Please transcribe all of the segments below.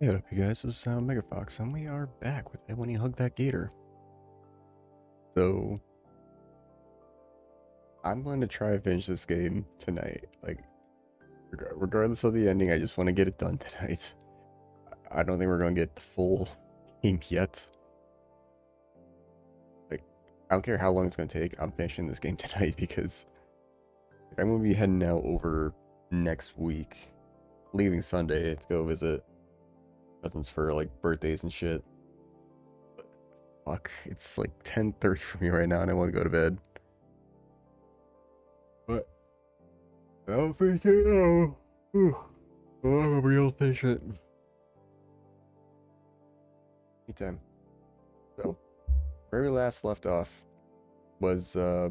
Hey, what up, you guys? This is Mega Fox, and we are back with that when you hug that gator. So, I'm going to try to finish this game tonight. Like, regardless of the ending, I just want to get it done tonight. I don't think we're going to get the full game yet. Like, I don't care how long it's going to take. I'm finishing this game tonight because I'm going to be heading out over next week, leaving Sunday to go visit cousins for like birthdays and shit. Fuck, it's like 10:30 for me right now and I want to go to bed. But I'll finish it now. I'm a real patient. Anytime. So, where we last left off was, oh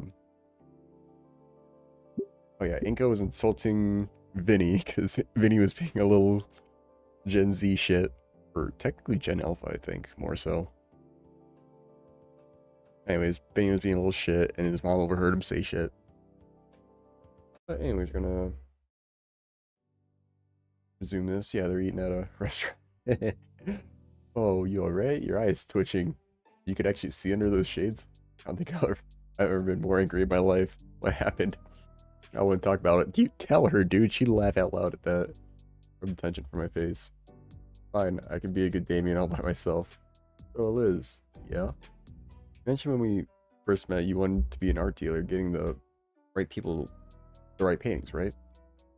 yeah, Inko was insulting Vinny because Vinny was being a little Gen Z shit. Or technically Gen Alpha, I think, more so. Anyways, Vinny was being a little shit and his mom overheard him say shit. But anyways, we're gonna resume this. Yeah, they're eating at a restaurant. Oh, you alright? Your eyes twitching. You could actually see under those shades. I don't think I've ever been more angry in my life. What happened? I want to talk about it. You tell her, dude. She'd laugh out loud at that. From the tension from my face. Fine, I can be a good Damien all by myself. Oh, Liz. Yeah? You mentioned when we first met you wanted to be an art dealer, getting the right people, the right paintings, right?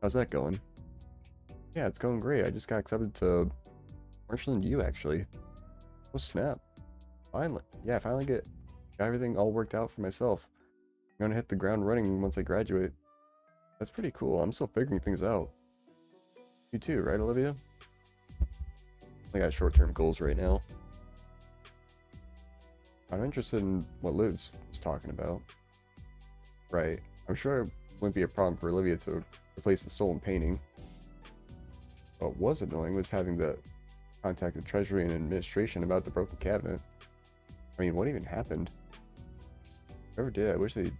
How's that going? Yeah, it's going great. I just got accepted to Marshall and you, actually. Oh, snap. Finally. Yeah, I finally got everything all worked out for myself. I'm gonna hit the ground running once I graduate. That's pretty cool. I'm still figuring things out. You too, right, Olivia? I got short-term goals right now. I'm interested in what Liz was talking about. Right. I'm sure it wouldn't be a problem for Olivia to replace the stolen painting. What was annoying was having to contact the Treasury and Administration about the broken cabinet. I mean, what even happened? Whoever did, I wish they could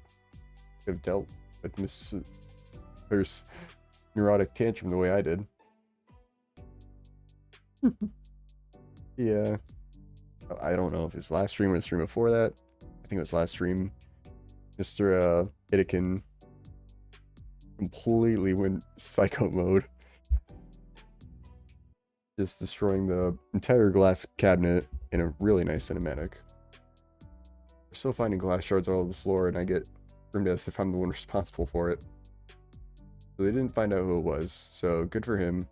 have dealt with Miss There's neurotic tantrum the way I did. Yeah. I don't know if it's last stream or the stream before that. I think it was last stream. Mr. Itikin completely went psycho mode. Just destroying the entire glass cabinet in a really nice cinematic. We're still finding glass shards all over the floor, and I get screamed as if I'm the one responsible for it. So they didn't find out who it was, so good for him.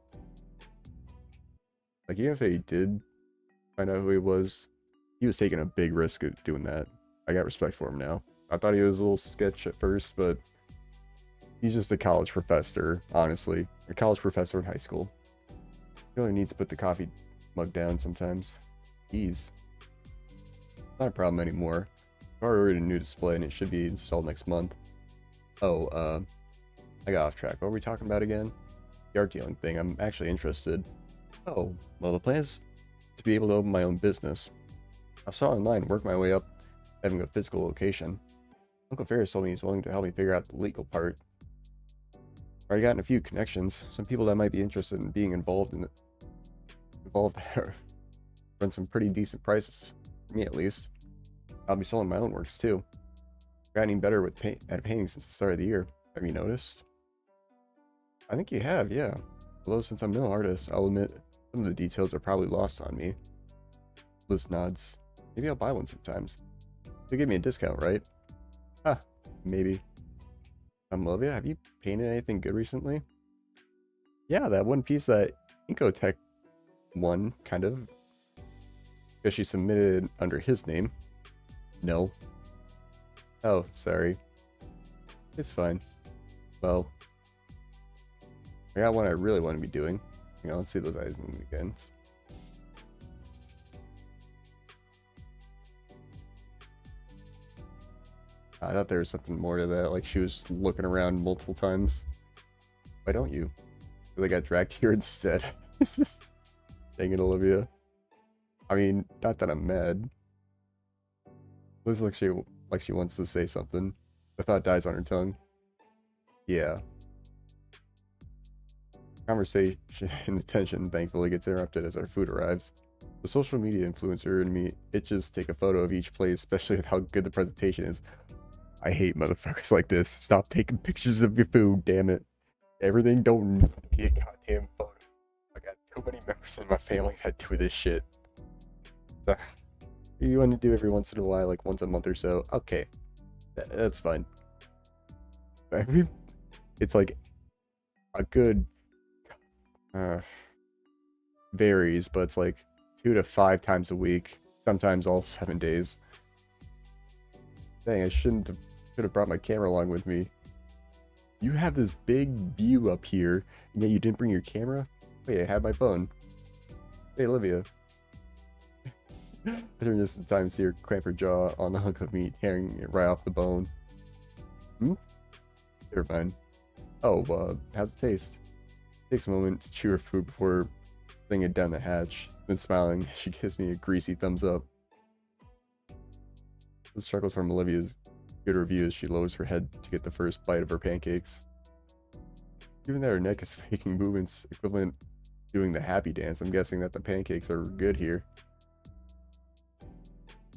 Like, even if they did find out who he was taking a big risk at doing that. I got respect for him now. I thought he was a little sketch at first, but he's just a college professor, honestly. A college professor in high school. He only needs to put the coffee mug down sometimes. Jeez. Not a problem anymore. I've already ordered a new display and it should be installed next month. Oh, I got off track. What were we talking about again? The art dealing thing. I'm actually interested. Oh, well, the plan is to be able to open my own business. I saw online, work my way up, having a physical location. Uncle Ferris told me he's willing to help me figure out the legal part. I've already gotten a few connections, some people that might be interested in being involved there. Run some pretty decent prices, for me at least. I'll be selling my own works too. I've gotten better with at painting since the start of the year. Have you noticed? I think you have, yeah. Although since I'm no artist, I'll admit some of the details are probably lost on me. Liz nods. Maybe I'll buy one sometimes. You'll give me a discount, right? Ah, maybe. Olivia, have you painted anything good recently? Yeah, that one piece that Incotech won, kind of. Because she submitted under his name. No. Oh, sorry. It's fine. Well, I got one I really want to be doing. Hang on, let's see those eyes moving again. I thought there was something more to that, like she was just looking around multiple times. Why don't you? They got dragged here instead. Dang it, Olivia. I mean, not that I'm mad. Looks like she wants to say something. The thought dies on her tongue. Yeah. Conversation and the tension thankfully gets interrupted as our food arrives. The social media influencer in me itches to take a photo of each plate, especially with how good the presentation is. I hate motherfuckers like this. Stop taking pictures of your food, damn it. Everything don't need to be a goddamn photo. I got too many members in my family that do this shit. Uh, You want to do every once in a while, like once a month or so. Okay, that's fine. Every, it's like a good, uh, varies, but it's like 2 to 5 times a week. Sometimes all 7 days. Dang, I should have brought my camera along with me. You have this big view up here, and yet you didn't bring your camera? Wait, I had my phone. Hey, Olivia. I turned just in time to see her clamp her jaw on the hunk of meat, tearing it right off the bone. Hmm? Never mind. Oh, how's it taste? Takes a moment to chew her food before putting it down the hatch. Then smiling, she gives me a greasy thumbs up. This chuckles from Olivia's good review as she lowers her head to get the first bite of her pancakes. Even though her neck is making movements equivalent to doing the happy dance, I'm guessing that the pancakes are good here.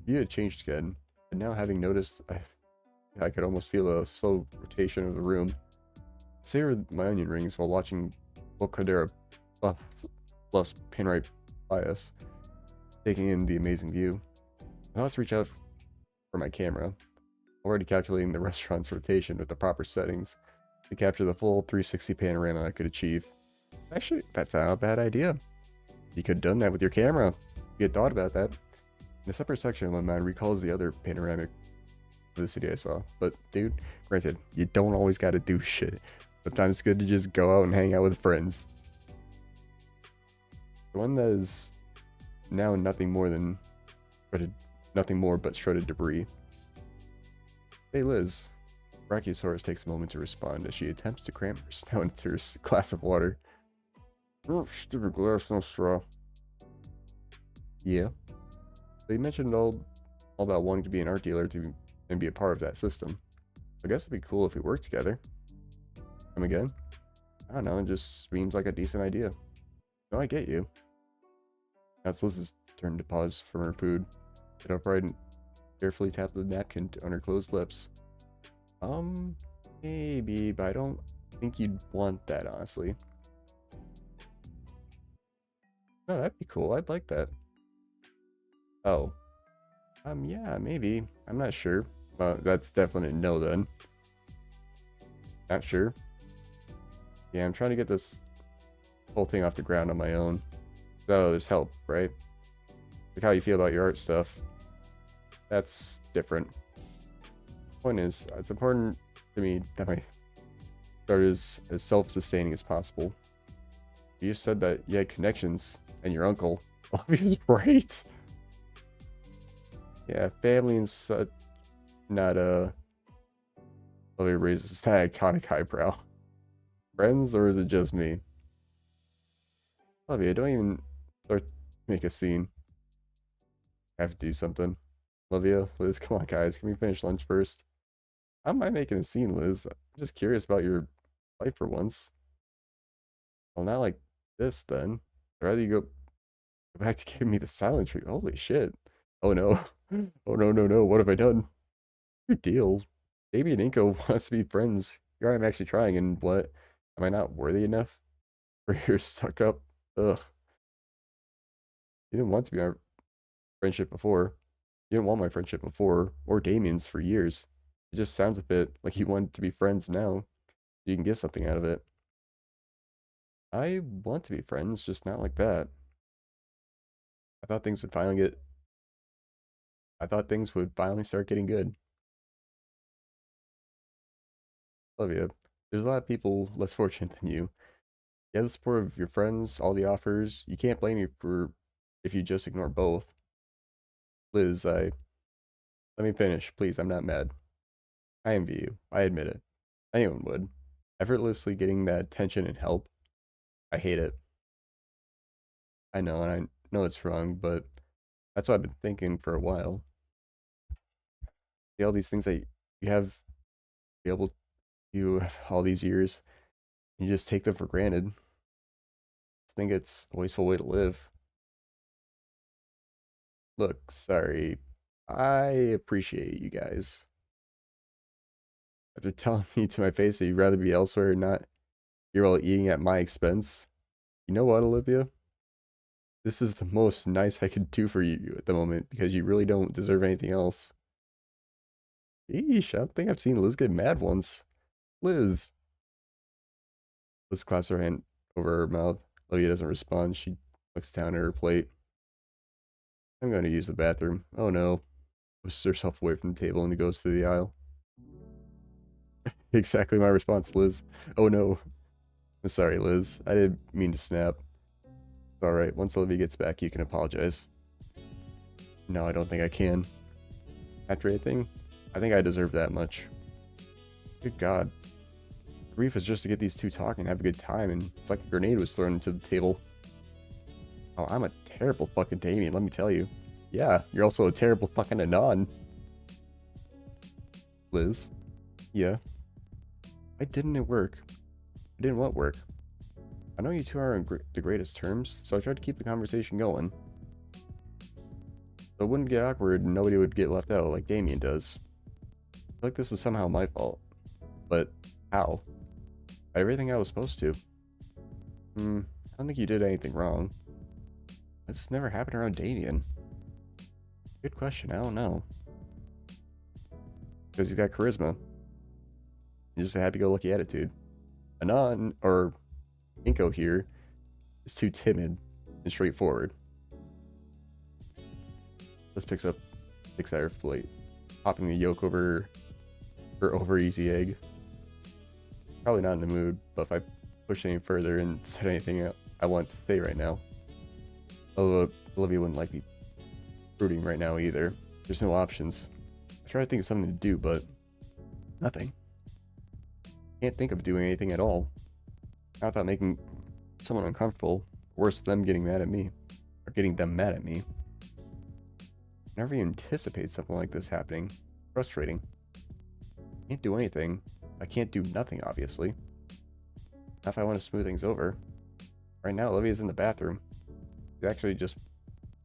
You had changed again, and now having noticed, I could almost feel a slow rotation of the room. I savored my onion rings while watching Caldera bluffs pan right by us, taking in the amazing view. I thought to reach out for my camera, already calculating the restaurant's rotation with the proper settings to capture the full 360 panorama I could achieve. Actually, that's not a bad idea. You could have done that with your camera. You had thought about that. In a separate section of my mind recalls the other panoramic of the city I saw. But dude, granted, you don't always gotta do shit. Sometimes it's good to just go out and hang out with friends. The one that is now nothing more but shredded debris. Hey Liz. Brachiosaurus takes a moment to respond as she attempts to cram her snout into her glass of water. Oh, stupid glass, no straw. Yeah. So you mentioned all about wanting to be an art dealer and be a part of that system. I guess it'd be cool if we worked together. Come again? I don't know, it just seems like a decent idea. No, I get you. Now it's Liz's turn to pause from her food. Get upright and carefully tap the napkin on her closed lips. Maybe, but I don't think you'd want that, honestly. No, that'd be cool. I'd like that. Oh. Yeah, maybe. I'm not sure. That's definitely a no then. Not sure. Yeah, I'm trying to get this whole thing off the ground on my own. So there's help, right? Like how you feel about your art stuff. That's different. Point is, it's important to me that my start is as self-sustaining as possible. You just said that you had connections, and your uncle. Obviously, right? Yeah, family and such. Not Let me raises that iconic eyebrow. Friends, or is it just me? Olivia, don't even start to make a scene. I have to do something. Olivia, Liz, come on, guys. Can we finish lunch first? How am I making a scene, Liz? I'm just curious about your life for once. Well, not like this, then. I'd rather you go back to giving me the silent treatment. Holy shit. Oh no. Oh no, no, no. What have I done? Your deal. Baby and Inko want us to be friends. Here I am actually trying, and what? Am I not worthy enough? For your stuck up? Ugh. You didn't want to be our friendship before. You didn't want my friendship before, or Damien's for years. It just sounds a bit like you want to be friends now. You can get something out of it. I want to be friends, just not like that. I thought things would finally get. I thought things would finally start getting good. Love you. There's a lot of people less fortunate than you. You have the support of your friends, all the offers. You can't blame me for if you just ignore both. Liz, let me finish, please. I'm not mad. I envy you. I admit it. Anyone would. Effortlessly getting that attention and help. I hate it. I know, and I know it's wrong, but that's what I've been thinking for a while. See all these things that you have be able you have all these years, you just take them for granted. think it's a wasteful way to live. Look, sorry. I appreciate you guys. After telling me to my face that you'd rather be elsewhere and not here while eating at my expense. You know what, Olivia? This is the most nice I could do for you at the moment because you really don't deserve anything else. Eesh, I don't think I've seen Liz get mad once. Liz. Liz claps her hand over her mouth. Olivia doesn't respond. She looks down at her plate. I'm going to use the bathroom. Oh no. Pushes herself away from the table and goes to the aisle. Exactly my response, Liz. Oh no. I'm sorry, Liz. I didn't mean to snap. Alright, once Olivia gets back, you can apologize. No, I don't think I can. After anything, I think I deserve that much. Good God. The brief is just to get these two talking and have a good time, and it's like a grenade was thrown into the table. Oh, I'm a terrible fucking Damien, let me tell you. Yeah, you're also a terrible fucking Anon. Liz? Yeah? Why didn't it work? It didn't what work? I know you two are on the greatest terms, so I tried to keep the conversation going. So it wouldn't get awkward and nobody would get left out like Damien does. I feel like this was somehow my fault. But how? I did everything I was supposed to. I don't think you did anything wrong. This never happened around Damien. Good question, I don't know. Because he's got charisma. And just a happy-go-lucky attitude. Anon, or Inko here, is too timid and straightforward. This picks at her plate, popping the yolk over her over easy egg. Probably not in the mood, but if I push any further and said anything I want to say right now. Although Olivia wouldn't like me brooding right now either. There's no options. I try to think of something to do, but nothing. Can't think of doing anything at all. Not without making someone uncomfortable. Worse, them getting mad at me. Or getting them mad at me. I never even anticipate something like this happening. Frustrating. Can't do anything. I can't do nothing, obviously. Not if I want to smooth things over. Right now, Olivia's in the bathroom. She's actually just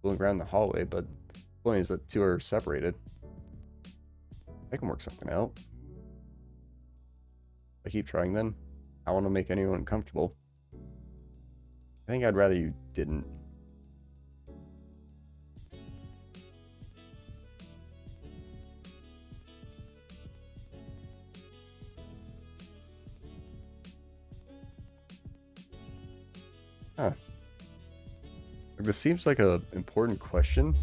fooling around the hallway, but the point is that the two are separated. I can work something out. If I keep trying then, I want to make anyone comfortable. I think I'd rather you didn't. Huh. This seems like a important question.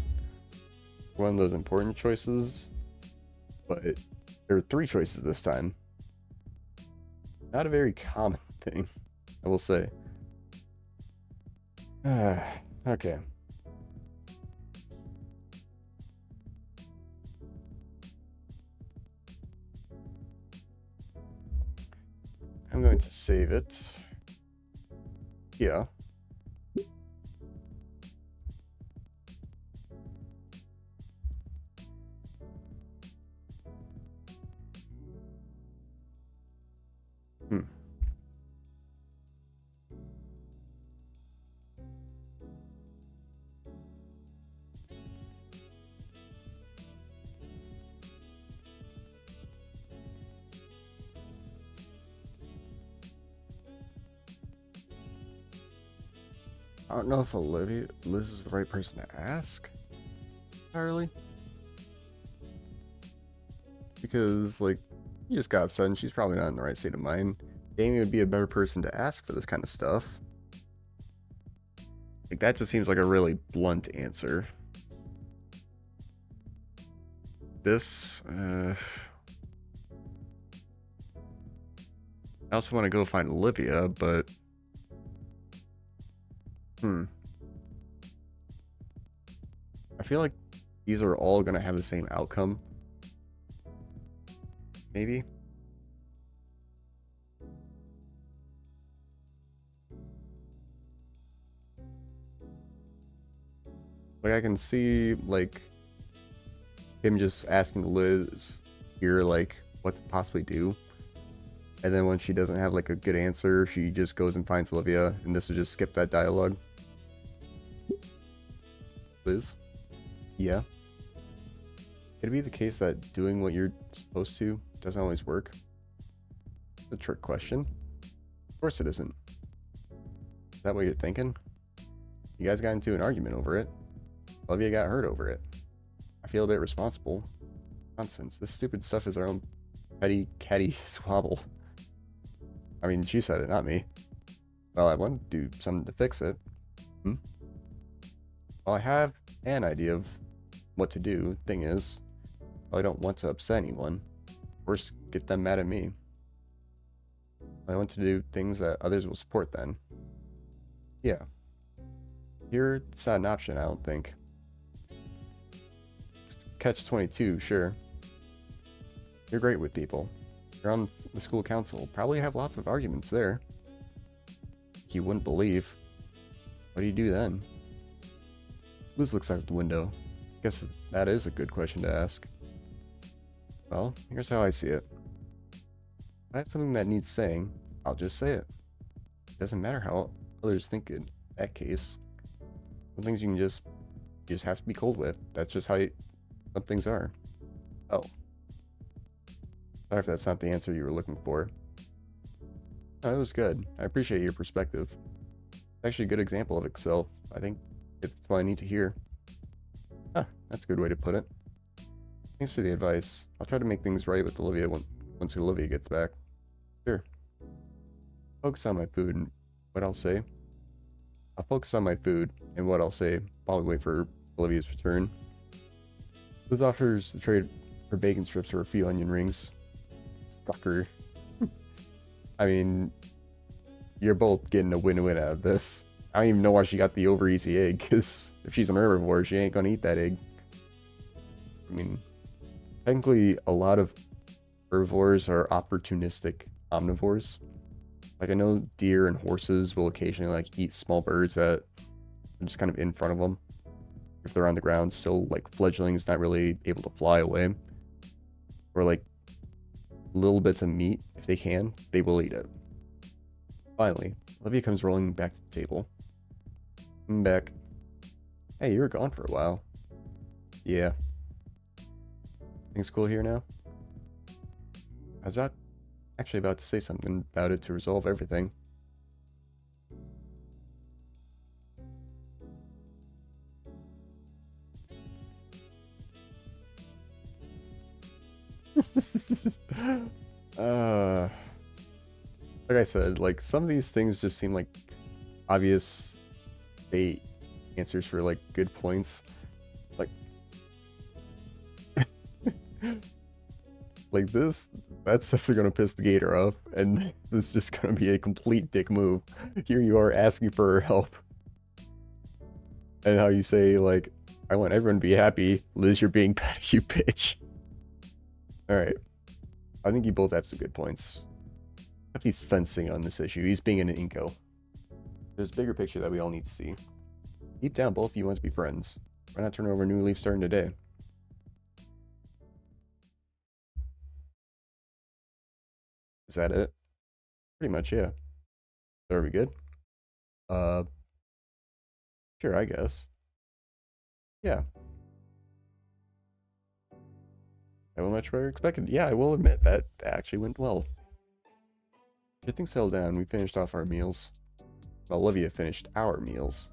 One of those important choices. But there are 3 choices this time. Not a very common thing, I will say. Okay. I'm going to save it. Yeah. I don't know if Liz is the right person to ask. Entirely. Because, like, you just got upset and she's probably not in the right state of mind. Damien would be a better person to ask for this kind of stuff. Like, that just seems like a really blunt answer. This, I also want to go find Olivia, but... I feel like these are all going to have the same outcome. Maybe? Like, I can see, like, him just asking Liz here, like, what to possibly do. And then when she doesn't have like a good answer, she just goes and finds Olivia, and this would just skip that dialogue. Liz? Yeah. Could it be the case that doing what you're supposed to doesn't always work? It's a trick question. Of course it isn't. Is that what you're thinking? You guys got into an argument over it. Olivia got hurt over it. I feel a bit responsible. Nonsense. This stupid stuff is our own petty catty squabble. I mean, she said it, not me. Well, I want to do something to fix it. Well, I have an idea of what to do. Thing is, I don't want to upset anyone. Or get them mad at me. I want to do things that others will support then. Yeah. Here, it's not an option, I don't think. It's catch-22, sure. You're great with people. You're on the school council. Probably have lots of arguments there. You wouldn't believe. What do you do then? Liz looks out the window. Guess that is a good question to ask. Well, here's how I see it. If I have something that needs saying, I'll just say it. It doesn't matter how others think in that case. Some things you just have to be cold with. That's just how some things are. Oh. Sorry if that's not the answer you were looking for. No, it was good. I appreciate your perspective. Actually a good example of itself. I think it's what I need to hear. Huh, that's a good way to put it. Thanks for the advice. I'll try to make things right with Olivia once Olivia gets back. Sure. Focus on my food and what I'll say. I'll focus on my food and what I'll say while we wait for Olivia's return. Liz offers to trade her bacon strips for a few onion rings. Sucker. I mean, you're both getting a win-win out of this. I don't even know why she got the over easy egg, because if she's an herbivore, she ain't gonna eat that egg. I mean, technically, a lot of herbivores are opportunistic omnivores. Like, I know deer and horses will occasionally, like, eat small birds that are just kind of in front of them. If they're on the ground, still, like, fledglings not really able to fly away. Or, like, little bits of meat, if they can, they will eat it. Finally, Olivia comes rolling back to the table. I'm back. Hey, you were gone for a while. Yeah. Things cool here now? I was actually about to say something about it to resolve everything. Like I said, like, some of these things just seem like obvious bait answers for, like, good points. Like, like this, that's definitely gonna piss the gator off, and this is just gonna be a complete dick move. Here you are asking for her help. And how you say, like, I want everyone to be happy. Liz, you're being petty, you bitch. Alright. I think you both have some good points. Except he's fencing on this issue. He's being an Inko. There's a bigger picture that we all need to see. Deep down, both of you want to be friends. Why not turn over a new leaf starting today? Is that it? Pretty much, yeah. Are we good? Sure, I guess. Yeah. That went much better expected. Yeah, I will admit that actually went well. Good things settled down. We finished off our meals. Well, Olivia finished our meals.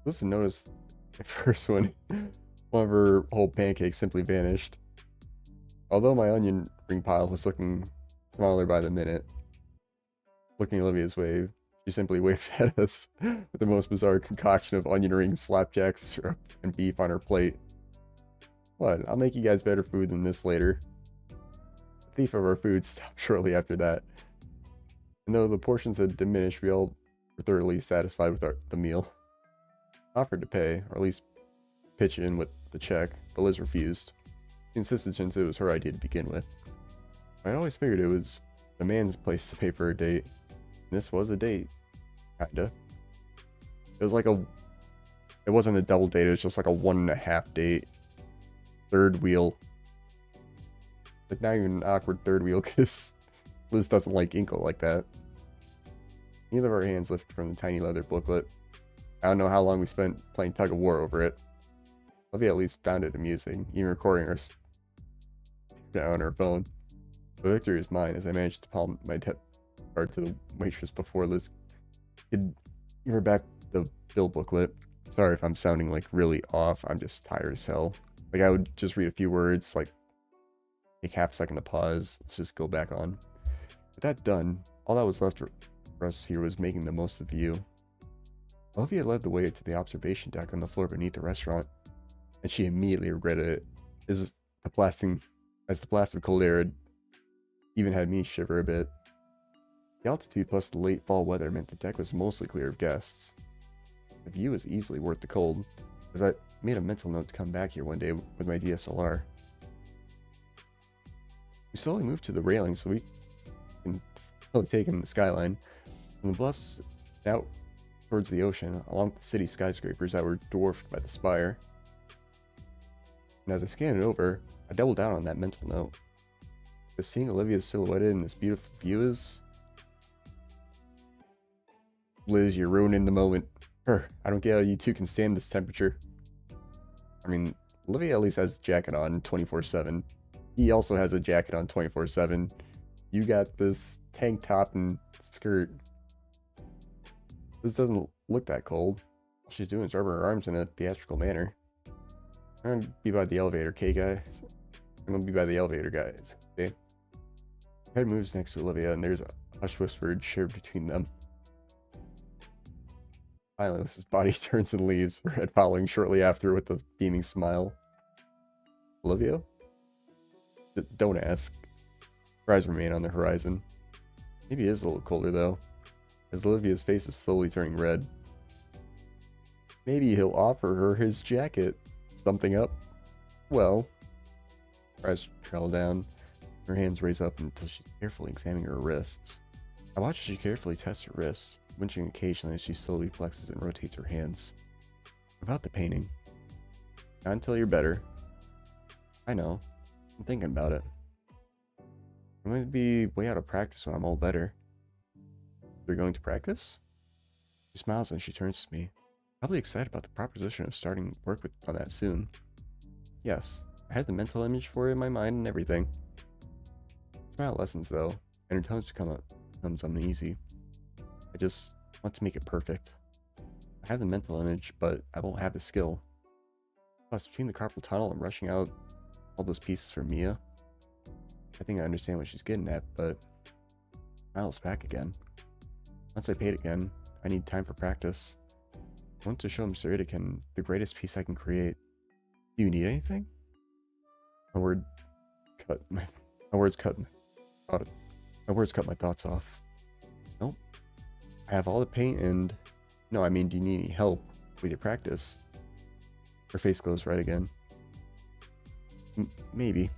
Listen, noticed the first one of her whole pancakes simply vanished. Although my onion ring pile was looking smaller by the minute. Looking Olivia's way, she simply waved at us with the most bizarre concoction of onion rings, flapjacks, syrup, and beef on her plate. What? I'll make you guys better food than this later. The thief of our food stopped shortly after that. And though the portions had diminished, we all were thoroughly satisfied with the meal. I offered to pay, or at least pitch in with the check, but Liz refused. She insisted since it was her idea to begin with. I'd always figured it was the man's place to pay for a date. And this was a date. Kinda. It was like it wasn't a double date, it was just like a 1.5 date. Third wheel. Like, not even an awkward third wheel kiss. Liz doesn't like Inkle like that. Neither of our hands lifted from the tiny leather booklet. I don't know how long we spent playing tug of war over it. Olivia at least found it amusing, even recording her on her phone. The victory is mine as I managed to palm my card to the waitress before Liz could give her back the bill booklet. Sorry if I'm sounding like really off. I'm just tired as hell. Like I would just read a few words, like take half a second to pause, let's just go back on. With that done, all that was left for us here was making the most of the view. Olivia led the way to the observation deck on the floor beneath the restaurant, and she immediately regretted it, as the blasted cold air even had me shiver a bit. The altitude plus the late fall weather meant the deck was mostly clear of guests. The view was easily worth the cold, as I made a mental note to come back here one day with my DSLR. We slowly moved to the railing so we can take in the skyline, from the bluffs out towards the ocean, along with the city skyscrapers that were dwarfed by the spire. And as I scanned it over, I doubled down on that mental note. Because seeing Olivia's silhouette in this beautiful view is... Liz, you're ruining the moment. I don't get how you two can stand this temperature. I mean, Olivia at least has a jacket on 24/7. He also has a jacket on 24/7. You got this tank top and skirt. This doesn't look that cold. All she's doing is rubbing her arms in a theatrical manner. I'm gonna be by the elevator, okay, guys? I'm gonna be by the elevator, guys, okay? Head moves next to Olivia, and there's a hush whisper shared between them. Finally, Liz's body turns and leaves, her head following shortly after with a beaming smile. Olivia? Don't ask. Her eyes remain on the horizon. Maybe it is a little colder, though, as Olivia's face is slowly turning red. Maybe he'll offer her his jacket. Something up? Well... Her eyes trail down. Her hands raise up until she's carefully examining her wrists. I watch as she carefully tests her wrists, winching occasionally as she slowly flexes and rotates her hands. About the painting. Not until you're better. I know. I'm thinking about it. I'm going to be way out of practice when I'm all better. You're going to practice? She smiles and she turns to me, probably excited about the proposition of starting work on that soon. Yes, I had the mental image for it in my mind and everything. Smile lessens though, and her tones becomes uneasy. I just want to make it perfect. I have the mental image, but I won't have the skill. Plus, between the carpal tunnel and rushing out all those pieces for Mia, I think I understand what she's getting at, but Smile's back again. Once I paid again, I need time for practice. I want to show Mr. Itiken the greatest piece I can create. Do you need anything? My words cut my thoughts off. Nope. I have all the paint and... No, I mean, do you need any help with your practice? Her face goes red again. Maybe.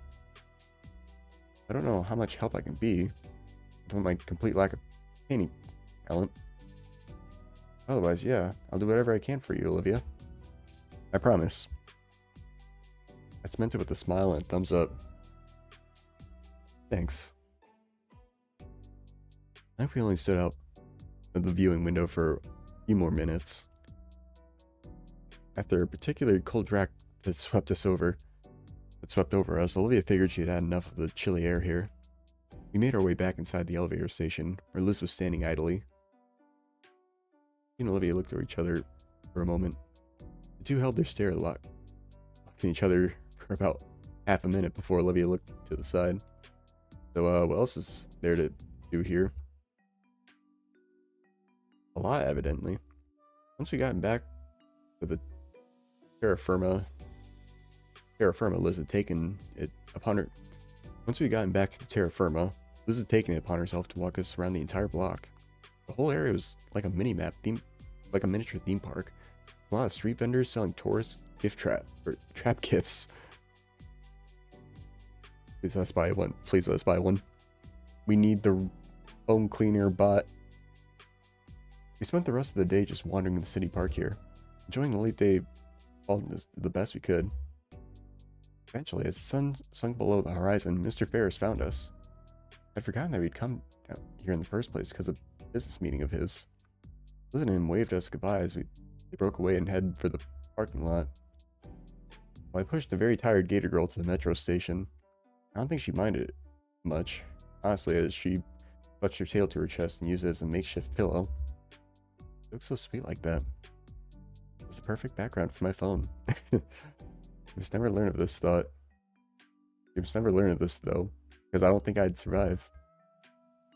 I don't know how much help I can be with my complete lack of painting talent. Otherwise, yeah, I'll do whatever I can for you, Olivia. I promise. I cemented with a smile and a thumbs up. Thanks. I think we only stood out of the viewing window for a few more minutes. After a particularly cold draft that swept over us, Olivia figured she had had enough of the chilly air here. We made our way back inside the elevator station, where Liz was standing idly. She and Olivia looked at each other for a moment. The two held their stare locked at each other for about half a minute before Olivia looked to the side. So, what else is there to do here? A lot, evidently. Once we got back to the terra firma, Liz had taken it upon her. Once we had gotten back to the terra firma, Liz had taken it upon herself to walk us around the entire block. The whole area was like a mini-map theme, like a miniature theme park. A lot of street vendors selling tourist trap gifts. Please let us buy one. Please let us buy one. We need the foam cleaner bot. We spent the rest of the day just wandering the city park here, enjoying the late day the best we could. Eventually, as the sun sunk below the horizon, Mr. Ferris found us. I'd forgotten that we'd come down here in the first place because of a business meeting of his. Liz and him waved us goodbye as they broke away and headed for the parking lot. While I pushed a very tired gator girl to the metro station, I don't think she minded it much, honestly, as she clutched her tail to her chest and used it as a makeshift pillow. It looks so sweet like that. It's the perfect background for my phone. You must never learn of this thought. You must never learn of this, though, because I don't think I'd survive.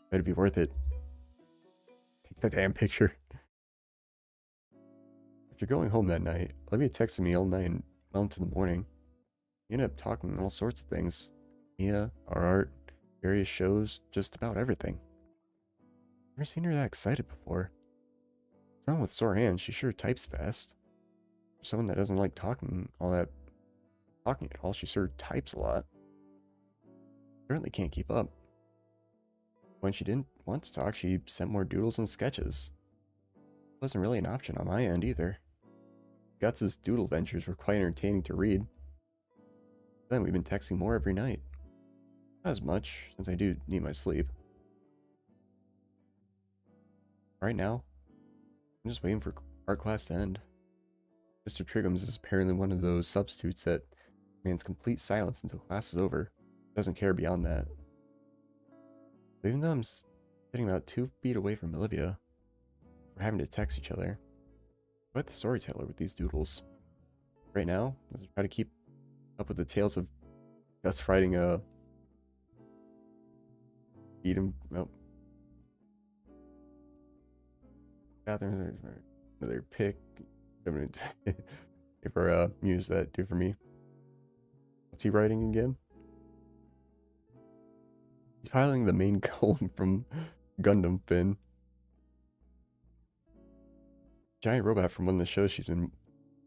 But it'd be worth it. Take that damn picture. After going home that night, Olivia texted me all night and well into the morning. We ended up talking all sorts of things. Mia, our art, various shows, just about everything. Never seen her that excited before. Someone with sore hands, she sure types fast. For someone that doesn't like talking at all, she sure types a lot. Certainly can't keep up. When she didn't want to talk, she sent more doodles and sketches. Wasn't really an option on my end either. Guts' doodle ventures were quite entertaining to read. Then we've been texting more every night. Not as much, since I do need my sleep. Right now, I'm just waiting for art class to end. Mr. Triggums is apparently one of those substitutes that demands complete silence until class is over. Doesn't care beyond that. But even though I'm sitting about 2 feet away from Olivia, we're having to text each other. I'm quite the storyteller with these doodles. Right now, as I try to keep up with the tales of Guts fighting beat him. Nope. Catherine, another pick. If our muse that do for me. What's he writing again? He's piloting the main cone from Gundam Finn. Giant robot from one of the shows she's been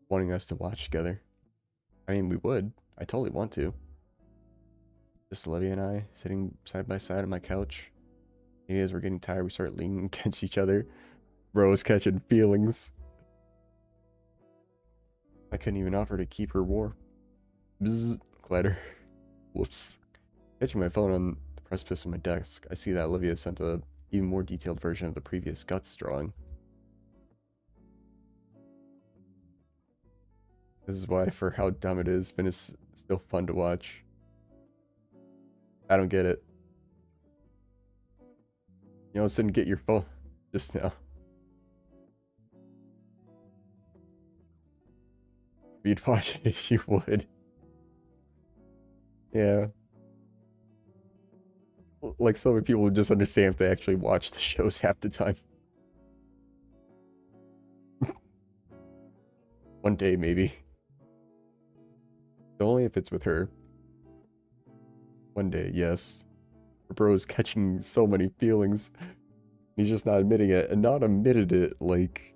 wanting us to watch together. I mean, we would. I totally want to. Just Olivia and I, sitting side by side on my couch. Maybe as we're getting tired, we start leaning against each other. Rose catching feelings. I couldn't even offer to keep her warm. Bzzz, glider. Whoops. Catching my phone on the precipice of my desk, I see that Olivia sent a even more detailed version of the previous Guts drawing. This is why, for how dumb it is, Finn is still fun to watch. I don't get it. You know, didn't get your phone just now. If you'd watch it, you would. Yeah. Like, so many people would just understand if they actually watch the shows half the time. One day, maybe. Only if it's with her. One day, yes. Her bro's catching so many feelings. He's just not admitting it, and not admitted it, like,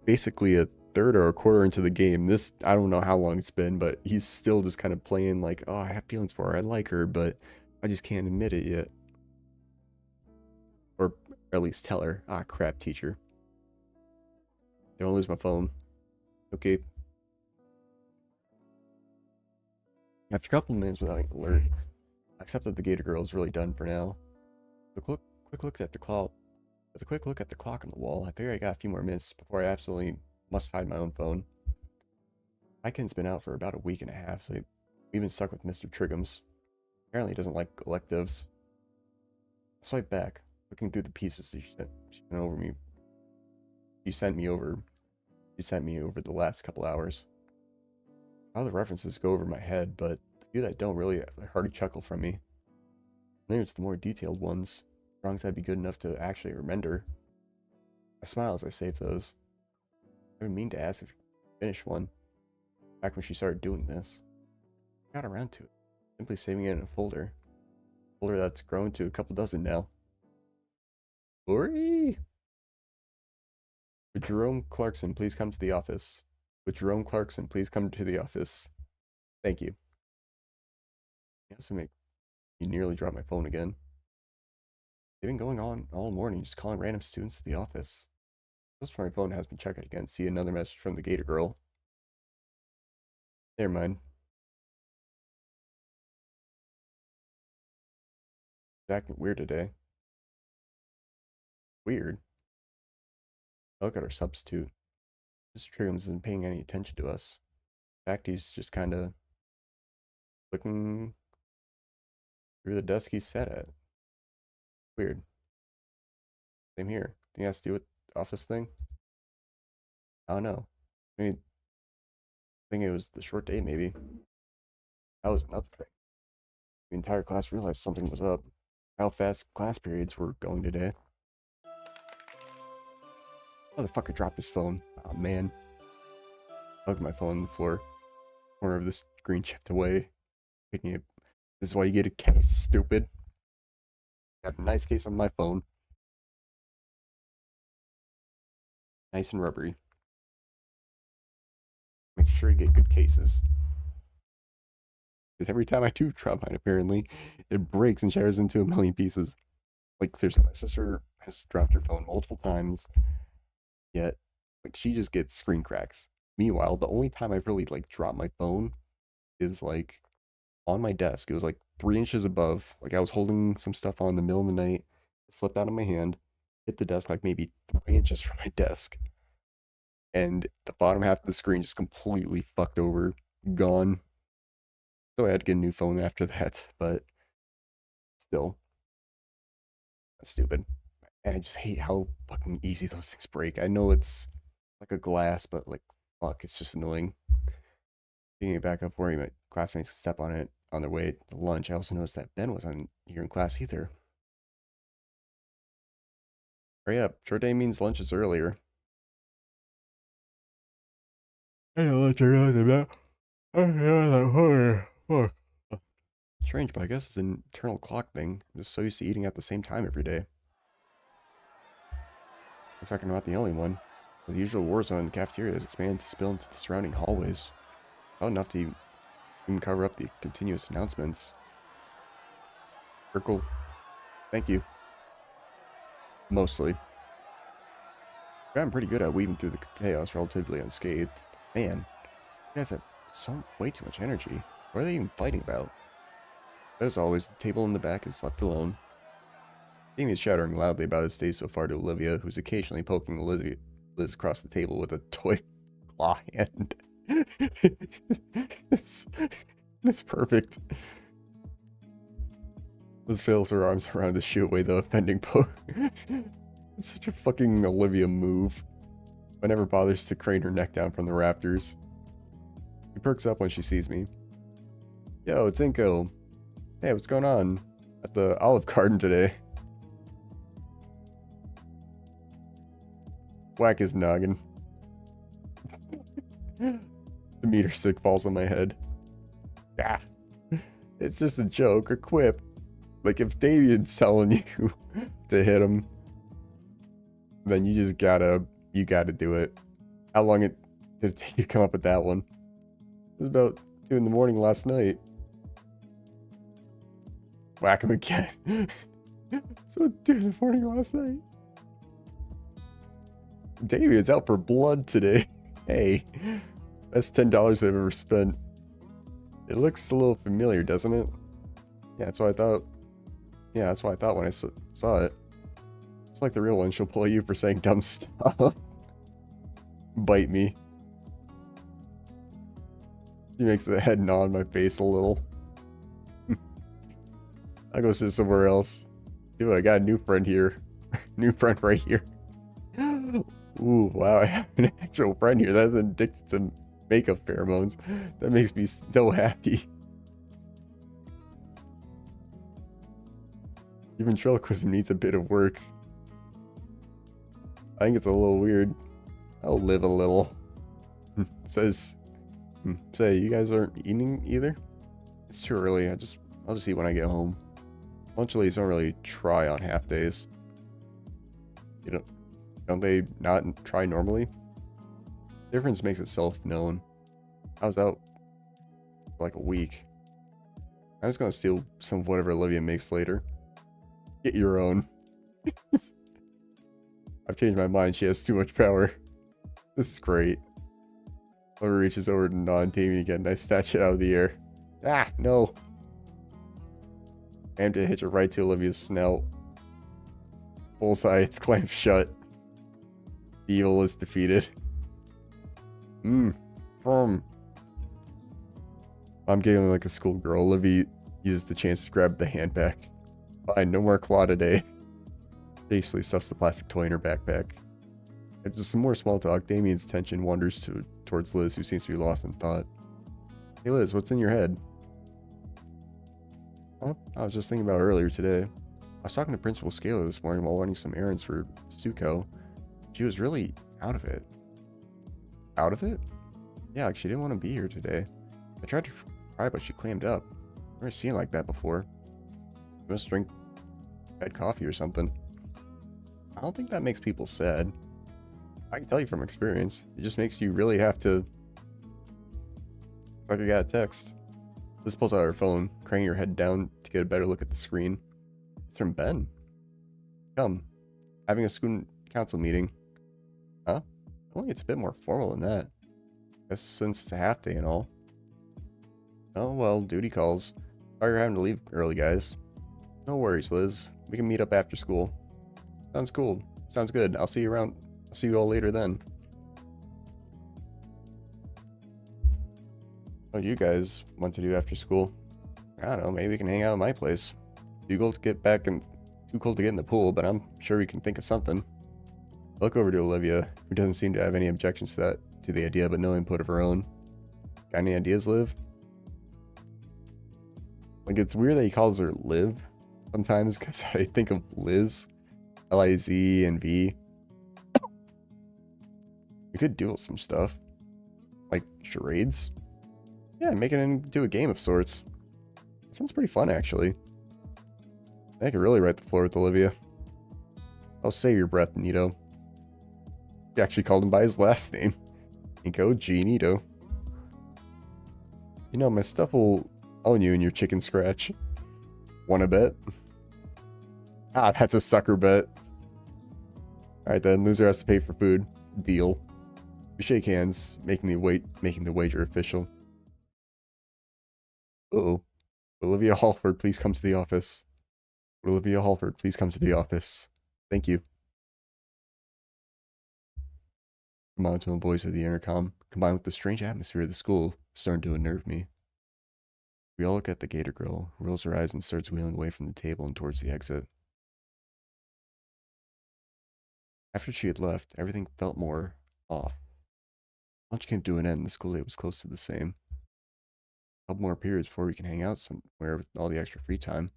basically a third or a quarter into the game. This, I don't know how long it's been, but he's still just kind of playing like, oh, I have feelings for her, I like her, but I just can't admit it yet. Or at least tell her. Ah, crap, teacher. Don't lose my phone. Okay. After a couple of minutes without an alert, I accept that the Gator Girl is really done for now. The quick look at the clock. With a quick look at the clock on the wall, I figure I got a few more minutes before I absolutely must hide my own phone. Iken's been out for about a week and a half, so we've been stuck with Mr. Triggums. Apparently he doesn't like electives. I swipe back, looking through the pieces she sent me over the last couple hours. All the references go over my head, but the few that don't really a hearty chuckle from me. Maybe it's the more detailed ones. Drawings that'd be good enough to actually remember. I smile as I save those. I didn't mean to ask if she finished one. Back when she started doing this. I got around to it. Simply saving it in a folder. A folder that's grown to a couple dozen now. Glory! Would Jerome Clarkson please come to the office? Would Jerome Clarkson please come to the office? Thank you. Yes, to make me nearly drop my phone again. They've been going on all morning, just calling random students to the office. Just my phone has been checked again. See another message from the Gator Girl. Never mind. acting weird today. Weird. Look at our substitute. Mr. Triggums isn't paying any attention to us. In fact, he's just kind of looking through the desk he sat at. Weird. Same here. Think it has to do with the office thing? I don't know. I mean, I think it was the short day, maybe. That was another thing. The entire class realized something was up. How fast class periods were going today. Motherfucker dropped his phone. Oh man. Look at my phone on the floor. Corner of the screen chipped away. Picking it. This is why you get a case, stupid. Got a nice case on my phone. Nice and rubbery. Make sure you get good cases. Because every time I do drop mine, apparently, it breaks and shatters into a million pieces. Like, seriously, my sister has dropped her phone multiple times. Yet, like, she just gets screen cracks. Meanwhile, the only time I've really, like, dropped my phone is, like, on my desk. It was, like, 3 inches above. Like, I was holding some stuff on in the middle of the night. It slipped out of my hand. Hit the desk, like, maybe 3 inches from my desk. And the bottom half of the screen just completely fucked over. Gone. So I had to get a new phone after that, but still. That's stupid. And I just hate how fucking easy those things break. I know it's like a glass, but like, fuck, it's just annoying. Picking it back up, worrying my classmates step on it on their way to lunch. I also noticed that Ben wasn't here in class either. Hurry up. Short day means lunch is earlier. I know lunch earlier about. Strange, but I guess it's an internal clock thing. I'm just so used to eating at the same time every day. Looks like I'm not the only one. The usual war zone in the cafeteria has expanded to spill into the surrounding hallways. Not enough to even cover up the continuous announcements. Circle. Thank you. Mostly. I've gotten pretty good at weaving through the chaos relatively unscathed. Man, you guys have way too much energy. What are they even fighting about? As always, the table in the back is left alone. Damien is shouting loudly about his days so far to Olivia, who's occasionally poking Liz across the table with a toy claw hand. It's perfect. Liz fills her arms around to shoot away the offending poke. It's such a fucking Olivia move. But never bothers to crane her neck down from the rafters. She perks up when she sees me. Yo, it's Inko. Hey, what's going on at the Olive Garden today? Whack his noggin. The meter stick falls on my head. Ah, it's just a joke, a quip. Like, if Davian's telling you to hit him, then you just gotta do it. How long did it take you to come up with that one? It was about 2 in the morning last night. Whack him again. It's about 2 in the morning last night. Davian's out for blood today. Hey, that's $10 I've ever spent. It looks a little familiar, doesn't it? Yeah, that's what I thought. Yeah, that's what I thought when I saw it. It's like the real one. She'll pull you for saying dumb stuff. Bite me. She makes the head nod on my face a little. I'll go sit somewhere else. Dude, I got a new friend here. New friend right here. Ooh, wow, I have an actual friend here that's addicted to makeup pheromones. That makes me so happy. Your ventriloquism needs a bit of work. I think it's a little weird. I'll live a little. Says, say, you guys aren't eating either? It's too early. I'll just eat when I get home. Lunch ladies don't really try on half days. You don't they not try normally? The difference makes itself known. I was out for like a week. I was gonna steal some of whatever Olivia makes later. Get your own. I've changed my mind. She has too much power. This is great. Olivia reaches over to nod Damien again, and I snatch it out of the air. Ah, no. Aimed to hitch it right to Olivia's snout. Bullseye, it's clamped shut. The evil is defeated. I'm giggling like a schoolgirl. Olivia uses the chance to grab the handbag. Fine, no more claw today. Hastily stuffs the plastic toy in her backpack. After some more small talk, Damien's attention wanders towards Liz, who seems to be lost in thought. Hey Liz, what's in your head? Well, I was just thinking about earlier today. I was talking to Principal Scalar this morning while running some errands for Suko. She was really out of it. Out of it? Yeah, like she didn't want to be here today. I tried to cry, but she clammed up. I've never seen it like that before. She must drink bad coffee or something. I don't think that makes people sad. I can tell you from experience. It just makes you really have to... Like I got a text. Liz pulls out her phone, craning her head down to get a better look at the screen. It's from Ben. Come. Having a student council meeting. Huh? Only it's a bit more formal than that. Guess since it's a half day and all. Oh, well, duty calls. Sorry you're having to leave early, guys. No worries, Liz. We can meet up after school. Sounds cool. Sounds good. I'll see you around. I'll see you all later then. What do you guys want to do after school? I don't know. Maybe we can hang out at my place. Too cold to get back and too cold to get in the pool, but I'm sure we can think of something. I look over to Olivia, who doesn't seem to have any objections to the idea, but no input of her own. Got any ideas, Liv? Like, it's weird that he calls her Liv sometimes, because I think of Liz. L-I-Z and V. We could do some stuff. Like charades. Yeah, make it into a game of sorts. That sounds pretty fun, actually. I could really write the floor with Olivia. Oh, save your breath, Nito. He actually called him by his last name. Nico G. Nito. You know, my stuff will own you in your chicken scratch. Wanna bet? Ah, that's a sucker bet. Alright then, loser has to pay for food. Deal. We shake hands, making the wager official. Uh-oh. Olivia Halford, please come to the office. Olivia Halford, please come to the office. Thank you. The monotone voice of the intercom, combined with the strange atmosphere of the school, started to unnerve me. We all look at the gator girl, who rolls her eyes and starts wheeling away from the table and towards the exit. After she had left, everything felt more off. Lunch came to an end, and the school day was close to the same. A couple more periods before we can hang out somewhere with all the extra free time.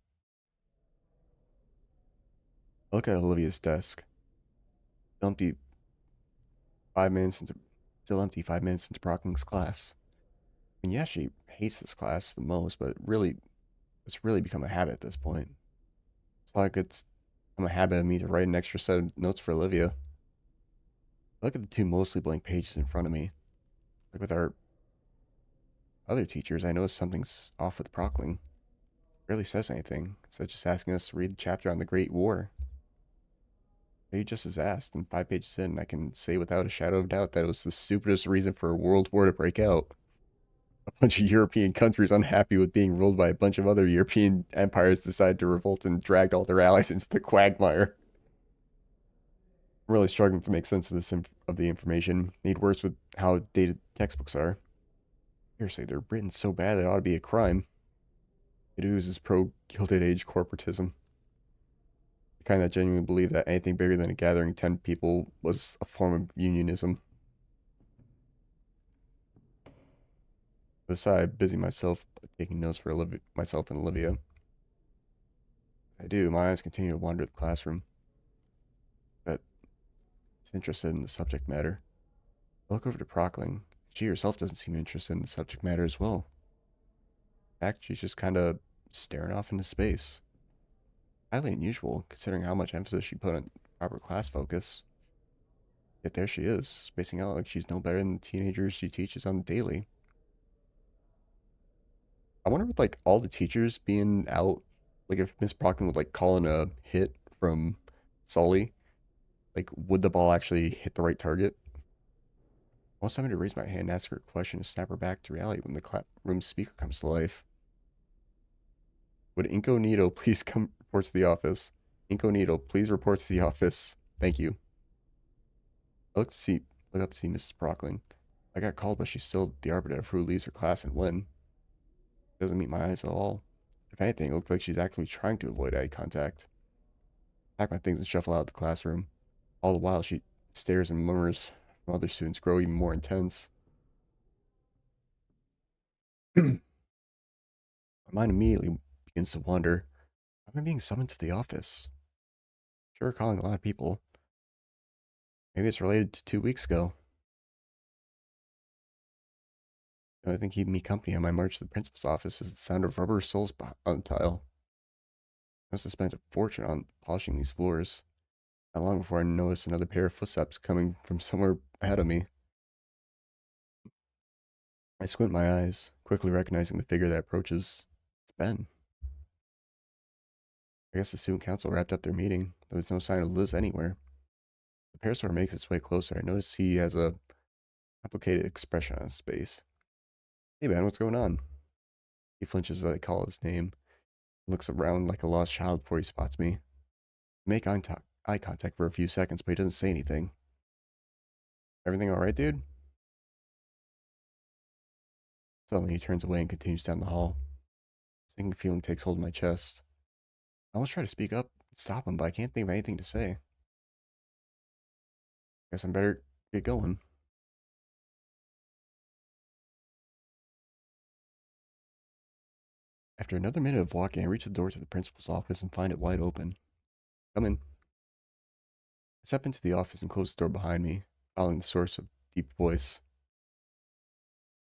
I look at Olivia's desk. Empty 5 minutes into Still empty 5 minutes into Prockling's class. I mean, yeah, she hates this class the most, but it's really become a habit at this point. It's like it's become a habit of me to write an extra set of notes for Olivia. I look at the two mostly blank pages in front of me. Like with our other teachers, I notice something's off with Prockling. Barely says anything, instead just asking us to read the chapter on the Great War. Maybe just as asked, and 5 pages in, I can say without a shadow of doubt that it was the stupidest reason for a world war to break out. A bunch of European countries unhappy with being ruled by a bunch of other European empires decided to revolt and dragged all their allies into the quagmire. I'm really struggling to make sense of the information, made worse with how dated textbooks are. Seriously, they're written so bad that it ought to be a crime. It oozes pro-Gilded Age corporatism. The kind that genuinely believed that anything bigger than a gathering of 10 people was a form of unionism. Aside, I busy myself taking notes for myself and Olivia. I do, my eyes continue to wander the classroom. But is interested in the subject matter. I look over to Prockling. She herself doesn't seem interested in the subject matter as well. In fact, she's just kind of staring off into space. Highly unusual, considering how much emphasis she put on proper class focus. Yet there she is, spacing out like she's no better than the teenagers she teaches on the daily. I wonder with, like, all the teachers being out, like, if Miss Brockman would, like, call in a hit from Sully, like, would the ball actually hit the right target? I want somebody to raise my hand and ask her a question and snap her back to reality when the room speaker comes to life. Would Incognito please come report to the office? Incognito, please report to the office. Thank you. I look up to see Mrs. Brockling. I got called, but she's still the arbiter of who leaves her class and when. Doesn't meet my eyes at all. If anything, it looked like she's actively trying to avoid eye contact. Pack my things and shuffle out of the classroom. All the while, she stares and murmurs from other students grow even more intense. My mind immediately begins to wonder, why am I being summoned to the office? Sure, calling a lot of people. Maybe it's related to 2 weeks ago. The only thing keeping me company on my march to the principal's office is the sound of rubber soles on the tile. I must have spent a fortune on polishing these floors. Not long before I noticed another pair of footsteps coming from somewhere ahead of me. I squint my eyes, quickly recognizing the figure that approaches. It's Ben. I guess the student council wrapped up their meeting. There was no sign of Liz anywhere. The pair sort of makes its way closer. I notice he has a complicated expression on his face. Hey Ben, what's going on? He flinches as I call his name, looks around like a lost child before he spots me. We make eye contact for a few seconds, but he doesn't say anything. Everything alright, dude? Suddenly he turns away and continues down the hall. A sinking feeling takes hold of my chest. I almost try to speak up and stop him, but I can't think of anything to say. Guess I'm better get going. After another minute of walking, I reach the door to the principal's office and find it wide open. Come in. I step into the office and close the door behind me, following the source of the deep voice.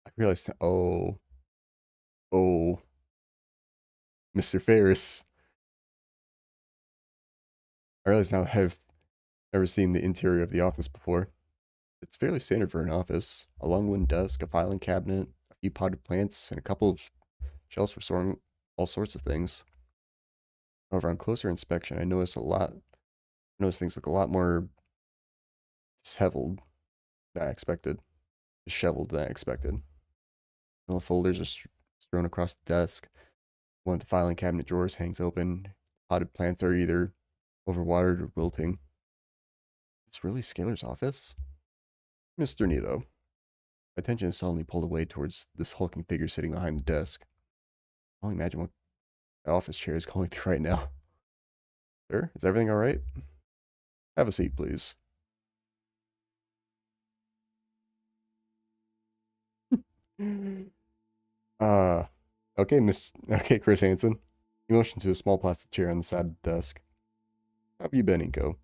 I realize that, oh, Mr. Ferris. I realize now that I've never seen the interior of the office before. It's fairly standard for an office. A long wooden desk, a filing cabinet, a few potted plants, and a couple of shelves for storing all sorts of things. However, on closer inspection, I notice things look a lot more disheveled than I expected. Disheveled than I expected. All the folders are strewn across the desk. One of the filing cabinet drawers hangs open. Potted plants are either overwatered or wilting. It's really Scalar's office? Mr. Nito. My attention is suddenly pulled away towards this hulking figure sitting behind the desk. I can only imagine what the office chair is going through right now. Sir, is everything alright? Have a seat, please. Uh, okay, Chris Hansen. He motioned to a small plastic chair on the side of the desk. How have you been, Inko?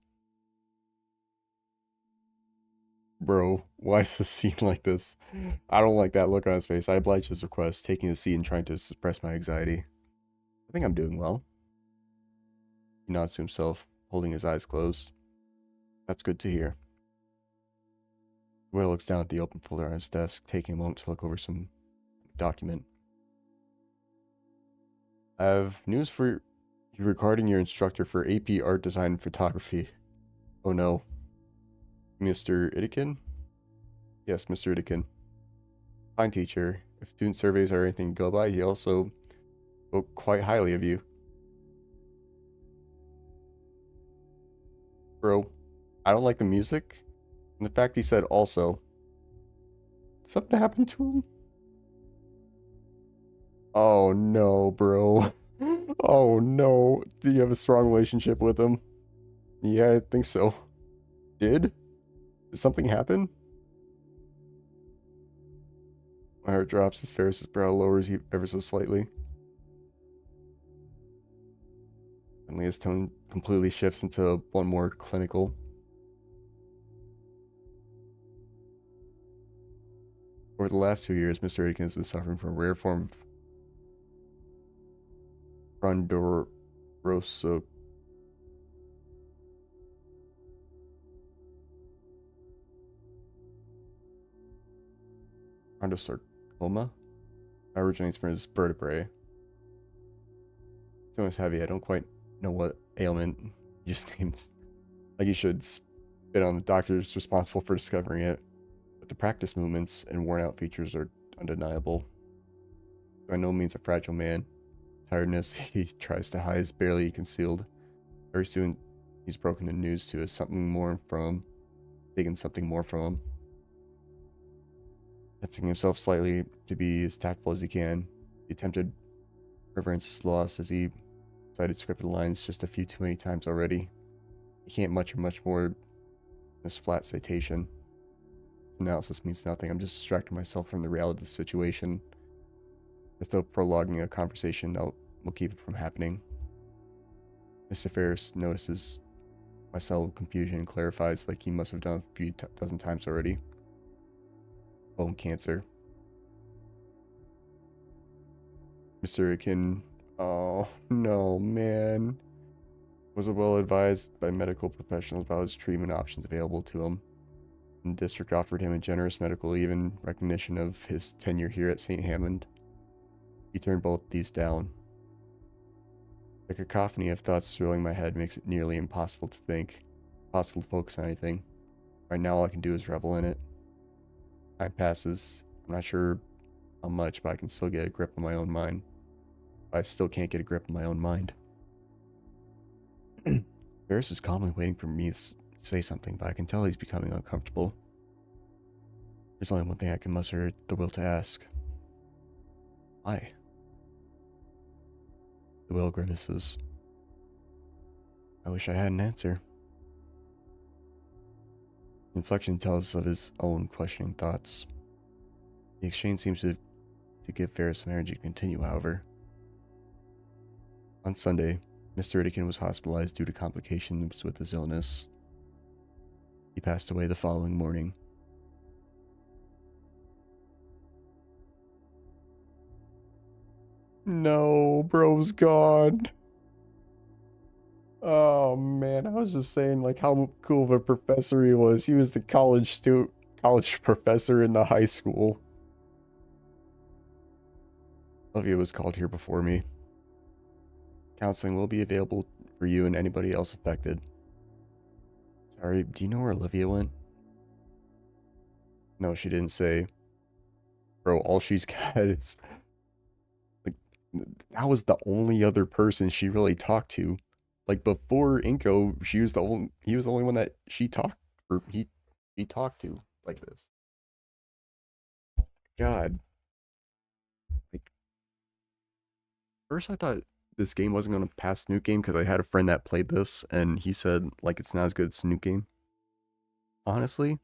Bro, why is this scene like this? I don't like that look on his face. I obliged his request, taking a seat and trying to suppress my anxiety. I think I'm doing well. He nods to himself, holding his eyes closed. That's good to hear. Will looks down at the open folder on his desk, taking a moment to look over some document. I have news for you regarding your instructor for AP Art Design and Photography. Oh no. Mr. Itikin? Yes, Mr. Itikin. Fine teacher. If student surveys are anything to go by, he also spoke quite highly of you. Bro, I don't like the music. And the fact he said also. Something happened to him? Oh no, bro. Oh no. Do you have a strong relationship with him? Yeah, I think so. Did something happen? My heart drops as Ferris's brow lowers ever so slightly. Suddenly his tone completely shifts into one more clinical. Over the last 2 years, Mr. Aiken has been suffering from a rare form of frondoroso. Chondrosarcoma? That originates from his vertebrae. It's almost heavy. I don't quite know what ailment you just named. Like you should spit on the doctors responsible for discovering it. But the practice movements and worn out features are undeniable. By no means a fragile man. tiredness he tries to hide is barely concealed. Very soon, he's broken the news to us, taking something more from him. Testing himself slightly to be as tactful as he can. The attempted reverence is lost as he cited scripted lines just a few too many times already. He can't much more than this flat citation. This analysis means nothing. I'm just distracting myself from the reality of the situation, as though prolonging a conversation that will keep it from happening. Mr. Ferris notices my subtle confusion and clarifies, like he must have done a few dozen times already. Bone cancer. Mr. Akin, oh no, man. Was well advised by medical professionals about his treatment options available to him. And the district offered him a generous medical leave in recognition of his tenure here at St. Hammond. He turned both these down. The cacophony of thoughts swirling my head makes it nearly impossible to focus on anything. Right now all I can do is revel in it. Time passes. I'm not sure how much, but I can still get a grip on my own mind. I still can't get a grip on my own mind. Ferris is calmly waiting for me to say something, but I can tell he's becoming uncomfortable. There's only one thing I can muster the will to ask. Why? The will grimaces. I wish I had an answer. Inflection tells of his own questioning thoughts. The exchange seems to give Ferris some energy to continue, however. On Sunday, Mr. Itikin was hospitalized due to complications with his illness. He passed away the following morning. No, bro's gone. Oh man, I was just saying like how cool of a professor he was. He was the college professor in the high school. Olivia was called here before me. Counseling will be available for you and anybody else affected. Sorry, do you know where Olivia went? No, she didn't say. Bro, all she's got is like that was the only other person she really talked to. Like before Inko, he was the only one that he talked to like this. God. Like first I thought this game wasn't going to pass Snoot Game because I had a friend that played this and he said like it's not as good as Snoot Game. Honestly,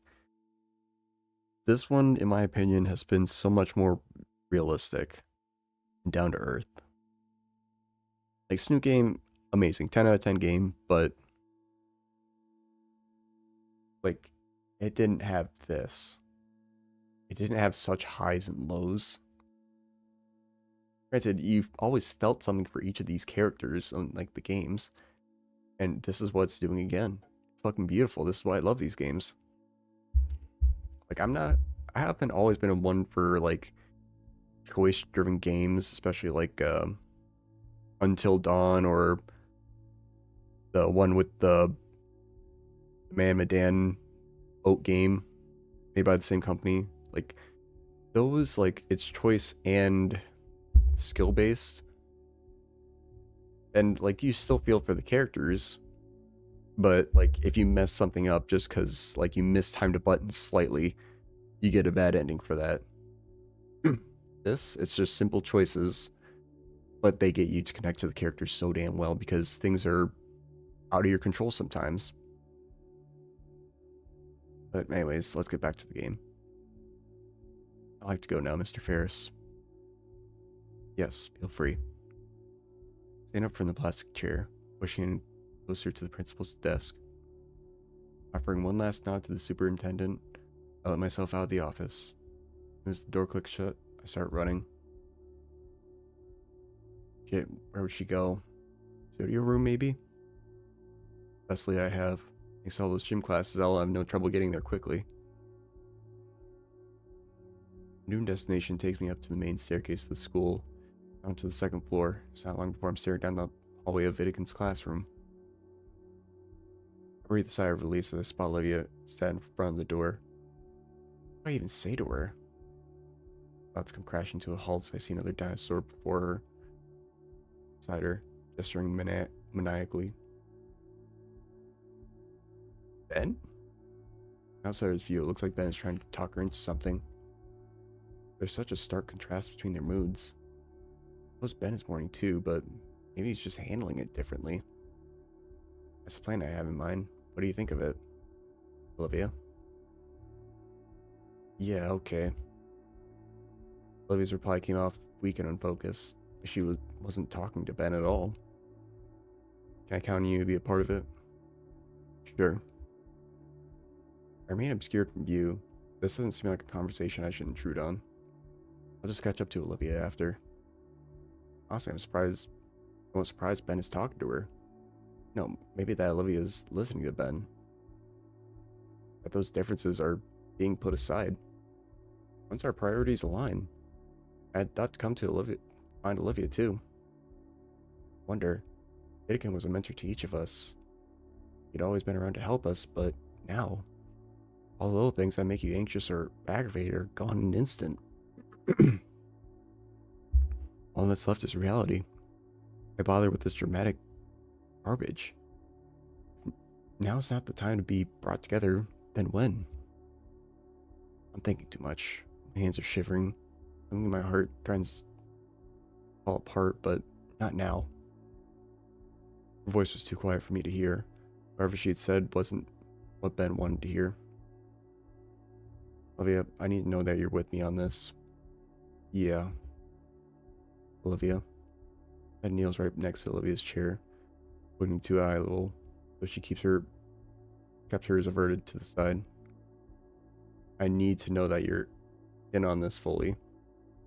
this one, in my opinion, has been so much more realistic and down to earth. Like Snoot Game, amazing, 10 out of 10 game, but like it didn't have this. It didn't have such highs and lows. Granted, you've always felt something for each of these characters on like the games, and this is what it's doing again. It's fucking beautiful. This is why I love these games. Like I haven't always been a one for like choice-driven games, especially like Until Dawn or the one with the Man Medan boat game made by the same company. Like those, like it's choice and skill based, and like you still feel for the characters, but like if you mess something up just because like you mistimed a button slightly, you get a bad ending for that. It's just simple choices, but they get you to connect to the characters so damn well because things are out of your control sometimes. But anyways, let's get back to the game. I'd like to go now, Mr. Ferris. Yes, feel free. Stand up from the plastic chair, pushing closer to the principal's desk. Offering one last nod to the superintendent, I let myself out of the office. As the door clicks shut, I start running. Shit, where would she go? Studio room, maybe? Best lead I have. Thanks to all those gym classes, I'll have no trouble getting there quickly. Noon destination takes me up to the main staircase of the school, down to the second floor. It's not long before I'm staring down the hallway of Vitikin's classroom. I breathe a sigh of release as I spot Olivia sat in front of the door. What do I even say to her? Thoughts come crashing to a halt as I see another dinosaur before her. beside her, gesturing maniacally. Ben? Outsider's view, it looks like Ben is trying to talk her into something. There's such a stark contrast between their moods. I suppose Ben is mourning too, but maybe he's just handling it differently. That's the plan I have in mind. What do you think of it, Olivia? Yeah, okay. Olivia's reply came off weak and unfocused. She wasn't talking to Ben at all. Can I count on you to be a part of it? Sure. I remain obscured from view. This doesn't seem like a conversation I should intrude on. I'll just catch up to Olivia after. Honestly, I'm surprised Ben is talking to her. No, maybe that Olivia is listening to Ben. That those differences are being put aside. Once our priorities align, I'd thought to come to Olivia, find Olivia too. Wonder, Itiken was a mentor to each of us. He'd always been around to help us, but now, all the little things that make you anxious or aggravated are gone in an instant. All that's left is reality. Why bother with this dramatic garbage? Now's not the time to be brought together, then when? I'm thinking too much. My hands are shivering. Something in my heart tries to fall apart, but not now. Her voice was too quiet for me to hear. Whatever she had said wasn't what Ben wanted to hear. Olivia, I need to know that you're with me on this. Yeah. Olivia. Ben kneels right next to Olivia's chair, pointing to eye level, so she kept hers averted to the side. I need to know that you're in on this fully.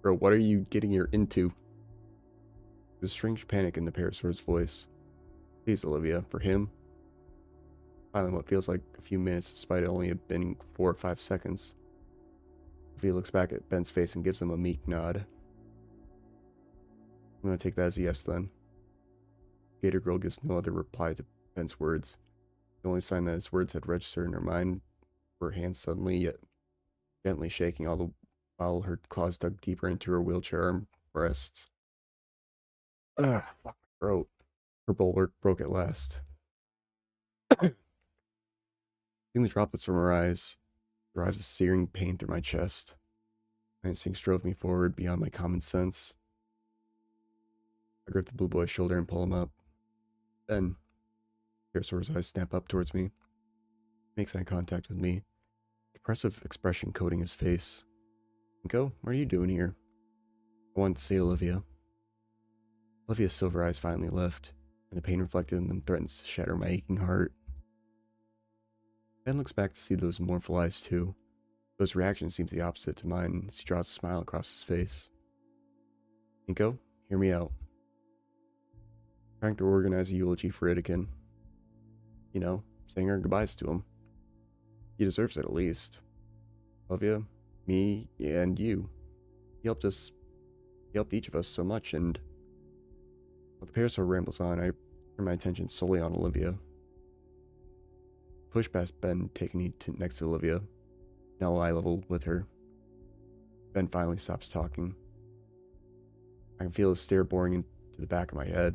Bro, what are you getting her into? There's a strange panic in the Parasaur's voice. Please, Olivia, for him. Finally, what feels like a few minutes despite it only been 4 or 5 seconds. Olivia looks back at Ben's face and gives him a meek nod. I'm gonna take that as a yes then. Gator Girl gives no other reply to Ben's words. The only sign that his words had registered in her mind were her hands suddenly yet gently shaking while her claws dug deeper into her wheelchair armrests. Ugh, fuck my throat. Her bulwark broke at last. Seeing the droplets from her eyes drives a searing pain through my chest. My instincts drove me forward beyond my common sense. I grip the blue boy's shoulder and pull him up. Then, Parasaur's eyes snap up towards me. He makes eye contact with me, depressive expression coating his face. Nico, what are you doing here? I wanted to see Olivia. Olivia's silver eyes finally left, and the pain reflected in them threatens to shatter my aching heart. Ben looks back to see those mournful eyes too. Those reaction seems the opposite to mine as he draws a smile across his face. Nico, hear me out. Trying to organize a eulogy for Itiken. You know, saying our goodbyes to him. He deserves it at least. Olivia, me, and you. He helped each of us so much, and while the Parasaur rambles on, I turn my attention solely on Olivia. Push past Ben, taking me next to Olivia, now eye level with her. Ben finally stops talking. I can feel his stare boring into the back of my head.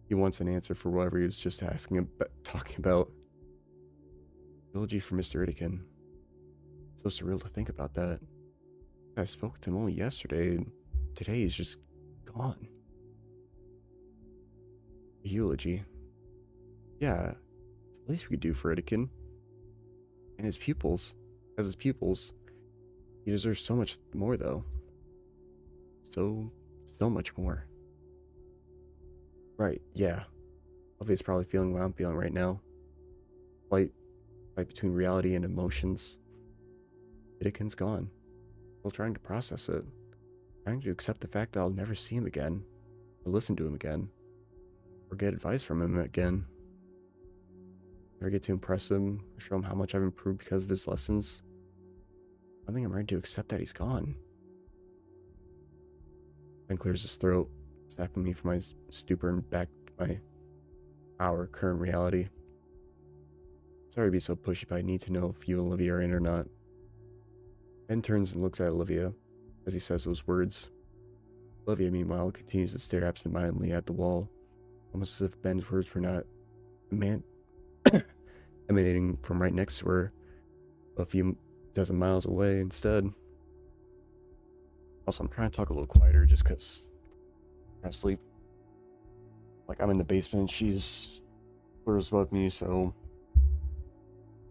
He wants an answer for whatever he was just talking about. Eulogy for Mr. Itiken. So surreal to think about that. I spoke to him only yesterday, and today he's just gone. A eulogy. Yeah, it's the least we could do for Itiken. And his pupils. As his pupils, he deserves so much more, though. So much more. Right, yeah. Olivia's probably feeling what I'm feeling right now. Fight between reality and emotions. Itiken's gone. Still trying to process it. Trying to accept the fact that I'll never see him again. Or listen to him again. Or get advice from him again. Never get to impress him or show him how much I've improved because of his lessons. I think I'm ready to accept that he's gone. Ben clears his throat, snapping me from my stupor and back to our current reality. Sorry to be so pushy, but I need to know if you and Olivia are in or not. Ben turns and looks at Olivia as he says those words. Olivia, meanwhile, continues to stare absentmindedly at the wall, almost as if Ben's words were not eman- emanating from right next to her, a few dozen miles away instead. Also, I'm trying to talk a little quieter just because I'm trying to sleep. Like, I'm in the basement, she's floors above me, so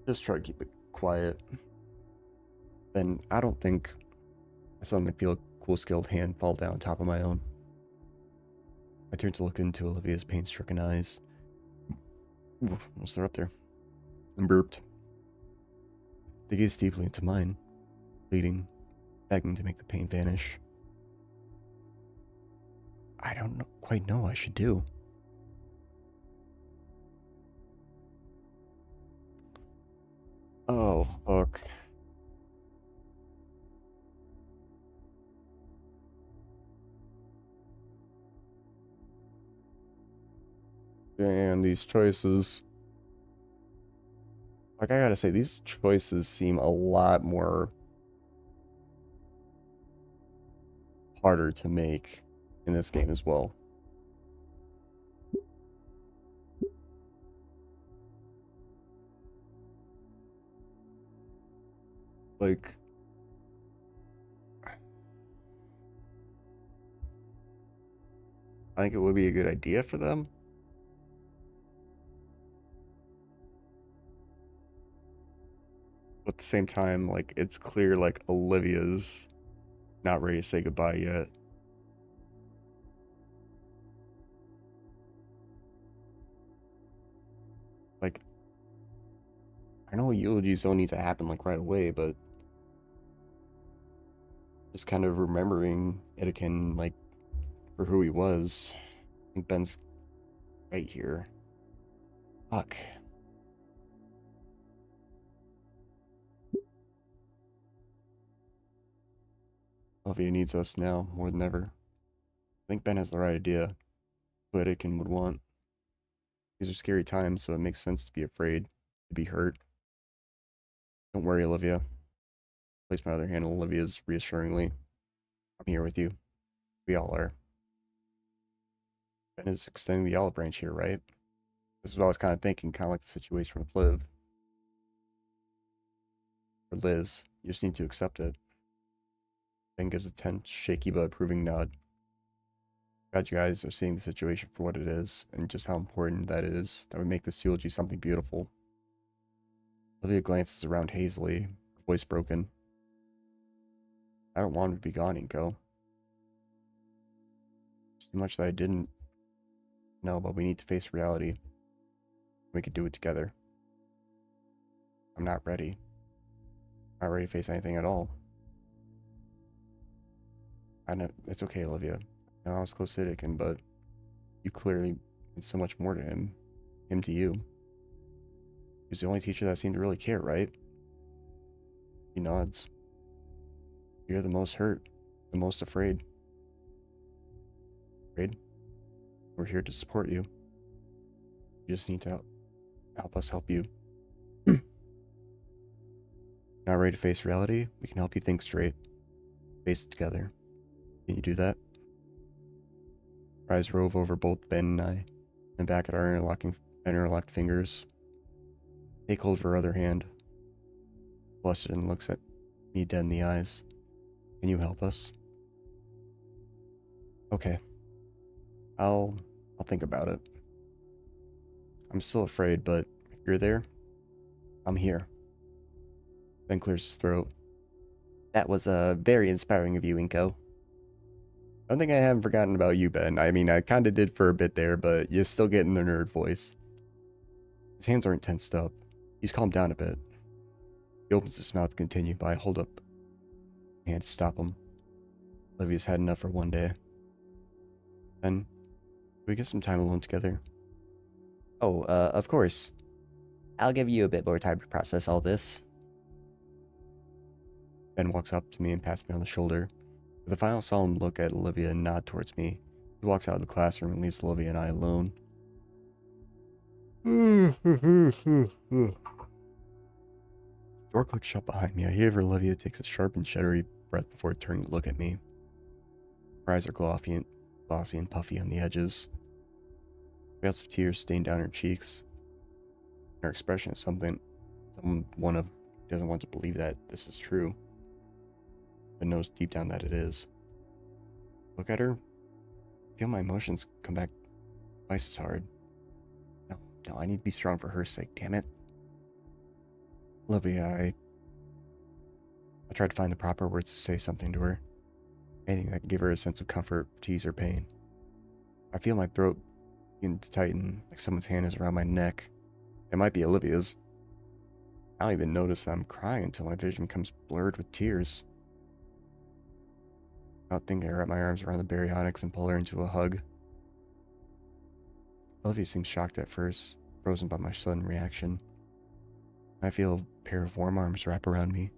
just try to keep it quiet. Then I don't think I suddenly feel a cool skilled hand fall down on top of my own. I turn to look into Olivia's pain-stricken eyes. Oof, almost they're up there. And burped. They gaze deeply into mine, pleading, begging to make the pain vanish. I don't quite know what I should do. Oh, fuck. And these choices. Like, I gotta say, these choices seem a lot more harder to make in this game as well. Like, I think it would be a good idea for them. But at the same time, like, it's clear, like, Olivia's not ready to say goodbye yet. Like, I know eulogies don't need to happen, like, right away, but just kind of remembering it again, like, for who he was. I think Ben's right here. Fuck. Olivia needs us now more than ever. I think Ben has the right idea. What Anakin would want. These are scary times, so it makes sense to be afraid, to be hurt. Don't worry, Olivia. Place my other hand on Olivia's reassuringly. I'm here with you. We all are. Ben is extending the olive branch here, right? This is what I was kind of thinking, kind of like the situation with Liv. Or Liz. You just need to accept it. Ben gives a tense, shaky but approving nod. Glad you guys are seeing the situation for what it is, and just how important that is, that we make this eulogy something beautiful. Olivia glances around hazily, her voice broken. I don't want him to be gone, Inko. There's too much that I didn't know, but we need to face reality. We could do it together. I'm not ready. I'm not ready to face anything at all. I know it's okay, Olivia. I know I was close to Anakin, but you clearly meant so much more to him. Him to you. He was the only teacher that seemed to really care, right? He nods. You're the most hurt, the most afraid. Afraid? We're here to support you. You just need to help us help you. Not ready to face reality? We can help you think straight. Face it together. Can you do that? Our eyes rove over both Ben and I, and back at our interlocked fingers. Take hold of her other hand. Blushes and looks at me dead in the eyes. Can you help us? Okay. I'll think about it. I'm still afraid, but if you're there, I'm here. Ben clears his throat. That was very inspiring of you, Inko. I don't think I haven't forgotten about you, Ben. I mean, I kind of did for a bit there, but you're still getting the nerd voice. His hands aren't tensed up. He's calmed down a bit. He opens his mouth to continue, but I hold up my hand to stop him. Olivia's had enough for one day. Ben, can we get some time alone together? Oh, of course. I'll give you a bit more time to process all this. Ben walks up to me and pats me on the shoulder. With a final solemn look at Olivia and nod towards me, he walks out of the classroom and leaves Olivia and I alone. The door clicks shut behind me. I hear Olivia takes a sharp and shuddery breath before turning to look at me. Her eyes are glossy and puffy on the edges. Trails of tears stain down her cheeks. Her expression is someone of doesn't want to believe that this is true, but knows deep down that it is. Look at her. Feel my emotions come back twice as hard. No, I need to be strong for her sake, damn it. Olivia, I tried to find the proper words to say something to her. Anything that can give her a sense of comfort to ease her pain. I feel my throat begin to tighten, like someone's hand is around my neck. It might be Olivia's. I don't even notice that I'm crying until my vision becomes blurred with tears. Without thinking, I wrap my arms around the baryonyx and pull her into a hug. Olivia seems shocked at first, frozen by my sudden reaction. I feel a pair of warm arms wrap around me,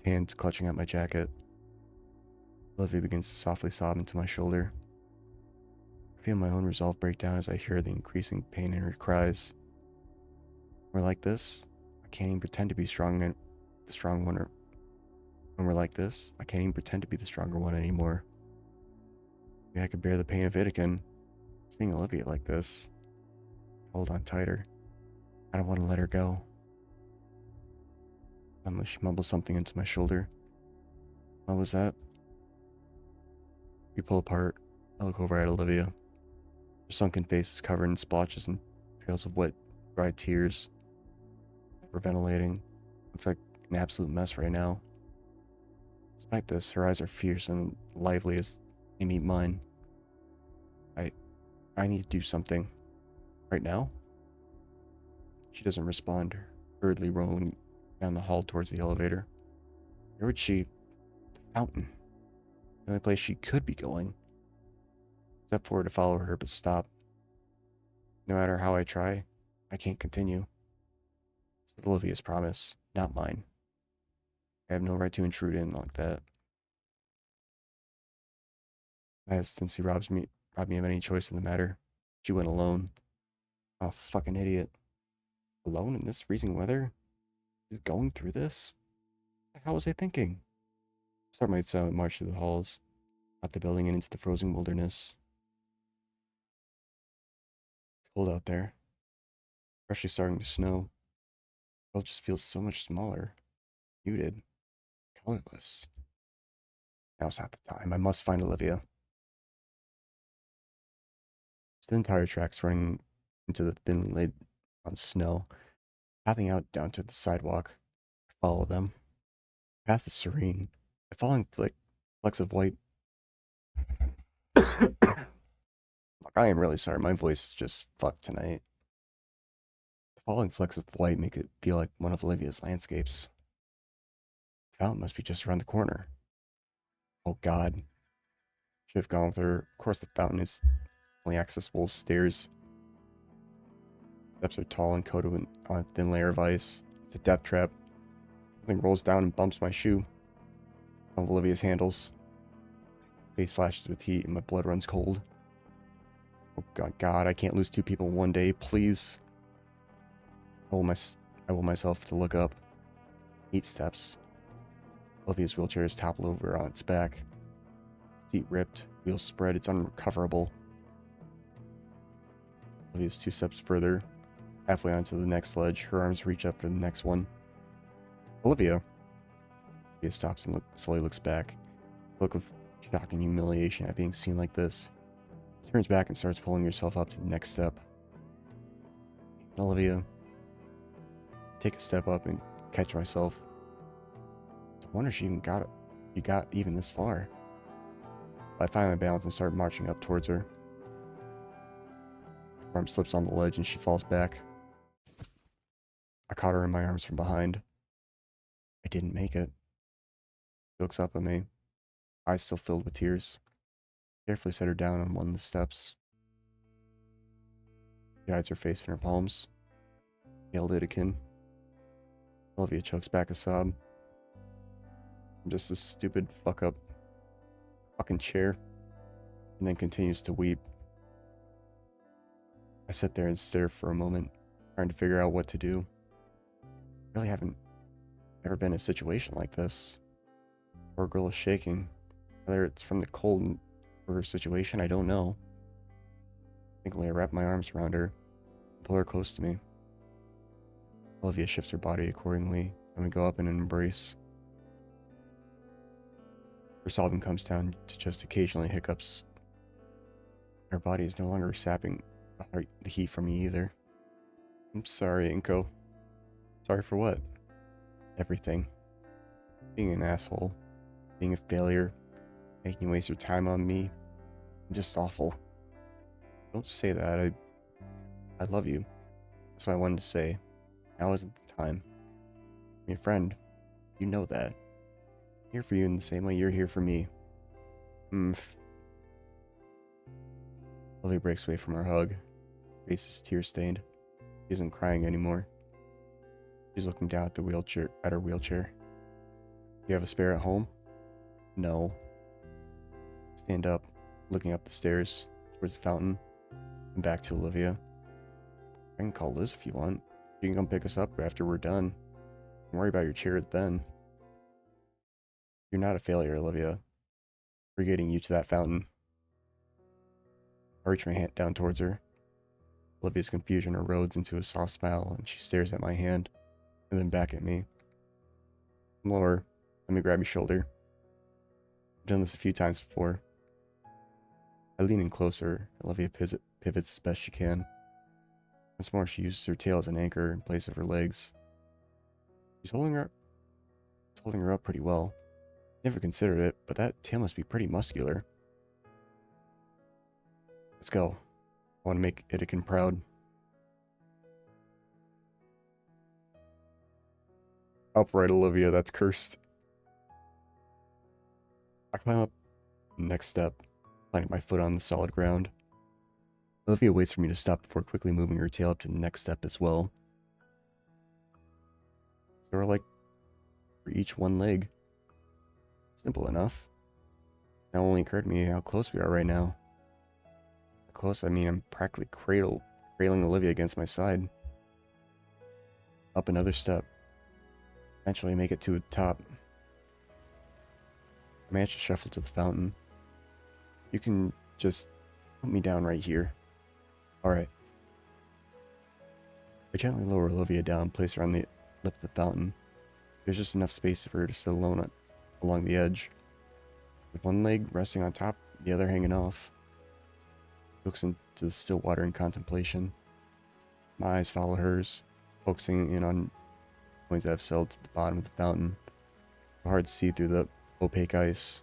hands clutching at my jacket. Olivia begins to softly sob into my shoulder. I feel my own resolve break down as I hear the increasing pain in her cries. We're like this, I can't even pretend to be strong and the strong one. When we're like this, I can't even pretend to be the stronger one anymore. Maybe I could bear the pain of it again. Seeing Olivia like this. Hold on tighter. I don't want to let her go. Suddenly she mumbles something into my shoulder. What was that? We pull apart. I look over at Olivia. Her sunken face is covered in splotches and trails of wet, dry tears. We're ventilating. Looks like an absolute mess right now. Despite this, her eyes are fierce and lively as they meet mine. I need to do something. Right now? She doesn't respond, hurriedly rolling down the hall towards the elevator. Where would she? The fountain. The only place she could be going. Step forward to follow her, but stop. No matter how I try, I can't continue. It's Olivia's promise, not mine. I have no right to intrude in like that. My hesitancy robbed me of any choice in the matter. She went alone. Oh, fucking idiot. Alone in this freezing weather? She's going through this? What the hell was I thinking? I start my silent march through the halls, out the building and into the frozen wilderness. It's cold out there. Freshly starting to snow. The world just feels so much smaller, muted, colorless. Now's not the time. I must find Olivia. The entire tracks running into the thinly laid on snow, pathing out down to the sidewalk. I follow them. The path is serene. The falling flecks of white. I am really sorry. My voice is just fucked tonight. The falling flecks of white make it feel like one of Olivia's landscapes. The fountain must be just around the corner. Oh God. Should have gone with her. Of course, the fountain is only accessible with stairs. Steps are tall and coated on a thin layer of ice. It's a death trap. Something rolls down and bumps my shoe. One of Olivia's handles. Face flashes with heat and my blood runs cold. Oh God, I can't lose two people in one day, please. I will myself to look up. 8 steps. Olivia's wheelchair is toppled over on its back. Seat ripped, wheels spread, it's unrecoverable. Olivia's 2 steps further, halfway onto the next ledge. Her arms reach up for the next one. Olivia stops and slowly looks back. A look of shock and humiliation at being seen like this. She turns back and starts pulling herself up to the next step. Olivia, take a step up and catch myself. I wonder if she got even this far. I find my balance and start marching up towards her. Her arm slips on the ledge and she falls back. I caught her in my arms from behind. I didn't make it. She looks up at me, eyes still filled with tears. Carefully set her down on one of the steps. She hides her face in her palms. Pale Lidikin. Olivia chokes back a sob. I'm just a stupid fucking chair. And then continues to weep. I sit there and stare for a moment, trying to figure out what to do. I really haven't ever been in a situation like this. Poor girl is shaking, whether it's from the cold For her situation, I don't know. Thankfully, I wrap my arms around her and pull her close to me. Olivia shifts her body accordingly, and we go up in an embrace. Her sobbing comes down to just occasionally hiccups. Her body is no longer sapping the heat from me either. I'm sorry, Inko. Sorry for what? Everything. Being an asshole. Being a failure. Making you waste your time on me. I'm just awful. Don't say that. I love you. That's what I wanted to say. Now isn't the time. I'm your friend. You know that. I'm here for you in the same way you're here for me. Olivia breaks away from her hug. Her face is tear-stained. She isn't crying anymore. She's looking down at her wheelchair. You have a spare at home? No. Stand up, looking up the stairs towards the fountain, and back to Olivia. I can call Liz if you want. She can come pick us up after we're done. Don't worry about your chair then. You're not a failure, Olivia. We're getting you to that fountain. I reach my hand down towards her. Olivia's confusion erodes into a soft smile, and she stares at my hand, and then back at me. Come lower. Let me grab your shoulder. I've done this a few times before. I lean in closer. Olivia pivots as best she can. Once more, she uses her tail as an anchor in place of her legs. She's holding her up pretty well. Never considered it, but that tail must be pretty muscular. Let's go. I want to make Itakin proud. Upright, Olivia, that's cursed. I climb up the next step, planting my foot on the solid ground. Olivia waits for me to stop before quickly moving her tail up to the next step as well. Sort of like for each one leg. Simple enough. Now only occurred to me how close we are right now. How close, I mean I'm practically cradling Olivia against my side. Up another step. Eventually make it to the top. I managed to shuffle to the fountain. You can just put me down right here. Alright. I gently lower Olivia down and place her on the lip of the fountain. There's just enough space for her to sit alone along the edge. With one leg resting on top, the other hanging off. She looks into the still water in contemplation. My eyes follow hers, focusing in on points that have settled to the bottom of the fountain. Hard to see through the opaque ice.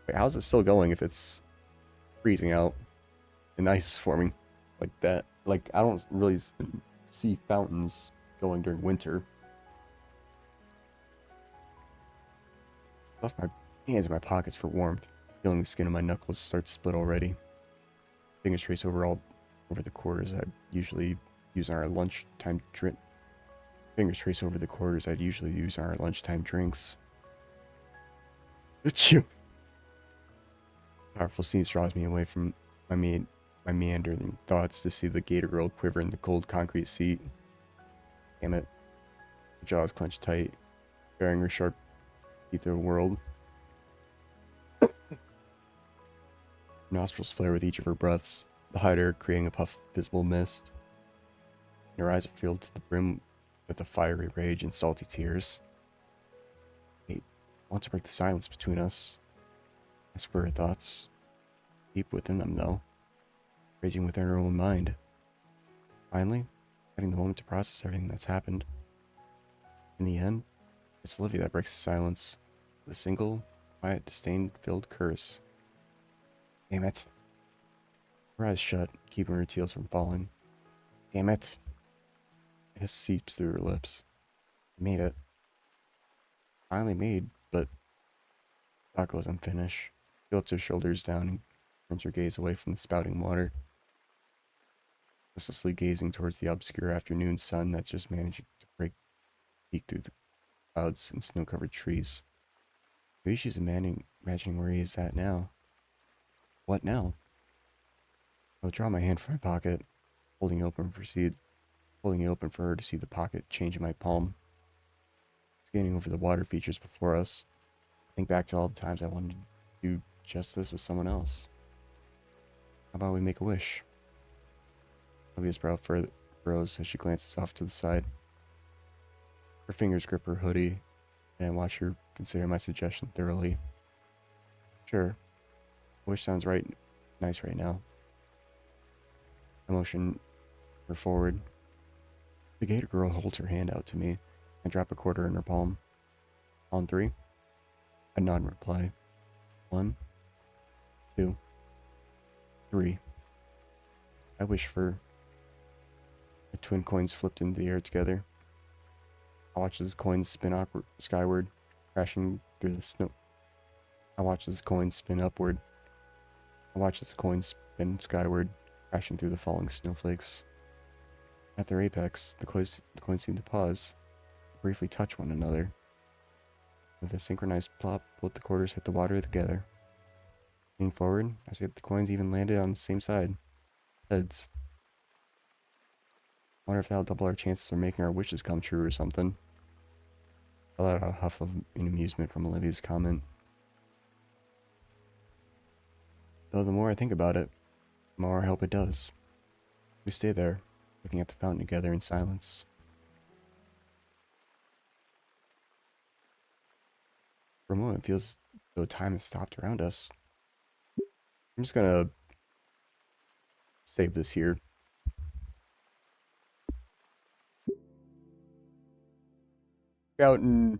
Wait, how's it still going if it's freezing out and ice is forming like that? Like, I don't really see fountains going during winter. I left my hands in my pockets for warmth, feeling the skin of my knuckles start to split already. Fingers trace over the quarters I'd usually use on our lunchtime drinks. Achoo! Powerful sneeze draws me away from my meandering thoughts to see the gator girl quiver in the cold concrete seat. Damn it. Her jaws clenched tight, bearing her sharp teeth of the world. Her nostrils flare with each of her breaths, the hider creating a puff of visible mist. Her eyes are filled to the brim with a fiery rage and salty tears. I want to break the silence between us. As for her thoughts, deep within them though, raging within her own mind. Finally, having the moment to process everything that's happened. In the end, it's Olivia that breaks the silence, with a single, quiet, disdain-filled curse. Damn it. Her eyes shut, keeping her tears from falling. Damn it. It just seeps through her lips. I made it. Finally made, but thought goes unfinished. She lets her shoulders down and turns her gaze away from the spouting water, listlessly gazing towards the obscure afternoon sun that's just managing to peek through the clouds and snow-covered trees. Maybe she's imagining where he is at now. What now? I withdraw my hand from my pocket, holding it open for her to see the pocket change in my palm. Scanning over the water features before us, I think back to all the times I wanted to do just this with someone else. How about we make a wish? Olivia's brow furrows as she glances off to the side. Her fingers grip her hoodie, and I watch her consider my suggestion thoroughly. Sure. Wish sounds nice right now. I motion her forward. The gator girl holds her hand out to me and drop a quarter in her palm. On 3. I nod in reply. 1, 2, 3. I wish for... The twin coins flipped into the air together. I watch as the coins spin skyward, crashing through the snow. I watch as the coins spin upward. I watch as the coins spin skyward, crashing through the falling snowflakes. At their apex, the coins seem to pause, to briefly touch one another. With a synchronized plop, both the quarters hit the water together. Leaning forward, I see that the coins even landed on the same side. Heads. I wonder if that'll double our chances of making our wishes come true or something. I let out a huff of amusement from Olivia's comment. Though the more I think about it, the more I hope it does. We stay there, looking at the fountain together in silence. For a moment, it feels as though time has stopped around us. I'm just gonna save this here. Fountain.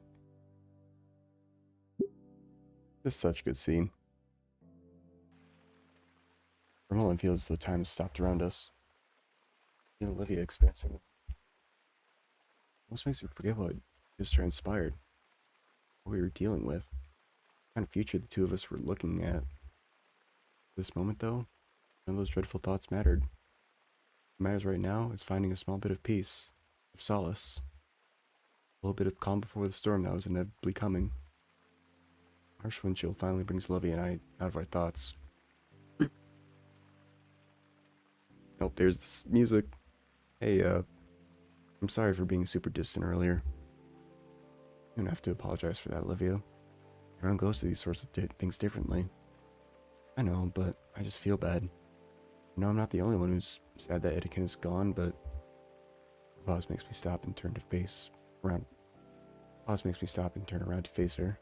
This is such a good scene. For a moment, it feels as though time has stopped around us. And Olivia experiencing it. Almost makes me forget what just transpired. What we were dealing with. What kind of future the two of us were looking at. This moment, though, none of those dreadful thoughts mattered. What matters right now is finding a small bit of peace, of solace. A little bit of calm before the storm that was inevitably coming. Harsh wind chill finally brings Olivia and I out of our thoughts. Oh, there's this music. Hey, I'm sorry for being super distant earlier. You don't have to apologize for that, Olivia. Everyone goes to these sorts of things differently. I know, but I just feel bad. I know I'm not the only one who's sad that Etienne is gone, but... Pause makes me stop and turn around to face her.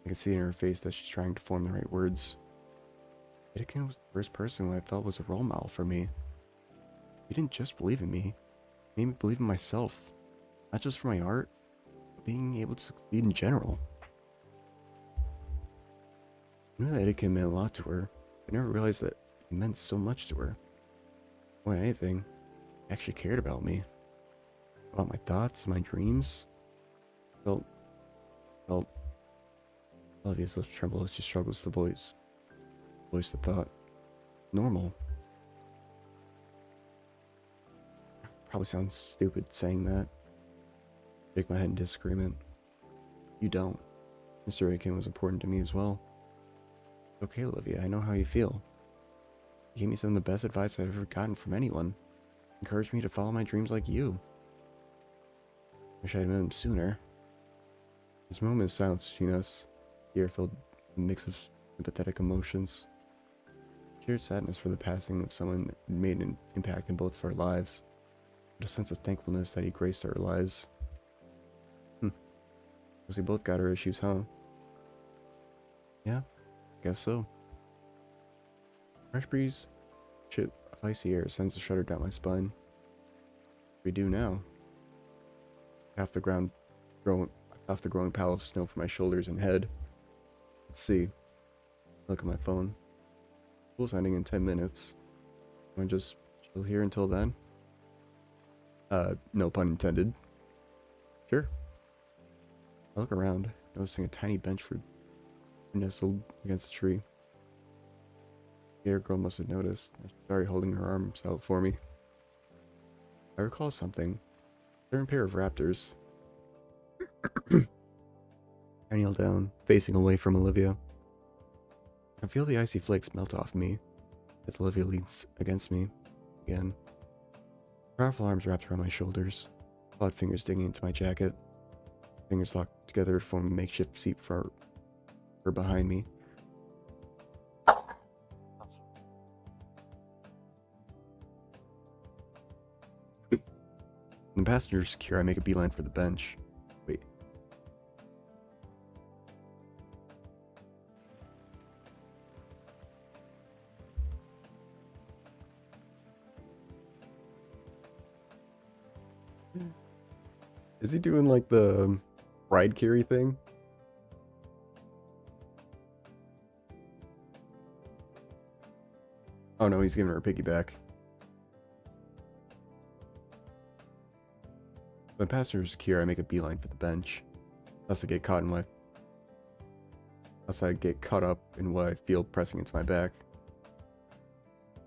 I can see in her face that she's trying to form the right words. Etienne was the first person who I felt was a role model for me. He didn't just believe in me. He made me believe in myself. Not just for my art, but being able to succeed in general. I knew that Etienne meant a lot to her. I never realized that he meant so much to her. More than anything, he actually cared about me. About my thoughts, my dreams. Felt Olivia's lips tremble as she struggles to voice the thought. Normal. Probably sounds stupid saying that. Shake my head in disagreement. You don't. Mr. Etienne was important to me as well. Okay, Olivia, I know how you feel. You gave me some of the best advice I've ever gotten from anyone. Encouraged me to follow my dreams like you. Wish I'd met him sooner. This moment of silence between us, the air filled a mix of sympathetic emotions. Shared sadness for the passing of someone that made an impact in both of our lives, but a sense of thankfulness that he graced our lives. Because we both got our issues, huh? Yeah, guess so. Fresh breeze, shit of icy air sends a shudder down my spine. What do we do now? Half the growing pile of snow from my shoulders and head. Let's see. Look at my phone. School's ending in 10 minutes. Want to just chill here until then? No pun intended. Sure. I look around, noticing a tiny bench for nestled against a tree. The air girl must have noticed. She's already holding her arms out for me. I recall something. A certain pair of raptors. I kneel down, facing away from Olivia. I feel the icy flakes melt off me as Olivia leans against me again. Powerful arms wrapped around my shoulders, clawed fingers digging into my jacket. Fingers locked together to form a makeshift seat for her behind me. When the passenger's secure, I make a beeline for the bench. Wait. Is he doing like the ride carry thing? Oh no, he's giving her a piggyback. When the passenger's secure, I make a beeline for the bench. Unless I get caught in what Unless I get caught up in what I feel pressing into my back.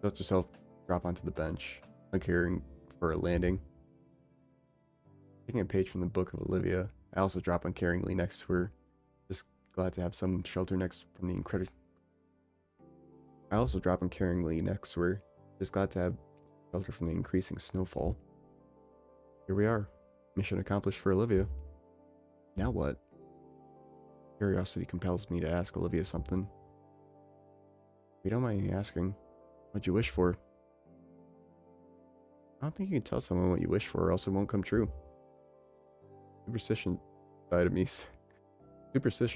Lets herself drop onto the bench, uncaring for a landing. Taking a page from the book of Olivia, I also drop uncaringly next to her, just glad to have some shelter next from the incredible. I also drop uncaringly next to her, just glad to have shelter from the increasing snowfall. Here we are, mission accomplished for Olivia. Now what? Curiosity compels me to ask Olivia something. If you don't mind me asking, what'd you wish for? I don't think you can tell someone what you wish for, or else it won't come true. Superstitious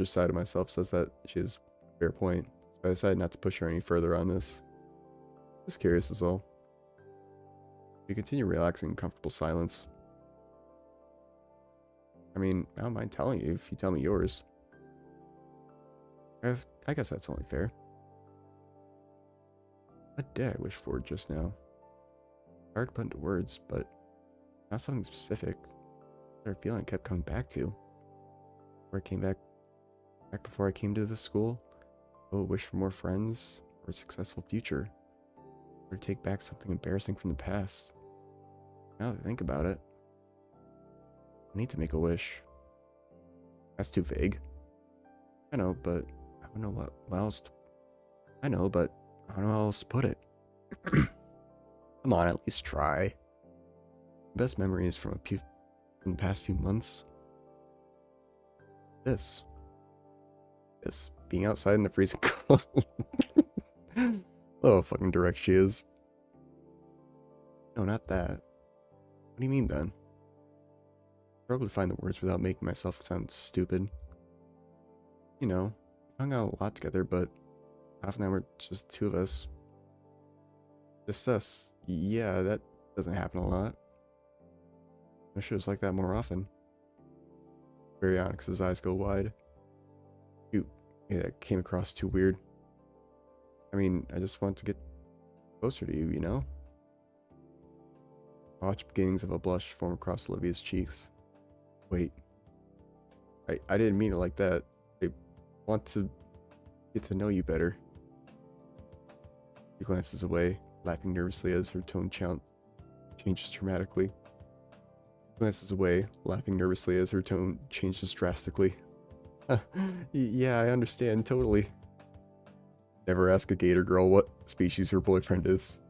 side of myself says that she has a fair point, so I decided not to push her any further on this. Just curious is all. We continue relaxing in comfortable silence. I mean, I don't mind telling you if you tell me yours. I guess that's only fair. What did I wish for just now? Hard to put into words, but not something specific. That feeling I kept coming back to. Before I came back before I came to this school. Oh, wish for more friends or a successful future. Or to take back something embarrassing from the past. Now that I think about it, I need to make a wish. That's too vague. I know, but I don't know what else to... I know, but I don't know how else to put it. Come on, at least try. The best memories from the past few months. This. Being outside in the freezing cold. Oh, fucking direct she is. No, not that. What do you mean then? I struggle to find the words without making myself sound stupid. You know, we hung out a lot together, but half an hour, just the two of us. Just us. Yeah, that doesn't happen a lot. I wish it was like that more often. Baryonyx's eyes go wide. Shoot, yeah, that came across too weird. I mean, I just want to get closer to you, you know? I watch beginnings of a blush form across Olivia's cheeks. Wait. I didn't mean it like that. I want to get to know you better. She glances away, laughing nervously as her tone changes dramatically. Glances away, laughing nervously as her tone changes drastically. Yeah, I understand, totally. Never ask a gator girl what species her boyfriend is.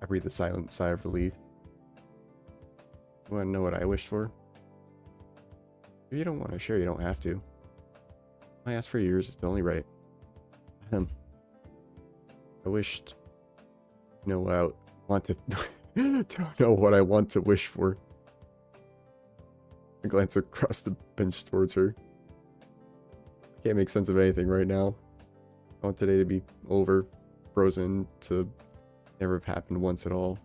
I breathe a silent sigh of relief. You want to know what I wished for? If you don't want to share, you don't have to. I asked for yours, it's only right. I wished... You know what I want to... Don't know what I want to wish for. I glance across the bench towards her. I can't make sense of anything right now. I want today to be over, frozen, to never have happened once at all.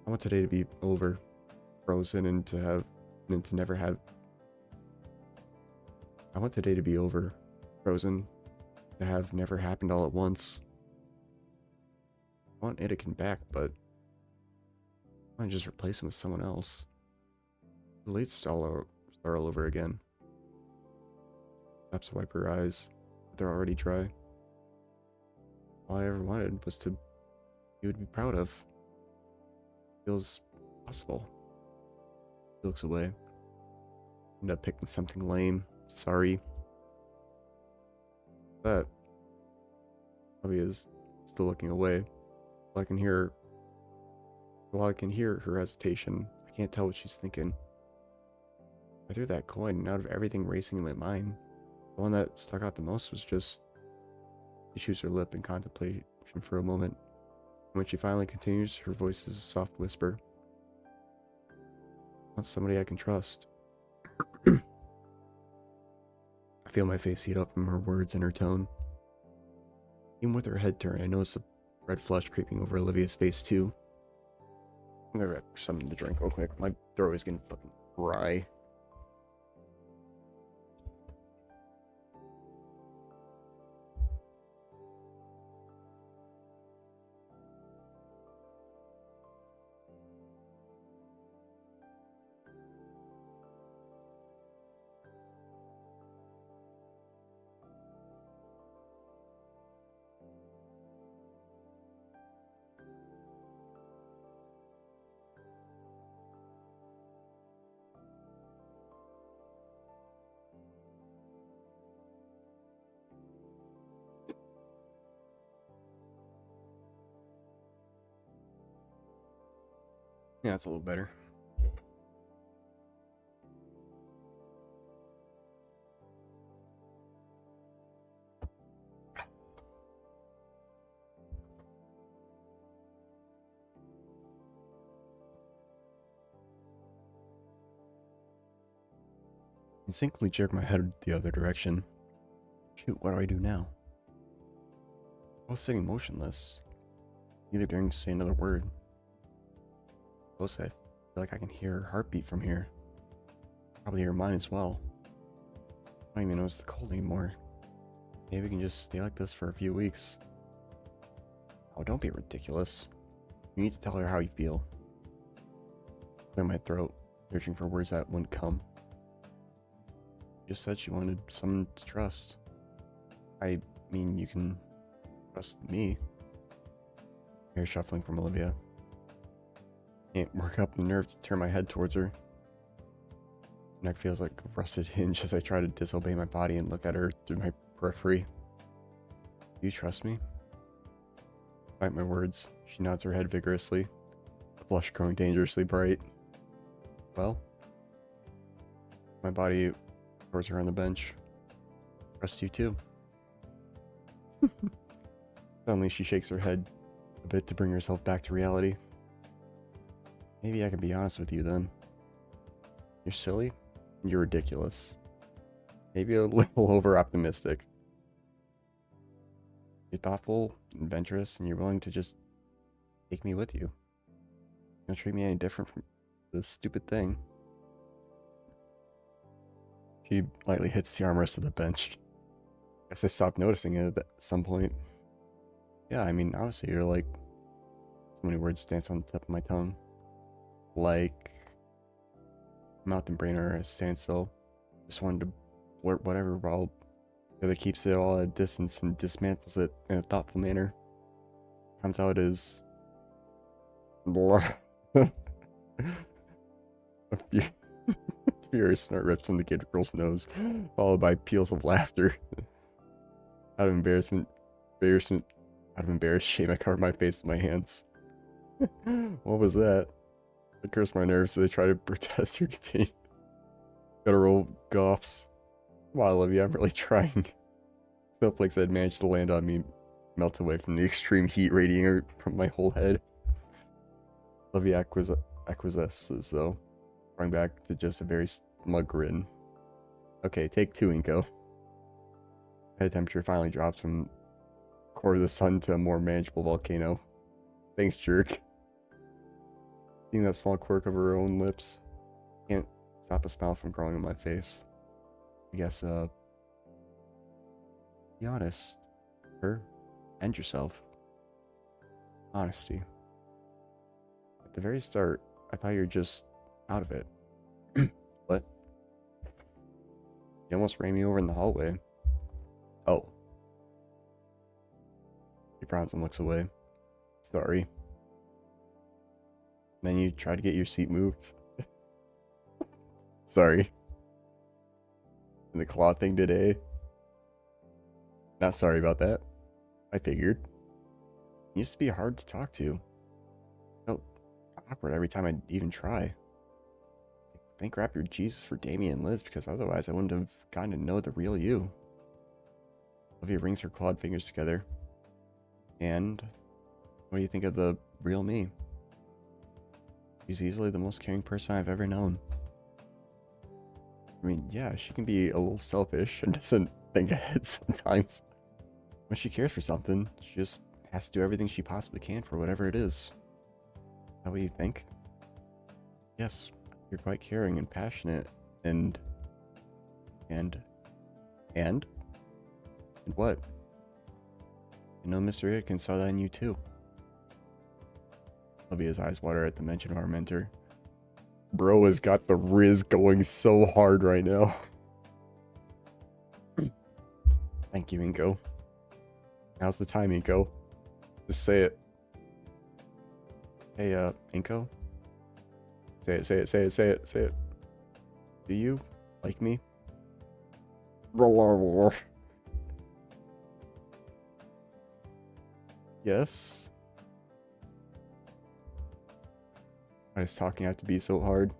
I want today to be over, frozen, and to never have... I want today to be over, frozen, to have never happened all at once. I want it to come back, but I want to just replace him with someone else. The late start all over again. Perhaps wipe her eyes, but they're already dry. All I ever wanted was to you would be proud of. Feels possible. He looks away. End up picking something lame. Sorry. That probably is still looking away. While I can hear her hesitation, I can't tell what she's thinking. I threw that coin, and out of everything racing in my mind, the one that stuck out the most was just... She chews her lip in contemplation for a moment. And when she finally continues, her voice is a soft whisper. want somebody I can trust. I feel my face heat up from her words and her tone. Even with her head turned, I notice a red flush creeping over Olivia's face too. I'm gonna grab something to drink real quick. My throat is getting fucking dry. Yeah, it's a little better. Instinctively jerk my head the other direction. Shoot, what do I do now? I was sitting motionless, neither daring to say another word. Close, I feel like I can hear her heartbeat from here. Probably hear mine as well. I don't even notice the cold anymore. Maybe we can just stay like this for a few weeks. Oh, don't be ridiculous. You need to tell her how you feel. Clear my throat, searching for words that wouldn't come. She just said she wanted someone to trust. I mean, you can trust me. Hair shuffling from Olivia. Can't work up the nerve to turn my head towards her. Neck feels like a rusted hinge as I try to disobey my body and look at her through my periphery. Do you trust me? Despite my words, she nods her head vigorously, the blush growing dangerously bright. Well, my body towards her on the bench. Trust you too. Suddenly she shakes her head a bit to bring herself back to reality. Maybe I can be honest with you then. You're silly and you're ridiculous. Maybe a little over optimistic. You're thoughtful, adventurous, and you're willing to just take me with you. You don't treat me any different from this stupid thing. She lightly hits the armrest of the bench. Guess I stopped noticing it at some point. Yeah, I mean, honestly, you're like... So many words dance on the tip of my tongue. Like... Mouth and brain are at a standstill. Just wanted to blurt whatever while the other keeps it all at a distance and dismantles it in a thoughtful manner. Comes out as... Blah. A furious snort rips from the kid girl's nose, followed by peals of laughter. Out of embarrassment, out of embarrassed shame, I covered my face with my hands. What was that? I cursed my nerves as I tried to protest or contain. Gotta roll goffs. Wow, Olivia, I'm really trying. Snowflakes that had managed to land on me melt away from the extreme heat radiating from my whole head. Olivia acquiesces, though, going back to just a very smug grin. Okay, take two, Inko. Head temperature finally drops from core of the sun to a more manageable volcano. Thanks, jerk. Seeing that small quirk of her own lips, can't stop a smile from growing on my face. I guess, be honest. Her and yourself. Honesty. At the very start, I thought you were just out of it. What? You almost ran me over in the hallway. Oh. He frowns and looks away. Sorry. Then you try to get your seat moved. Sorry. And the claw thing today. Not sorry about that. I figured. It used to be hard to talk to. Felt awkward every time I'd even try. Thank crap your Jesus for Damien and Liz, because otherwise I wouldn't have gotten to know the real you. Olivia rings her clawed fingers together. And what do you think of the real me? She's easily the most caring person I've ever known. I mean, yeah, she can be a little selfish and doesn't think ahead sometimes. When she cares for something, she just has to do everything she possibly can for whatever it is. Is that what you think? Yes, you're quite caring and passionate and and what? I know Mr. Aitken saw that in you too. Olivia's eyes water at the mention of our mentor. Bro has got the Riz going so hard right now. Thank you, Inko. Now's the time, Inko. Just say it. Hey, Inko? Say it, say it, say it, say it, say it. Do you like me? Yes? Why does talking have to be so hard?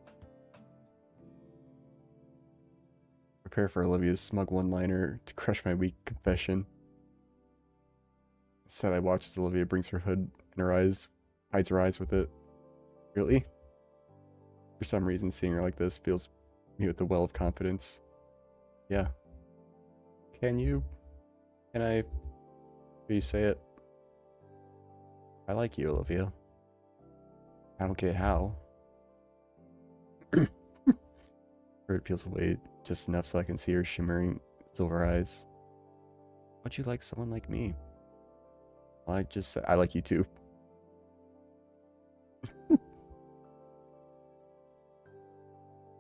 Prepare for Olivia's smug one-liner to crush my weak confession. Instead, I watch as Olivia brings her hood in her eyes, hides her eyes with it. Really? For some reason, seeing her like this fills me with a well of confidence. Yeah. Can I hear you say it? I like you, Olivia. I don't get how. Her peels away just enough so I can see her shimmering silver eyes. How'd you like someone like me? Well, I like you too.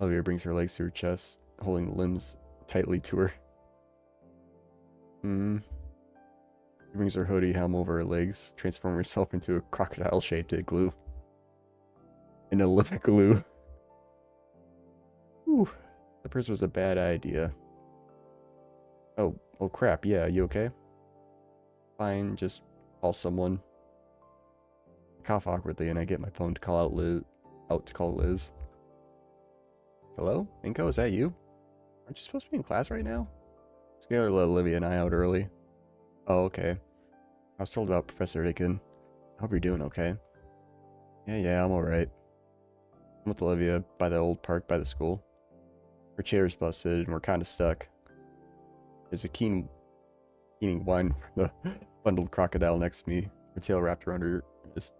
Olivia brings her legs to her chest, holding the limbs tightly to her. She brings her hoodie helm over her legs, transforming herself into a crocodile-shaped igloo. An Olympic glue. Whew. Slippers was a bad idea. Oh crap, yeah, you okay? Fine, just call someone. I cough awkwardly and I get my phone to call out to call Liz. Hello? Inko, is that you? Aren't you supposed to be in class right now? Scalar let Olivia and I out early. Oh, okay. I was told about Professor Aiken. I hope you're doing okay. Yeah, I'm alright. I'm with Olivia by the old park by the school. Her chair's busted and we're kinda stuck. There's a keening whine from the bundled crocodile next to me, her tail wrapped around her as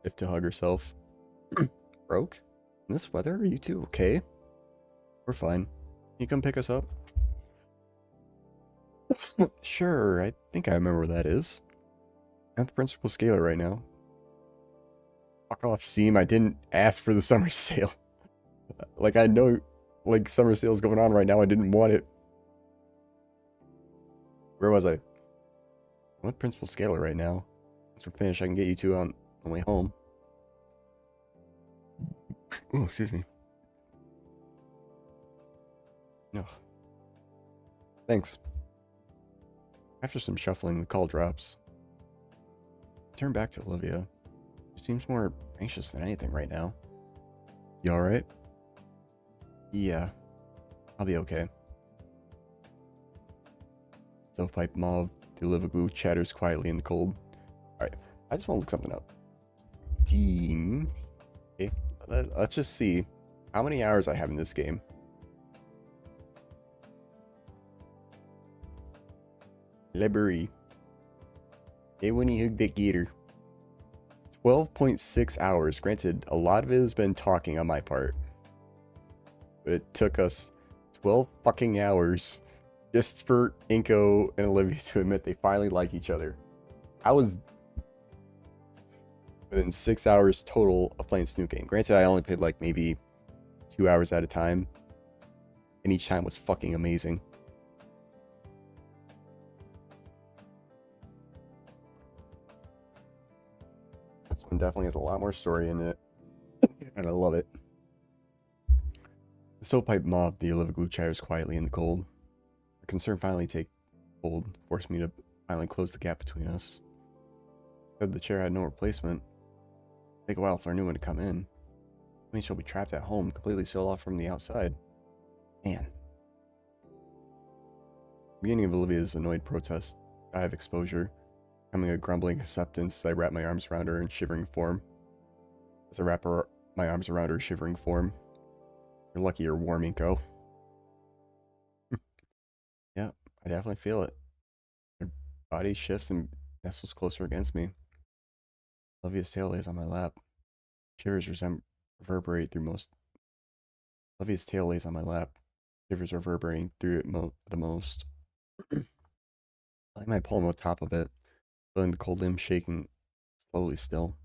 if to hug herself. Broke? In this weather? Are you two okay? We're fine. Can you come pick us up? Sure, I think I remember where that is. I'm at the principal scaler right now. Fuck off, Steam. I didn't ask for the summer sale. Like, I know, like, summer sale's going on right now. I didn't want it. Where was I? I'm at Principal Scaler right now. Once we're finished, I can get you two on the way home. Oh, excuse me. No. Thanks. After some shuffling, the call drops. I turn back to Olivia. She seems more anxious than anything right now. You alright? Yeah. I'll be okay. Stovepipe mauve, the Liverglue chatters quietly in the cold. Alright, I just want to look something up. Steam. Okay, let's just see how many hours I have in this game. Library. Hey, when you hug that gator. 12.6 hours. Granted, a lot of it has been talking on my part. But it took us 12 fucking hours just for Inko and Olivia to admit they finally like each other. I was within 6 hours total of playing Snoop Game. Granted, I only played like maybe 2 hours at a time. And each time was fucking amazing. This one definitely has a lot more story in it. And I love it. The stovepipe mob, the Olivia glue chatters quietly in the cold. The concern finally take hold, forced me to finally close the gap between us. Said the chair had no replacement. Take a while for a new one to come in. I mean, she'll be trapped at home, completely sealed off from the outside. Man. Beginning of Olivia's annoyed protest, I have exposure. Becoming a grumbling acceptance, I wrap my arms around her in shivering form. As I wrap my arms around her shivering form. You're lucky you're warm, Inko. Yeah, I definitely feel it. Her body shifts and nestles closer against me. Olivia's tail lays on my lap. Shivers reverberate through most. Olivia's tail lays on my lap. Shivers reverberating through it the most. I lay my palm on top of it, feeling the cold limbs shaking slowly still.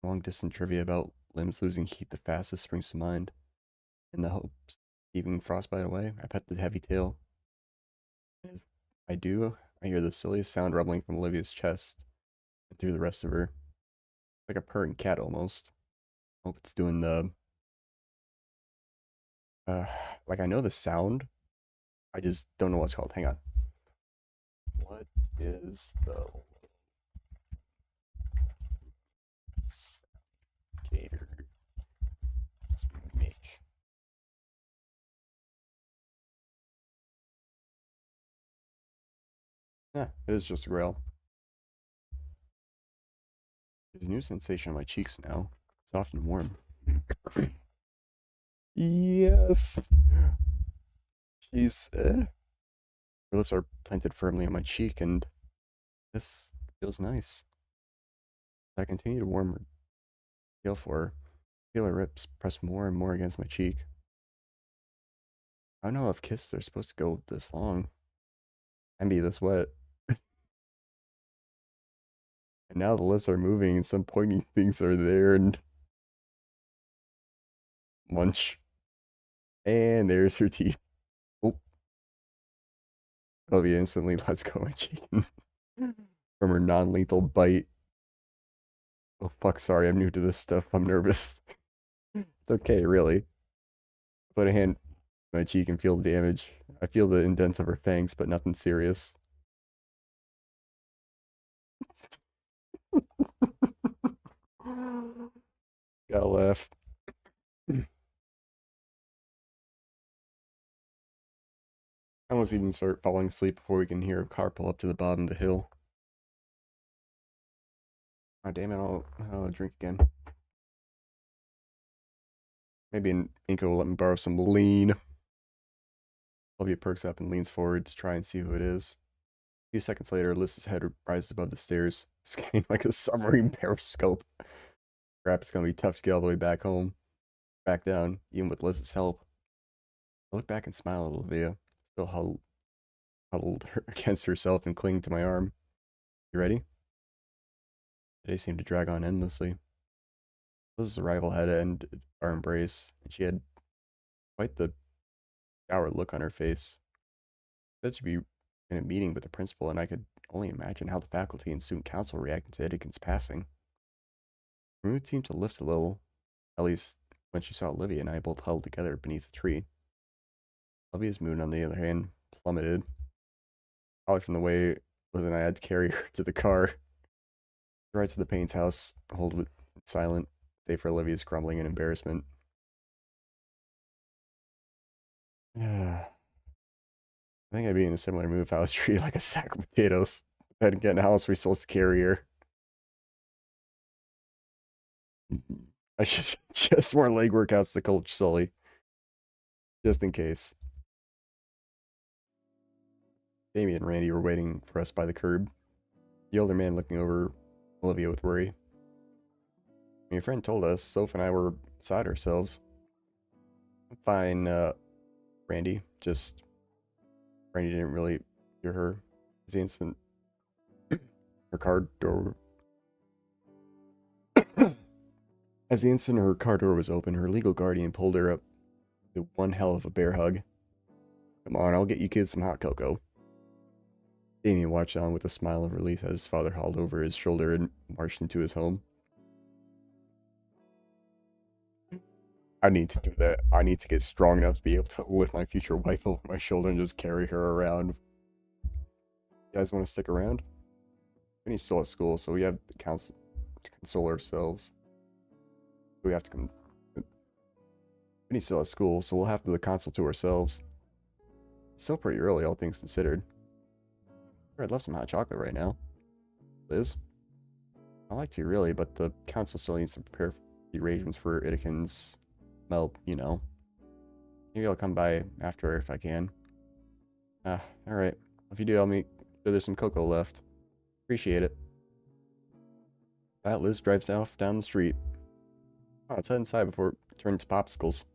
Long distant trivia about limbs losing heat the fastest springs to mind. In the hopes of keeping frostbite away, I pet the heavy tail. If I do, I hear the silliest sound rumbling from Olivia's chest and through the rest of her. Like a purring cat almost. I hope it's doing the uh like I know the sound. I just don't know what's called. Hang on. What is the gator make? Yeah, it is just a growl. There's a new sensation on my cheeks now. Soft and warm. Yes. She's her lips are planted firmly on my cheek, and this feels nice. I continue to warm her tail for her. Feel her lips press more and more against my cheek. I don't know if kisses are supposed to go this long and be this wet. And now the lips are moving and some pointy things are there and munch. And there's her teeth. Oh. Olivia instantly lets go of my cheek from her non-lethal bite. Oh fuck, sorry, I'm new to this stuff. I'm nervous. It's okay, really. Put a hand on my cheek and feel the damage. I feel the indents of her fangs, but nothing serious. Gotta laugh. I almost even start falling asleep before we can hear a car pull up to the bottom of the hill. Oh, damn it, I'll drink again. Maybe Inko will let me borrow some lean. Olivia perks up and leans forward to try and see who it is. A few seconds later, Alyssa's head rises above the stairs, scanning like a submarine periscope. Crap, it's gonna be tough to get all the way back home. Back down, even with Alyssa's help. I look back and smile at Olivia, still huddled against herself and clinging to my arm. You ready? The day seemed to drag on endlessly. Alyssa's arrival had ended our embrace, and she had quite the dour look on her face. Said she'd be in a meeting with the principal, and I could only imagine how the faculty and student council reacted to Etiquette's passing. Her mood seemed to lift a little, at least when she saw Olivia and I both huddled together beneath a tree. Olivia's mood, on the other hand, plummeted, probably from the way Liz and I had to carry her to the car. Right to the Payne's house, hold it silent, save for Olivia's grumbling and embarrassment. Yeah. I think I'd be in a similar mood if I was treated like a sack of potatoes. Then again, how else are we supposed to carry her? I should just more leg workouts to coach Sully. Just in case. Damien and Randy were waiting for us by the curb. The older man looking over Olivia with worry. Your friend told us Soph and I were beside ourselves. Fine, Randy. Just Randy didn't really hear her. As the instant her car door As the instant her car door was open, her legal guardian pulled her up to one hell of a bear hug. Come on, I'll get you kids some hot cocoa. Damien watched on with a smile of relief as his father hauled over his shoulder and marched into his home. I need to do that. I need to get strong enough to be able to lift my future wife over my shoulder and just carry her around. You guys want to stick around? Vinny's still at school, so we have the council to console ourselves. We have to come. Vinny's still at school, so we'll have the console to ourselves. It's still pretty early, all things considered. I'd love some hot chocolate right now. Liz? I'd like to, really, but the council still needs to prepare the arrangements for Idakin's melt, you know. Maybe I'll come by after if I can. Alright. If you do, I'll make sure there's some cocoa left. Appreciate it. Liz drives off down the street. Oh, let's head inside before it turns to popsicles.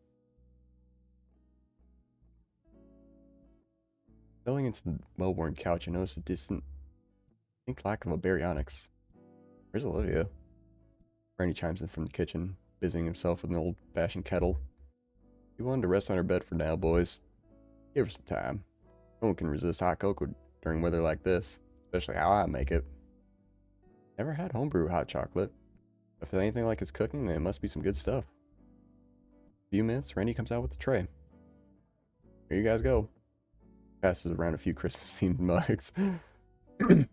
Settling into the well-worn couch, I noticed a distant lack of a baryonyx. Where's Olivia? Randy chimes in from the kitchen, busying himself with an old-fashioned kettle. He wanted to rest on her bed for now, boys. Give her some time. No one can resist hot cocoa during weather like this, especially how I make it. Never had homebrew hot chocolate. If it's anything like it's cooking, then it must be some good stuff. A few minutes, Randy comes out with the tray. Here you guys go. Passes around a few Christmas-themed mugs,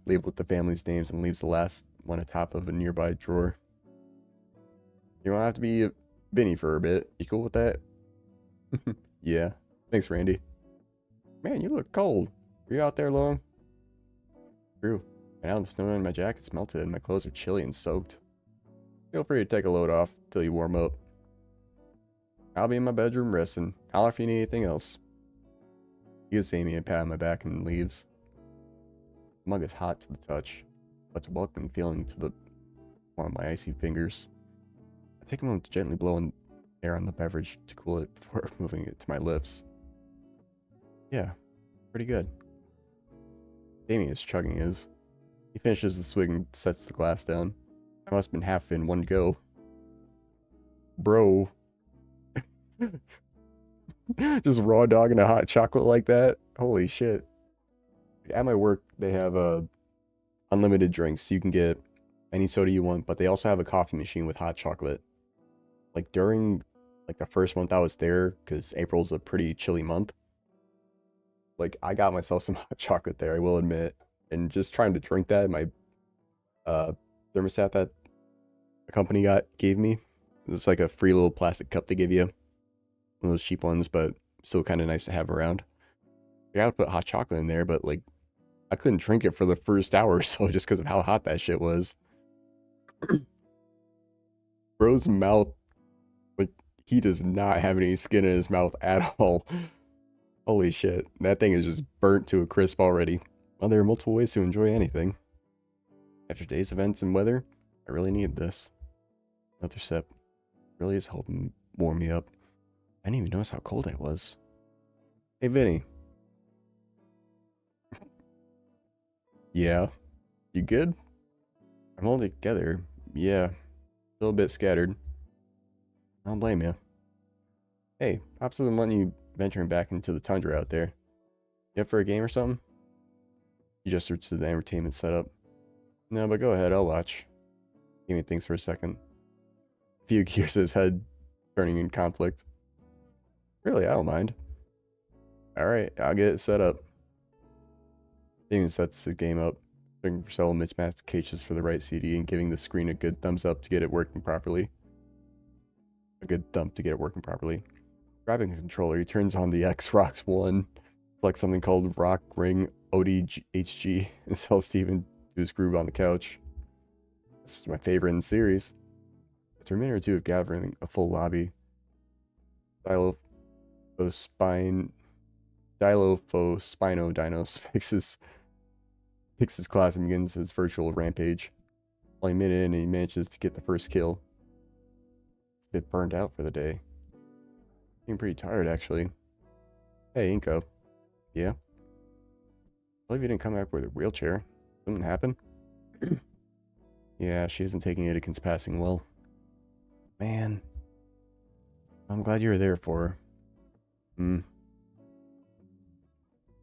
labeled with the family's names, and leaves the last one atop of a nearby drawer. You don't have to be a Vinny for a bit. You cool with that? Yeah. Thanks, Randy. Man, you look cold. Were you out there long? True. Right now the snow on my jacket's melted and my clothes are chilly and soaked. Feel free to take a load off till you warm up. I'll be in my bedroom resting. Holler if you need anything else. He gives Amy a pat on my back and leaves. The mug is hot to the touch, but it's a welcoming feeling to the one of my icy fingers. I take a moment to gently blow in air on the beverage to cool it before moving it to my lips. Yeah, pretty good. Damien is chugging his. He finishes the swig and sets the glass down. I must have been half in one go. Bro. Just raw dogging a hot chocolate like that? Holy shit. At my work, they have unlimited drinks. You can get any soda you want, but they also have a coffee machine with hot chocolate. Like during the first month I was there, because April's a pretty chilly month, like I got myself some hot chocolate there, I will admit. And just trying to drink that, my thermostat that the company gave me. It's like a free little plastic cup they give you. One of those cheap ones, but still kind of nice to have around. I would put hot chocolate in there, but like I couldn't drink it for the first hour or so just because of how hot that shit was. Bro's mouth, like, he does not have any skin in his mouth at all. Holy shit. That thing is just burnt to a crisp already. Well, there are multiple ways to enjoy anything. After today's events and weather, I really need this. Another sip. Really is helping warm me up. I didn't even notice how cold it was. Hey, Vinny. Yeah. You good? I'm holding it together. Yeah. Still a bit scattered. I don't blame you. Hey, Pops doesn't want you venturing back into the tundra out there. You up for a game or something? He gestures to the entertainment setup. No, but go ahead, I'll watch. Amy thinks for a second. A few gears in his head turning in conflict. Really, I don't mind. Alright, I'll get it set up. Damien sets the game up, looking for several mismatched cases for the right CD and giving the screen a good thumbs up to get it working properly. A good thump to get it working properly. Grabbing the controller, he turns on the Xbox One. It's like something called Rock Ring ODHG and tells Steven to his groove on the couch. This is my favorite in the series. After a minute or two of gathering a full lobby, Dilophospino Dinos picks his class and begins his virtual rampage. Only a minute in, he manages to get the first kill. A bit burned out for the day. Being pretty tired, actually. Hey, Inko. Yeah? I believe you didn't come back with a wheelchair. Something happened? Yeah, she isn't taking Idakin's passing well. Man. I'm glad you were there for her.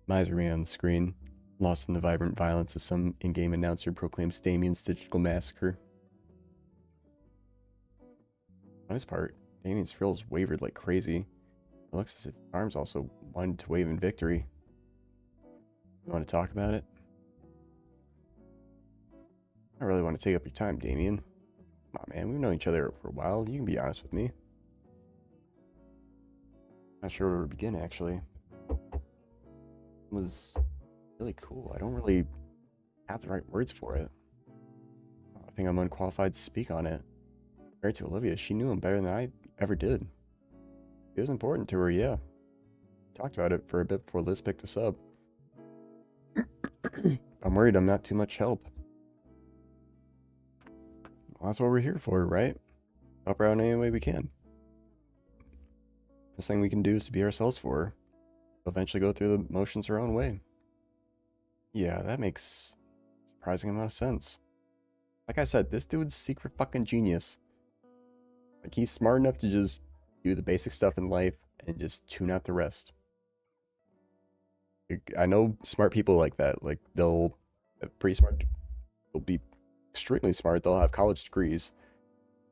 My eyes remain on the screen, lost in the vibrant violence as some in-game announcer proclaims Damien's digital massacre. On his part, Damien's frills wavered like crazy. It looks as if his arms also wanted to wave in victory. You want to talk about it? I really want to take up your time, Damien. Come on, man, we've known each other for a while. You can be honest with me. Not sure where to begin, actually. It was really cool. I don't really have the right words for it. I think I'm unqualified to speak on it. Married to Olivia, she knew him better than I ever did. It was important to her, yeah. Talked about it for a bit before Liz picked us up. I'm worried I'm not too much help. Well, that's what we're here for, right? Help her out in any way we can. Best thing we can do is to be ourselves for her. We'll eventually go through the motions our own way. Yeah, that makes a surprising amount of sense. Like I said, this dude's secret fucking genius. Like, he's smart enough to just do the basic stuff in life and just tune out the rest. I know smart people like that. Like, they'll pretty smart. They'll be extremely smart. They'll have college degrees,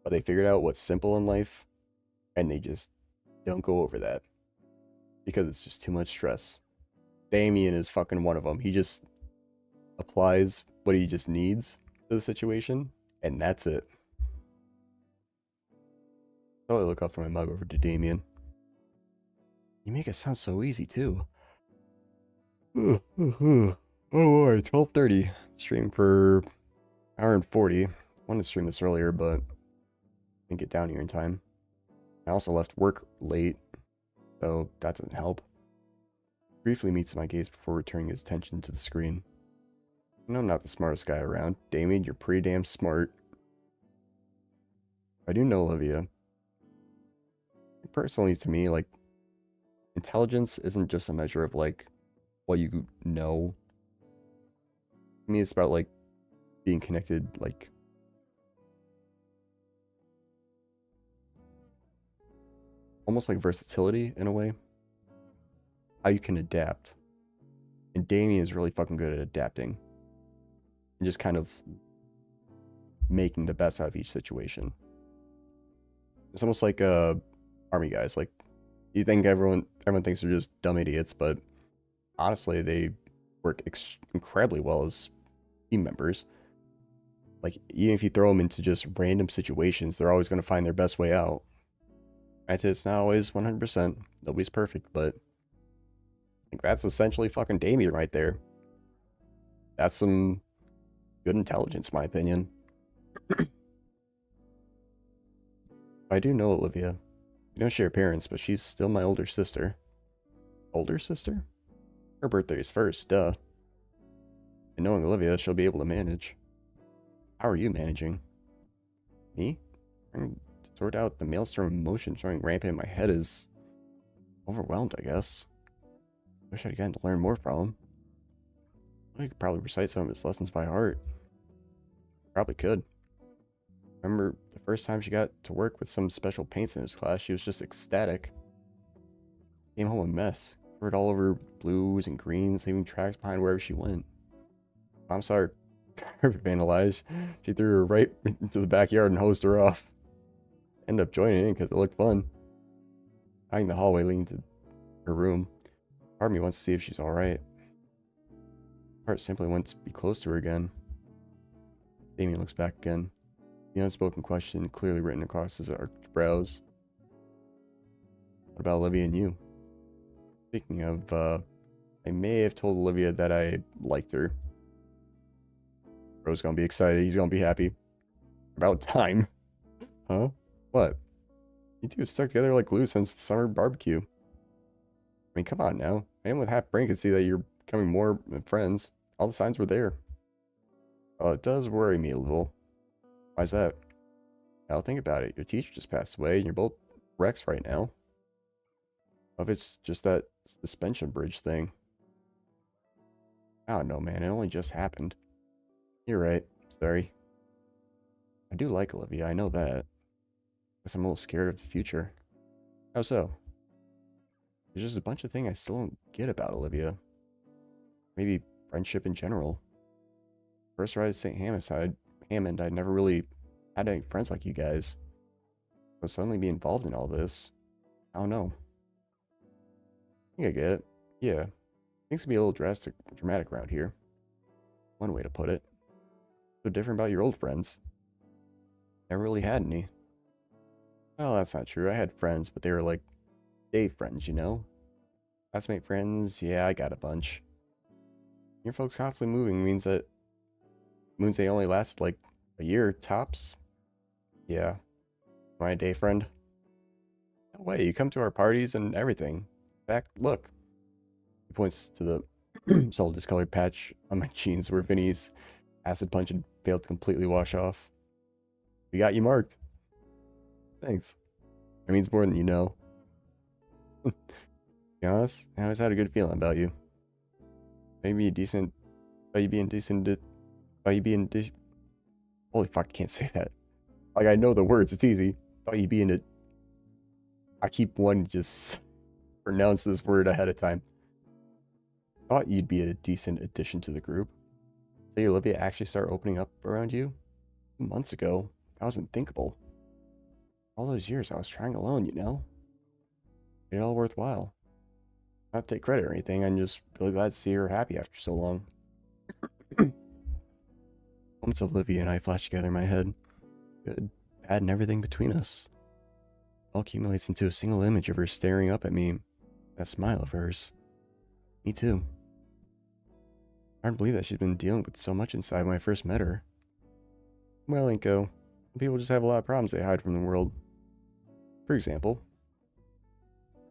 but they figured out what's simple in life, and they just don't go over that because it's just too much stress. Damien is fucking one of them. He just applies what he just needs to the situation, and that's it. So I look up from my mug over to Damien. You make it sound so easy too. Oh boy, 12:30. Stream for an hour and 40. I wanted to stream this earlier, but didn't get down here in time. I also left work late, so that doesn't help. Briefly meets my gaze before returning his attention to the screen. I know I'm not the smartest guy around. Damien, you're pretty damn smart. I do know Olivia. Personally, to me, like, intelligence isn't just a measure of, like, what you know. To me, it's about, like, being connected, like, almost like versatility in a way. How you can adapt. And Damien is really fucking good at adapting. And just kind of making the best out of each situation. It's almost like army guys. Like, you think everyone thinks they're just dumb idiots, but honestly, they work incredibly well as team members. Like, even if you throw them into just random situations, they're always going to find their best way out. Granted, it's not always 100%. Nobody's perfect, but like, that's essentially fucking Damien right there. That's some good intelligence, in my opinion. I do know Olivia. We don't share parents, but she's still my older sister. Older sister? Her birthday is first, duh. And knowing Olivia, she'll be able to manage. How are you managing? Me? Trying to sort out the maelstrom of emotions running rampant in my head is overwhelmed, I guess. Wish I'd gotten to learn more from him. I could probably recite some of his lessons by heart. Probably could. Remember the first time she got to work with some special paints in his class, she was just ecstatic. Came home a mess. Covered all over blues and greens, leaving tracks behind wherever she went. Mom saw her vandalized. She threw her right into the backyard and hosed her off. Ended up joining in because it looked fun. Hiding the hallway leading to her room. Part of me wants to see if she's alright. Part simply wants to be close to her again. Damien looks back again. The unspoken question clearly written across his arched brows. What about Olivia and you? Speaking of, I may have told Olivia that I liked her. Bro's gonna be excited. He's gonna be happy. About time. Huh? What? You two stuck together like glue since the summer barbecue. I mean, come on now. Anyone with half brain can see that you're becoming more than friends. All the signs were there. Oh, it does worry me a little. Why's that? I'll think about it. Your teacher just passed away, and you're both wrecks right now. What if it's just that suspension bridge thing? I don't know, man. It only just happened. You're right. Sorry. I do like Olivia. I know that. Guess I'm a little scared of the future. How so? There's just a bunch of things I still don't get about Olivia. Maybe friendship in general. First ride at St. Hammond, I never really had any friends like you guys. So suddenly be involved in all this, I don't know. I think I get it. Yeah. Things can be a little dramatic around here. One way to put it. So different about your old friends. Never really had any. Well, that's not true. I had friends, but they were like day friends, you know? Classmate friends, yeah, I got a bunch. Your folks constantly moving means they only last like a year tops. Yeah. My day friend. No way, you come to our parties and everything. Back, look. He points to the solid discolored patch on my jeans where Vinny's acid punch had failed to completely wash off. We got you marked. Thanks. That means more than you know. To be honest, I always had a good feeling about you. Maybe a decent... About you being decent... About you being... Holy fuck, I can't say that. Like, I know the words, it's easy. About you being a... I keep wanting to just pronounce this word ahead of time. Thought you'd be a decent addition to the group. Say Olivia actually started opening up around you? 2 months ago, that was unthinkable. All those years I was trying alone, you know? Made it all worthwhile. Not to take credit or anything, I'm just really glad to see her happy after so long. Moments of Olivia and I flash together in my head. Good, bad, and everything between us. It all accumulates into a single image of her staring up at me. That smile of hers. Me too. I hard to believe that she's been dealing with so much inside when I first met her. Well, Inko, people just have a lot of problems they hide from the world. For example,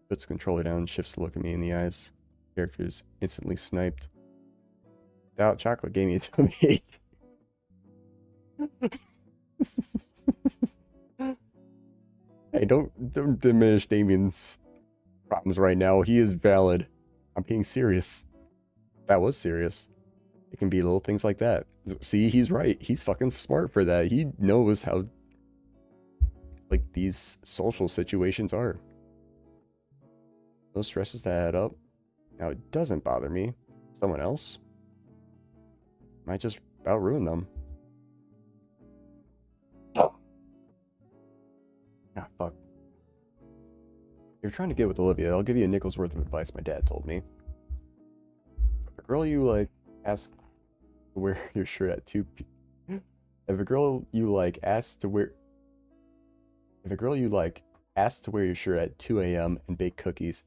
puts the controller down and shifts to look at me in the eyes. Character is instantly sniped. Doubt chocolate gave me a tummy ache. Hey, don't diminish Damien's problems right now. He is valid. I'm being serious. That was serious. It can be little things like that. See, he's right. He's fucking smart for that. He knows how, like, these social situations are. Those stresses that add up. Now, it doesn't bother me. Someone else might just about ruin them. Ah, fuck. If you're trying to get with Olivia, I'll give you a nickel's worth of advice my dad told me. If a girl you like asks to wear your shirt at 2 p.m. If a girl you like asks to wear your shirt at 2 a.m. and bake cookies,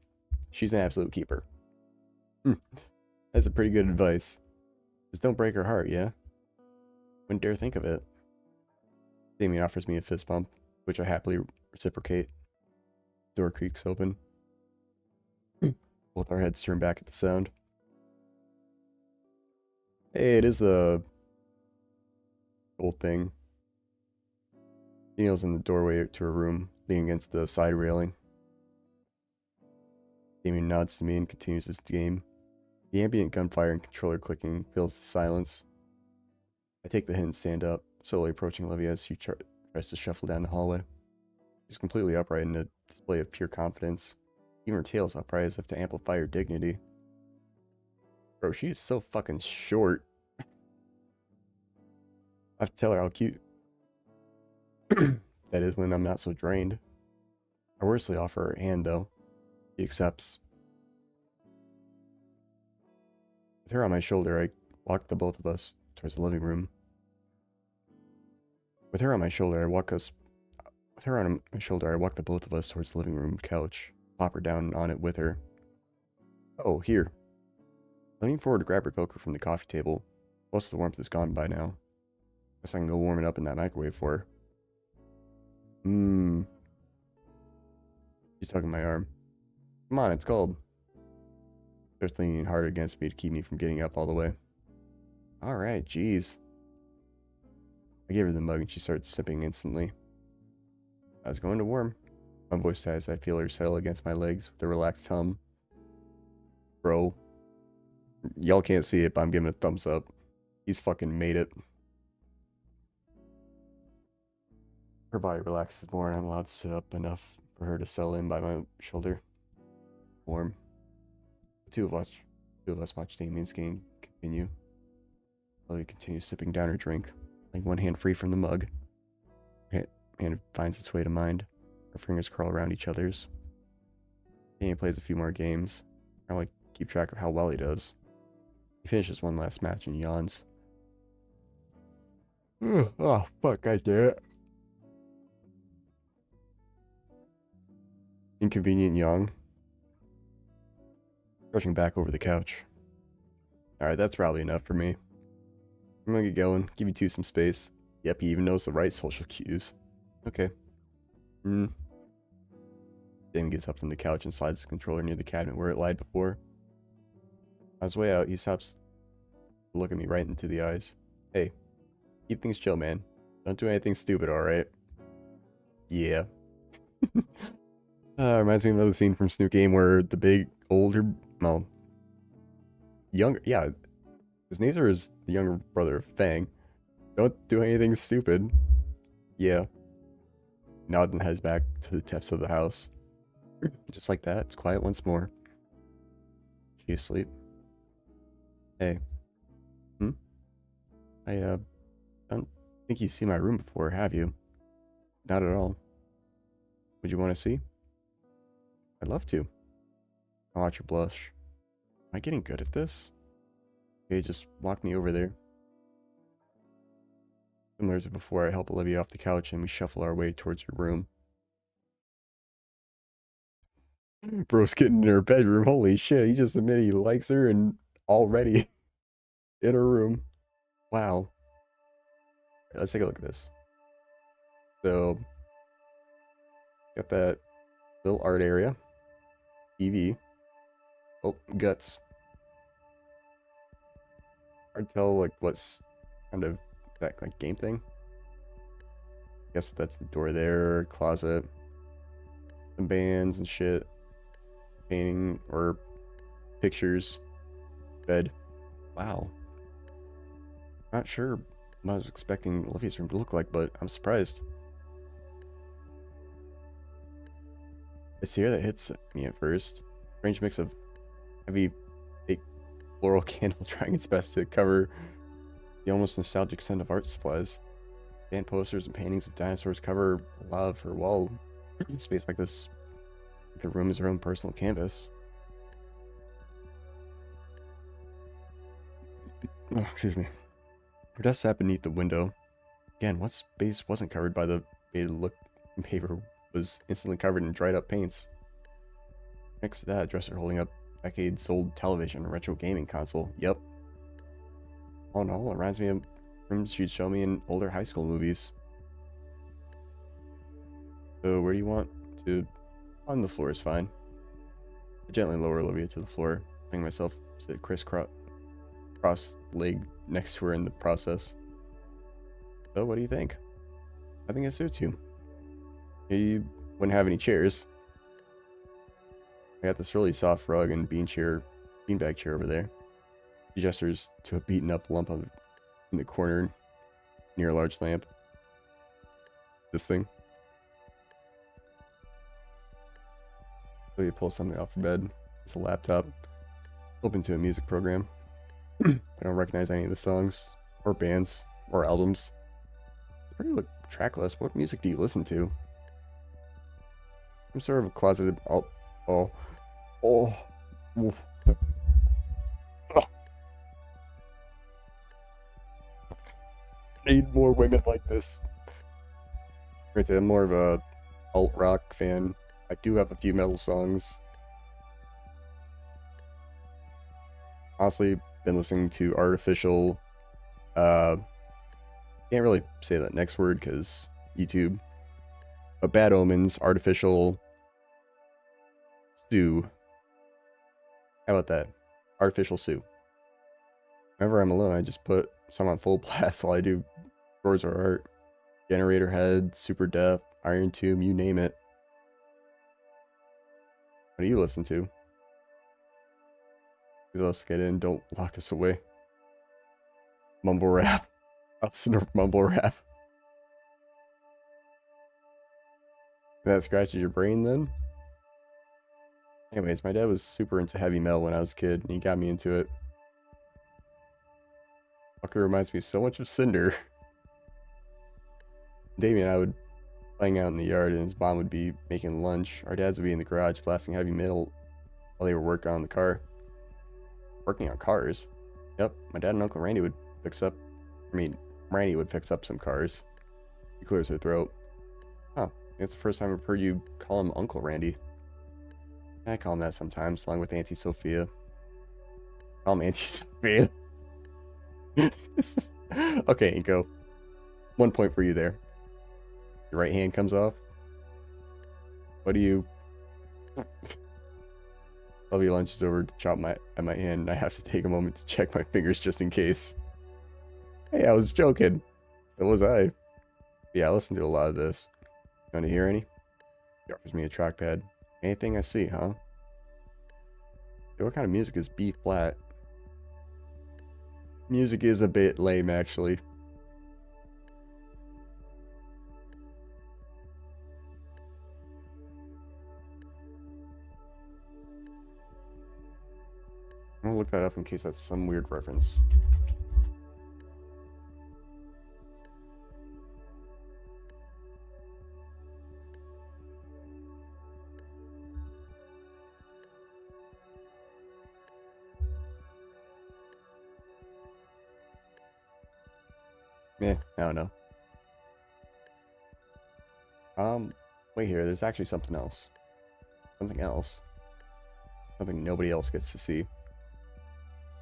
she's an absolute keeper. That's a pretty good advice. Just don't break her heart, yeah? Wouldn't dare think of it. Damien offers me a fist bump, which I happily reciprocate. Door creaks open. Both our heads turn back at the sound. Hey, it is the old thing. She kneels in the doorway to her room, leaning against the side railing. Damien nods to me and continues his game. The ambient gunfire and controller clicking fills the silence. I take the hint and stand up, slowly approaching Olivia as she tries to shuffle down the hallway. She's completely upright in a display of pure confidence. Even her tail is upright as if to amplify her dignity. Bro, she is so fucking short. I have to tell her how cute that is when I'm not so drained. I worsley offer her a hand, though. She accepts. With her on my shoulder, I walk the both of us towards the living room. With her on my shoulder, I walk the both of us towards the living room couch. Plop her down on it with her. Oh, here. Leaning forward to grab her coker from the coffee table. Most of the warmth is gone by now. Guess I can go warm it up in that microwave for her. She's tugging my arm. Come on, it's cold. Starts leaning harder against me to keep me from getting up all the way. Alright, jeez. I gave her the mug and she started sipping instantly. I was going to warm. My voice says I feel her settle against my legs with a relaxed hum. Bro. Y'all can't see it, but I'm giving a thumbs up. He's fucking made it. Her body relaxes more and I'm allowed to sit up enough for her to settle in by my shoulder. Warm. The two of us watch Damien's game continue. Chloe continues sipping down her drink, letting one hand free from the mug. Her hand finds its way to mine. Her fingers curl around each other's. Damien plays a few more games. I like keep track of how well he does. He finishes one last match and yawns. Oh, fuck, I did it. Inconvenient yawn. Rushing back over the couch. Alright, that's probably enough for me. I'm gonna get going. Give you two some space. Yep, he even knows the right social cues. Okay. Hmm. Damon gets up from the couch and slides the controller near the cabinet where it lied before. On his way out, he stops to look at me right into the eyes. Hey, keep things chill, man. Don't do anything stupid, alright? Yeah. Reminds me of another scene from Snoop Game where the big, older, well, younger, yeah, his Nazar is the younger brother of Fang. Don't do anything stupid. Yeah. Nod and heads back to the depths of the house. Just like that, it's quiet once more. She asleep? Hey. Hmm? I don't think you've seen my room before, have you? Not at all. Would you want to see? I'd love to. I'll watch your blush. Am I getting good at this? Okay, just walk me over there. Similar to before, I help Olivia off the couch and we shuffle our way towards her room. Bro's getting in her bedroom. Holy shit, he just admitted he likes her and already in her room. Wow. Right, let's take a look at this. So, got that little art area. TV. Oh, guts. Hard to tell, like, what's kind of that, like, game thing. Guess that's the door there. Closet. Some bands and shit. Painting or pictures. Bed. Wow. Not sure what I was expecting Olivia's room to look like, but I'm surprised. It's the air that hits me at first. Strange mix of heavy, fake floral candle trying its best to cover the almost nostalgic scent of art supplies. Band posters and paintings of dinosaurs cover a lot of her wall space like this. The room is her own personal canvas. Oh, excuse me. Her desk sat beneath the window. Again, what space wasn't covered by the faded look paper was instantly covered in dried up paints. Next to that, a dresser holding up decades-old television and retro gaming console. Yep. All in all, it reminds me of rooms she'd show me in older high school movies. So where do you want to... On the floor is fine. I gently lower Olivia to the floor, letting myself sit cross-legged next to her in the process. So what do you think? I think it suits you. You wouldn't have any chairs. I got this really soft rug and beanbag chair over there. She gestures to a beaten up lump in the corner near a large lamp. This thing. So you pull something off the bed. It's a laptop. Open to a music program. I don't recognize any of the songs, or bands, or albums. It's pretty track list. What music do you listen to? I'm sort of a closeted... Oh. Oof. Need more women like this. Right, I'm more of a alt rock fan. I do have a few metal songs. Honestly, been listening to Artificial. Can't really say that next word because YouTube. But Bad Omens, Artificial, Sue. How about that? Artificial Sue. Whenever I'm alone, I just put some on full blast while I do chores or art. Generator Head, Super Death, Iron Tomb, you name it. What do you listen to? Let's get in, don't lock us away. Mumble rap. I'll listen to mumble rap. That scratches your brain then? Anyways, my dad was super into heavy metal when I was a kid, and he got me into it. Fucker reminds me so much of Cinder. Davey and I would playing out in the yard, and his mom would be making lunch. Our dads would be in the garage blasting heavy metal while they were working on the car. Working on cars? Yep, my dad and Uncle Randy would Randy would fix up some cars. He clears her throat. Huh, it's the first time I've heard you call him Uncle Randy. I call him that sometimes, along with Auntie Sophia. Call him Auntie Sophia. Okay, Inko. 1 point for you there. Your right hand comes off. What do you... Lovey lunges over to chop at my hand, and I have to take a moment to check my fingers just in case. Hey, I was joking. So was I. Yeah, I listen to a lot of this. You want to hear any? He offers me a trackpad. Anything I see, huh? Hey, what kind of music is B flat? Music is a bit lame, actually. I'm gonna look that up in case that's some weird reference. I don't know. Wait here, there's actually something else. Something else. Something nobody else gets to see.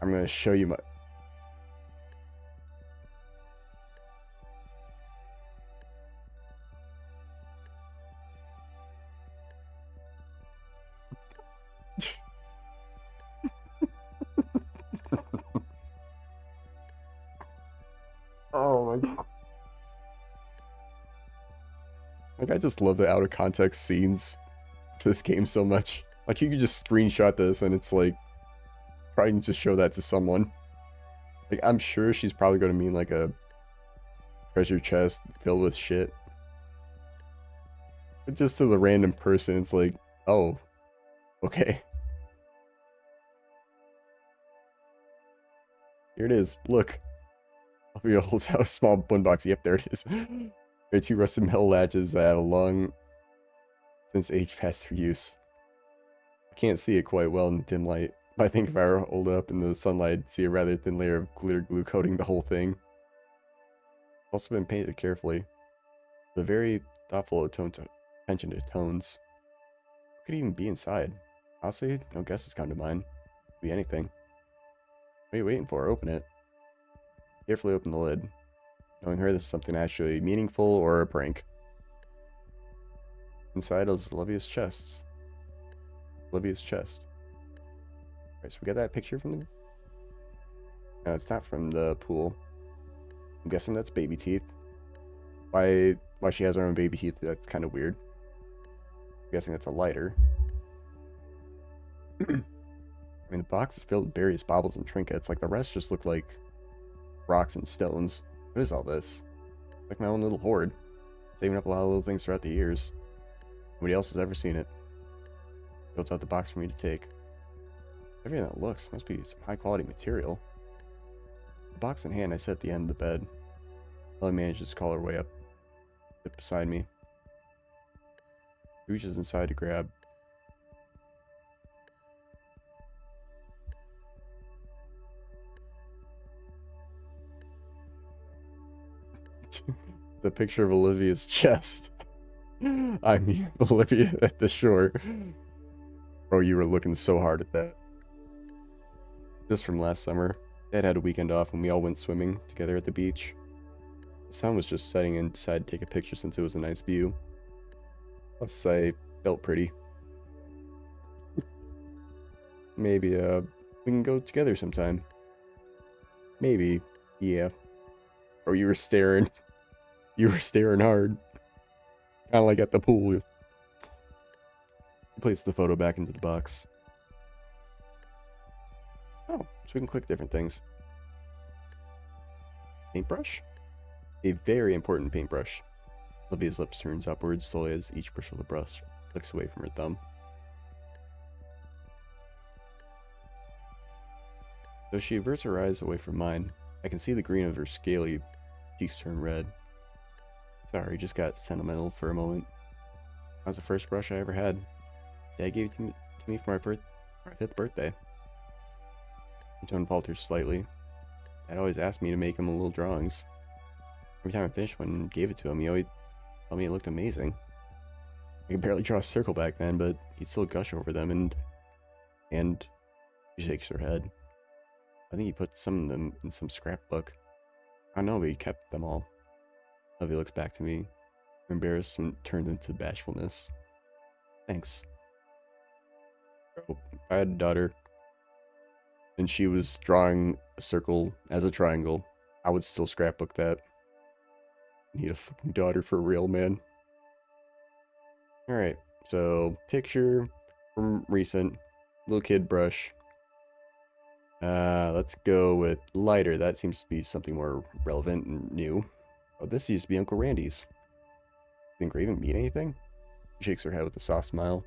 I'm gonna show you my... Oh my god. Like, I just love the out of context scenes for this game so much. Like, you could just screenshot this and it's like, probably need to show that to someone. Like, I'm sure she's probably going to mean like a treasure chest filled with shit. But just to the random person, it's like, oh, okay. Here it is. Look. Alvia holds out a small one box. Yep, there it is. There are 2 rusted metal latches that have a long since age past their use. I can't see it quite well in the dim light, but I think if I were to hold it up in the sunlight, I'd see a rather thin layer of glitter glue coating the whole thing. It's also been painted carefully. With a very thoughtful attention to tones. What could even be inside? Honestly, no guesses come to mind. Could be anything. What are you waiting for? Open it. Carefully open the lid. Knowing her, this is something actually meaningful or a prank. Inside is Olivia's chest. Olivia's chest. Alright, so we got that picture from the... No, it's not from the pool. I'm guessing that's baby teeth. Why she has her own baby teeth, that's kind of weird. I'm guessing that's a lighter. I mean, the box is filled with various baubles and trinkets. Like, the rest just look like rocks and stones. What is all this? Like my own little hoard. Saving up a lot of little things throughout the years. Nobody else has ever seen it. Built out the box for me to take. Everything that looks must be some high quality material. The box in hand, I sit at the end of the bed. Ella manages to call her way up. Sit beside me. She reaches inside to grab. The picture of Olivia's chest. I mean, Olivia at the shore. Bro, you were looking so hard at that. This from last summer. Dad had a weekend off and we all went swimming together at the beach. The sun was just setting and decided to take a picture since it was a nice view. Plus, I felt pretty. Maybe, we can go together sometime. Maybe, yeah. Or you were staring. You were staring hard. Kind of like at the pool. You place the photo back into the box. Oh, so we can click different things. Paintbrush? A very important paintbrush. Olivia's lips turns upwards slowly as each brush of the brush flicks away from her thumb. Though she averts her eyes away from mine, I can see the green of her scaly cheeks turn red. Sorry, just got sentimental for a moment. That was the first brush I ever had. Dad gave it to me for my 5th birthday. My tone falters slightly. Dad always asked me to make him little drawings. Every time I finished one and gave it to him, he always told me it looked amazing. I could barely draw a circle back then, but he'd still gush over them and she shakes her head. I think he put some of them in some scrapbook. I don't know, but he kept them all. Olivia looks back to me. Her embarrassment turned into bashfulness. Thanks. Oh, if I had a daughter and she was drawing a circle as a triangle, I would still scrapbook that. Need a fucking daughter for real, man. Alright, so picture from recent. Little kid brush. Let's go with lighter. That seems to be something more relevant and new. Oh, this used to be Uncle Randy's. Think Raven mean anything? She shakes her head with a soft smile.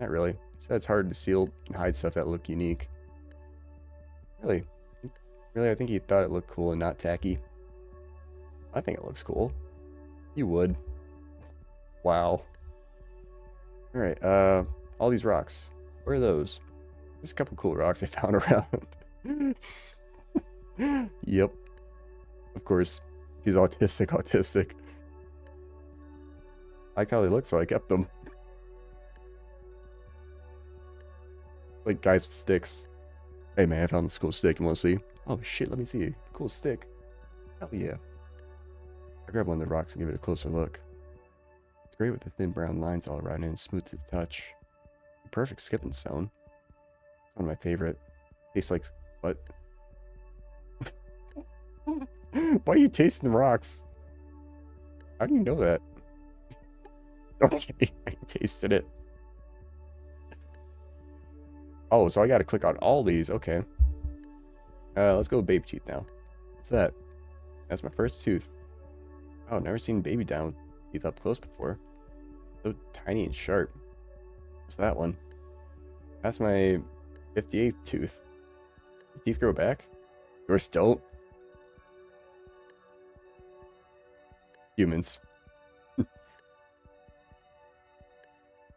Not really. She said it's hard to seal and hide stuff that look unique. Really? Really, I think he thought it looked cool and not tacky. I think it looks cool. You would. Wow. Alright, all these rocks. Where are those? There's a couple cool rocks I found around. Yep. Of course. He's autistic. I liked how they look, so I kept them. Like guys with sticks. Hey man, I found this cool stick. You wanna see? Oh shit, let me see. Cool stick. Hell yeah. I grabbed one of the rocks and give it a closer look. It's great with the thin brown lines all around it and smooth to the touch. Perfect skipping stone. It's one of my favorite. Tastes like what? Why are you tasting the rocks? How do you know that? Okay, I tasted it. Oh, so I gotta click on all these. Okay. Let's go with baby teeth now. What's that? That's my first tooth. Oh, never seen baby down teeth up close before. So tiny and sharp. What's that one? That's my 58th tooth. Teeth grow back? Yours don't? Humans.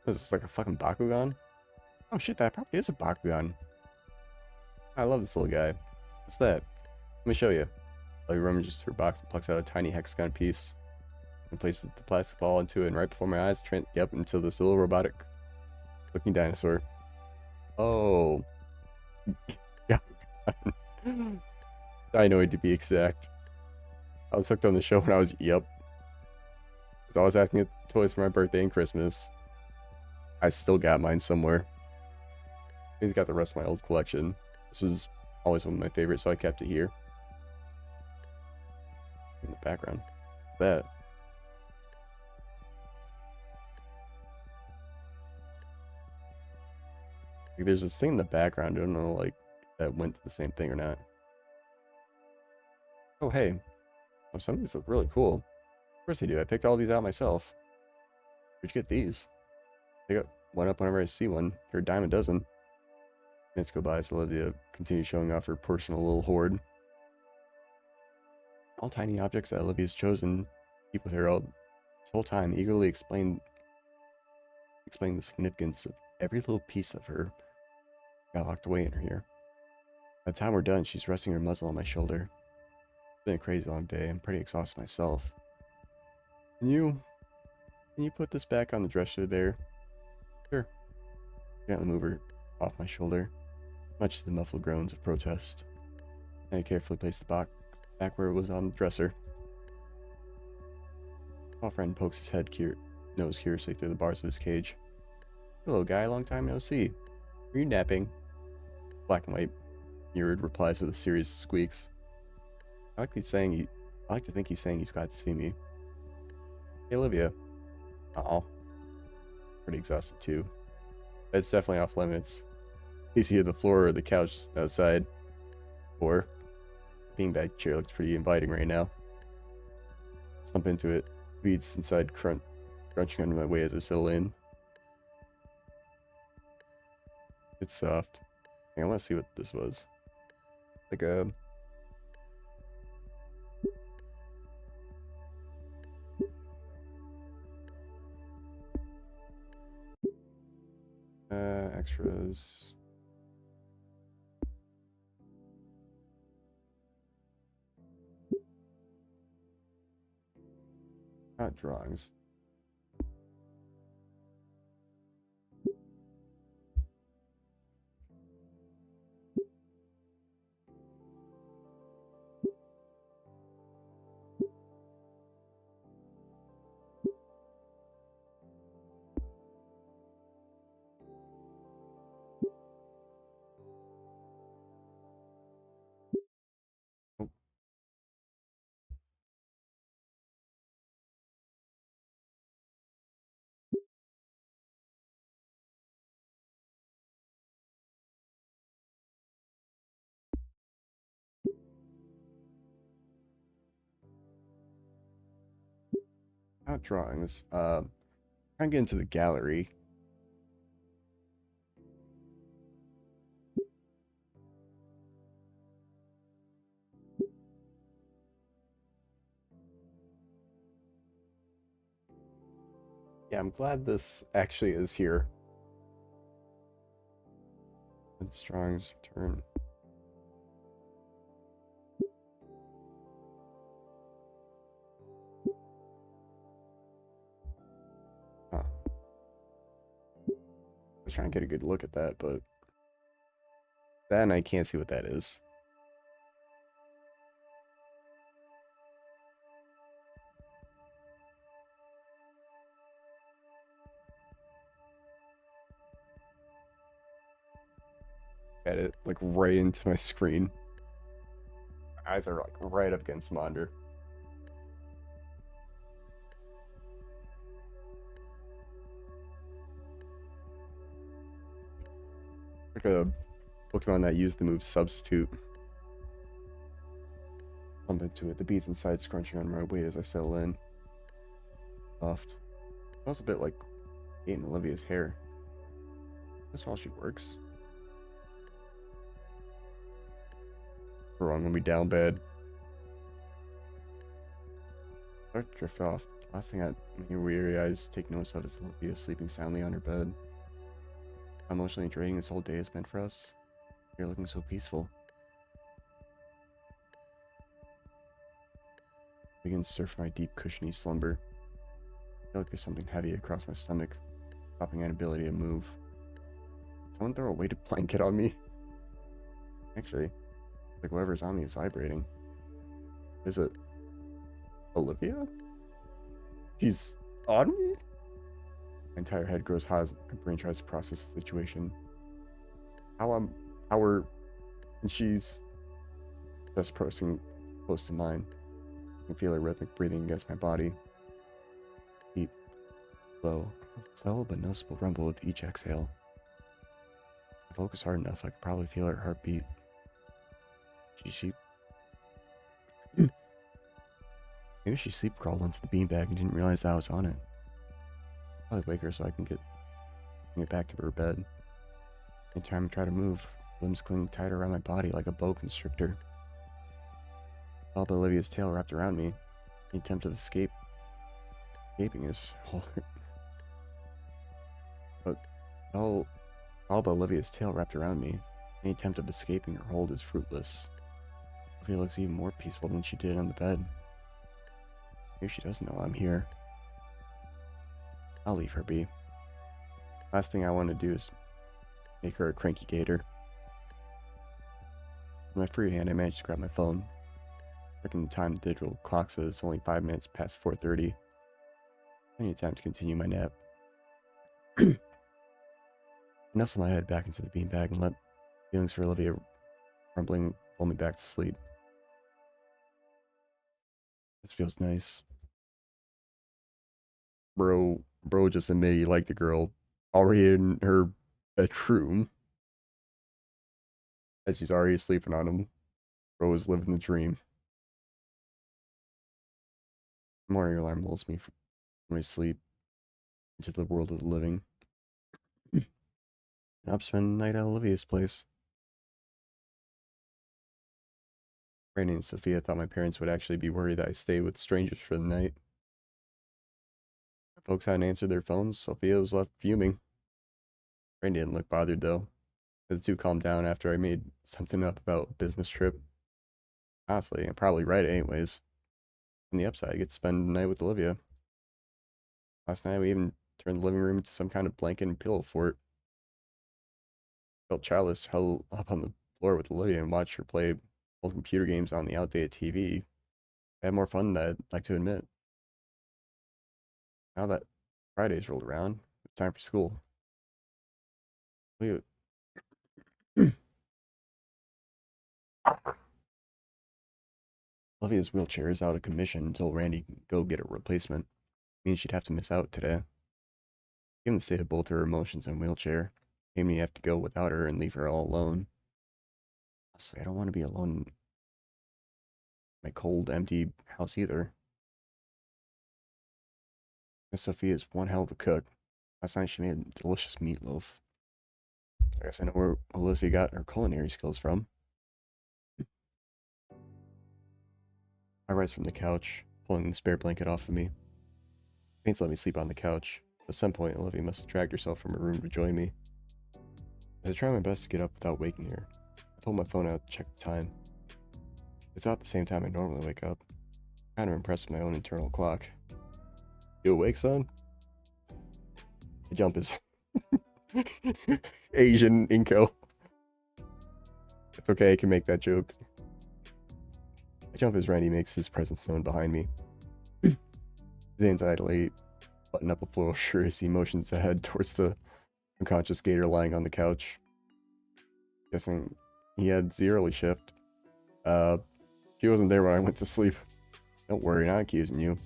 Is this like a fucking Bakugan? Oh shit, that probably is a Bakugan. I love this little guy. What's that? Let me show you. He rummages through her box and plucks out a tiny hexagon piece and places the plastic ball into it, and right before my eyes, into this little robotic looking dinosaur. Oh. Yeah. Dinoid to be exact. I was hooked on the show when I was, I was asking at toys for my birthday and Christmas. I still got mine somewhere. He's got the rest of my old collection. This is always one of my favorites, so I kept it here. In the background. What's that? Like, there's this thing in the background. I don't know, like, if that went to the same thing or not. Oh, hey. Oh, some of these look really cool. Of course they do. I picked all these out myself. Where'd you get these? I got one up whenever I see one. They're a dime a dozen. Minutes go by, so Olivia continues showing off her personal little hoard. All tiny objects that Olivia's chosen to keep with her all this whole time, eagerly explain the significance of every little piece of her got locked away in her here. By the time we're done, she's resting her muzzle on my shoulder. It's been a crazy long day. I'm pretty exhausted myself. Can you put this back on the dresser there? Sure. Gently move her off my shoulder, much to the muffled groans of protest. I carefully placed the box back where it was on the dresser. My friend pokes his nose curiously through the bars of his cage. Hello, guy. Long time no see. Are you napping? Black and white mirrored replies with a series of squeaks. I like to think he's saying he's glad to see me. Hey, Olivia. Aw. Pretty exhausted too. Bed's definitely off limits. He's here the floor or the couch outside. Or beanbag chair looks pretty inviting right now. Slump into it. Weeds inside crunching under my weight as I settle in. It's soft. I want to see what this was. Like a... extras. Not drawings. not drawings. Try and get into the gallery. Yeah, I'm glad this actually is here. It's drawings return. Huh. I was trying to get a good look at that, but that and I can't see what that is. At it like right into my screen. My eyes are like right up against the monitor. Like a Pokemon that used the move Substitute. Bump into it. The beads inside scrunching on my weight as I settle in. Soft. Smells a bit like Kate and Olivia's hair. That's while she works. We're on when we down bed. Start to drift off. Last thing your weary eyes take notice of is Olivia sleeping soundly on her bed. How emotionally draining this whole day has been for us. You're looking so peaceful. I begin to surf my deep, cushiony slumber. I feel like there's something heavy across my stomach, stopping my ability to move. Someone throw a weighted blanket on me? Actually, like whoever's on me is vibrating. Is it Olivia? She's on me? My entire head grows hot as my brain tries to process the situation. How and she's just pressing close to mine. I can feel her rhythmic breathing against my body. Deep, low, subtle but noticeable rumble with each exhale. If I focus hard enough, I could probably feel her heartbeat. She Maybe she sleep crawled onto the beanbag and didn't realize that I was on it. I'll probably wake her so I can get back to her bed. Anytime I try to move, limbs cling tight around my body like a boa constrictor. All but Olivia's tail wrapped around me. Any attempt of escaping is but all but Olivia's tail wrapped around me. Any attempt of escaping her hold is fruitless. Olivia looks even more peaceful than she did on the bed. Maybe she doesn't know I'm here. I'll leave her be. Last thing I want to do is make her a cranky gator. With my free hand, I managed to grab my phone. Checking the time, the digital clock says it's only 5 minutes past 4:30. Plenty of time to continue my nap. I nestle my head back into the beanbag and let feelings for Olivia rumbling pull me back to sleep. This feels nice. Bro just admitted he liked the girl already in her bedroom. And she's already sleeping on him. Bro is living the dream. The morning alarm lulls me from my sleep into the world of the living. And I'll spend the night at Olivia's place. Randy and Sophia thought my parents would actually be worried that I stayed with strangers for the night. Folks hadn't answered their phones. Sophia was left fuming. Randy didn't look bothered though. The two calmed down after I made something up about a business trip. Honestly, I'm probably right anyways. On the upside, I get to spend the night with Olivia. Last night we even turned the living room into some kind of blanket and pillow fort. Felt childish to huddle up on the floor with Olivia and watch her play old computer games on the outdated TV. I had more fun than I'd like to admit. Now that Friday's rolled around, it's time for school. Olivia's wheelchair is out of commission until Randy can go get a replacement. Means she'd have to miss out today. Given the state of both her emotions and wheelchair, Amy have to go without her and leave her all alone. Honestly, I don't want to be alone in my cold, empty house either. Miss Sophia is one hell of a cook. Last night she made a delicious meatloaf. I guess I know where Olivia got her culinary skills from. I rise from the couch, pulling the spare blanket off of me. Paints let me sleep on the couch. At some point, Olivia must have dragged herself from her room to join me. As I try my best to get up without waking her, I pull my phone out to check the time. It's about the same time I normally wake up. I'm kind of impressed with my own internal clock. You awake, son? I jump his Asian Inko. It's okay, I can make that joke. I jump as Randy makes his presence known behind me. His anxiety button up a floral shirt as he motions ahead towards the unconscious Gator lying on the couch. Guessing he had the early shift. She wasn't there when I went to sleep. Don't worry, not accusing you.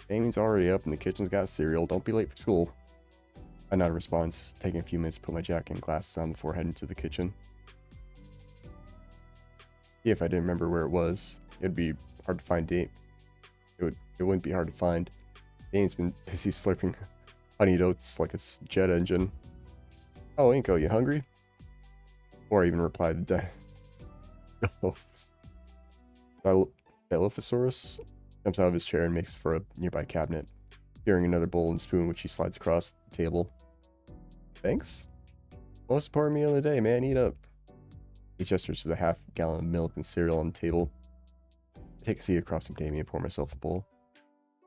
Damien's already up and the kitchen's got cereal. Don't be late for school. I nod in response, taking a few minutes to put my jacket and glasses on before heading to the kitchen. See, if I didn't remember where it was, it'd be hard to find Dame. It wouldn't be hard to find. Dame's been busy slurping honeyed oats like a jet engine. Oh, Inko, you hungry? Or I even replied to Dilophosaurus jumps out of his chair and makes for a nearby cabinet, carrying another bowl and spoon which he slides across the table. Thanks? Most important meal of the day, man. Eat up. He gestures to the half-gallon of milk and cereal on the table. I take a seat across from Damien and pour myself a bowl.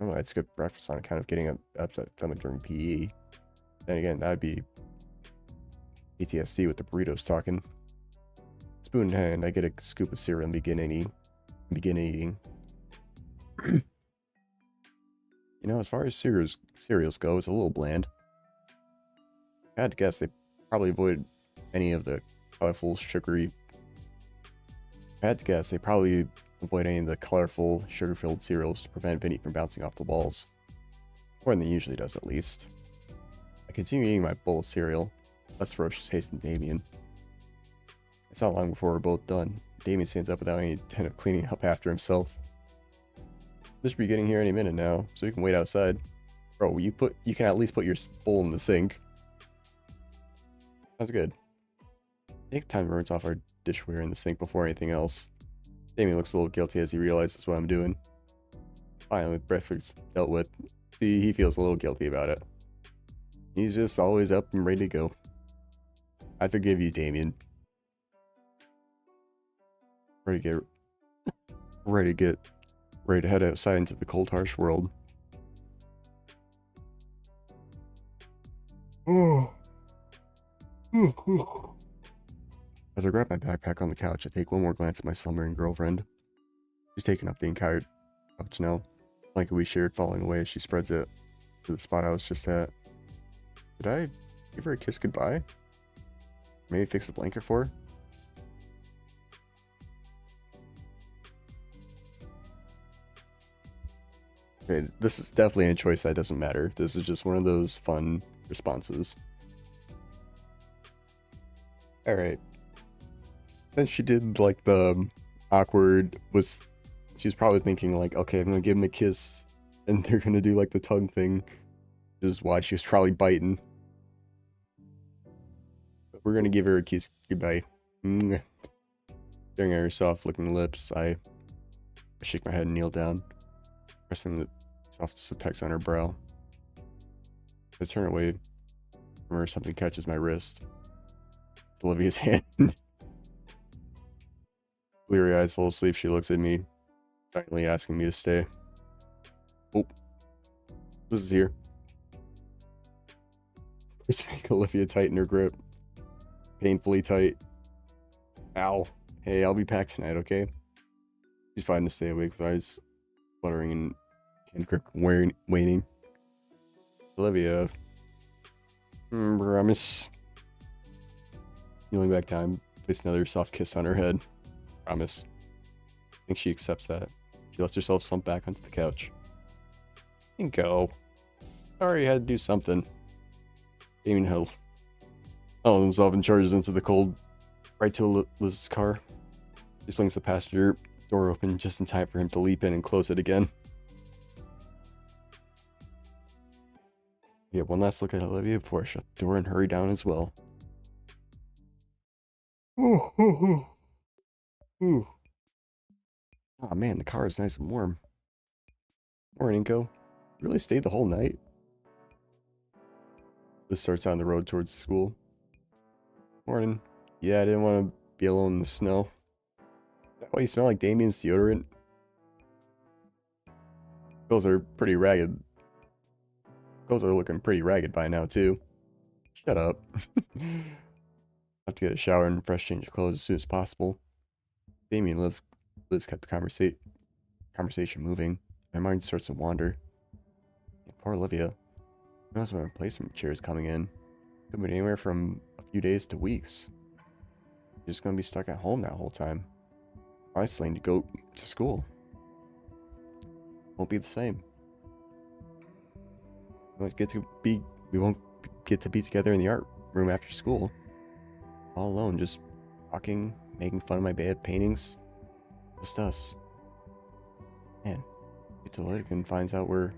Oh, I'd skip breakfast on account of getting an upset stomach during PE. Then again, that'd be PTSD with the burritos talking. Spoon in hand, I get a scoop of cereal and begin eating. You know, as far as cereals go, it's a little bland. I had to guess they probably avoid any of the colorful, sugar-filled cereals to prevent Vinny from bouncing off the walls. More than he usually does, at least. I continue eating my bowl of cereal, less ferocious haste than Damien. It's not long before we're both done. Damien stands up without any intent of cleaning up after himself. This should be getting here any minute now, so you can wait outside. Bro, you can at least put your bowl in the sink. That's good. Take time to rinse off our dishware in the sink before anything else. Damien looks a little guilty as he realizes what I'm doing. Finally, with breakfast dealt with, he feels a little guilty about it. He's just always up and ready to go. I forgive you, Damien. Ready to head outside into the cold, harsh world. As I grab my backpack on the couch, I take one more glance at my slumbering girlfriend. She's taken up the entire couch now. Blanket we shared falling away as she spreads it to the spot I was just at. Did I give her a kiss goodbye? Maybe fix the blanket for her? Okay, this is definitely a choice that doesn't matter. This is just one of those fun responses. Alright. Then she did like the awkward she's probably thinking like, okay, I'm gonna give him a kiss and they're gonna do like the tongue thing. Which is why she was probably biting. But we're gonna give her a kiss goodbye. Staring at her soft looking lips, I shake my head and kneel down, pressing the softest of pecks on her brow. As I turn away from her, something catches my wrist. It's Olivia's hand. Bleary eyes full of sleep, she looks at me, silently asking me to stay. Oh, this is here. Just make Olivia tighten her grip. Painfully tight. Ow. Hey, I'll be back tonight, okay? She's fine to stay awake with eyes fluttering and hand grip waning. Olivia. Promise. Kneeling back down, place another soft kiss on her head. Promise. I think she accepts that. She lets herself slump back onto the couch. Go. Sorry, I had to do something. Damien held himself and charges into the cold, right to Liz's car. She swings the passenger door open just in time for him to leap in and close it again. Yeah, one last look at Olivia before I shut the door and hurry down as well. Oh, oh, oh. Oh man, the car is nice and warm. Morning, Inko. Really stayed the whole night? This starts on the road towards school. Morning. Yeah, I didn't want to be alone in the snow. That way you smell like Damien's deodorant. Clothes are pretty ragged. Clothes are looking pretty ragged by now, too. Shut up. Have to get a shower and fresh change of clothes as soon as possible. Damien and Liz kept the conversation moving. My mind starts to wander. And poor Olivia. Who knows when replacement chair is coming in? Could be anywhere from a few days to weeks. You're just gonna be stuck at home that whole time. Isolating to go to school. Won't be the same. We won't get to be together in the art room after school. All alone, just talking, making fun of my bad paintings. Just us. Man, get to Lydic and finds out we're...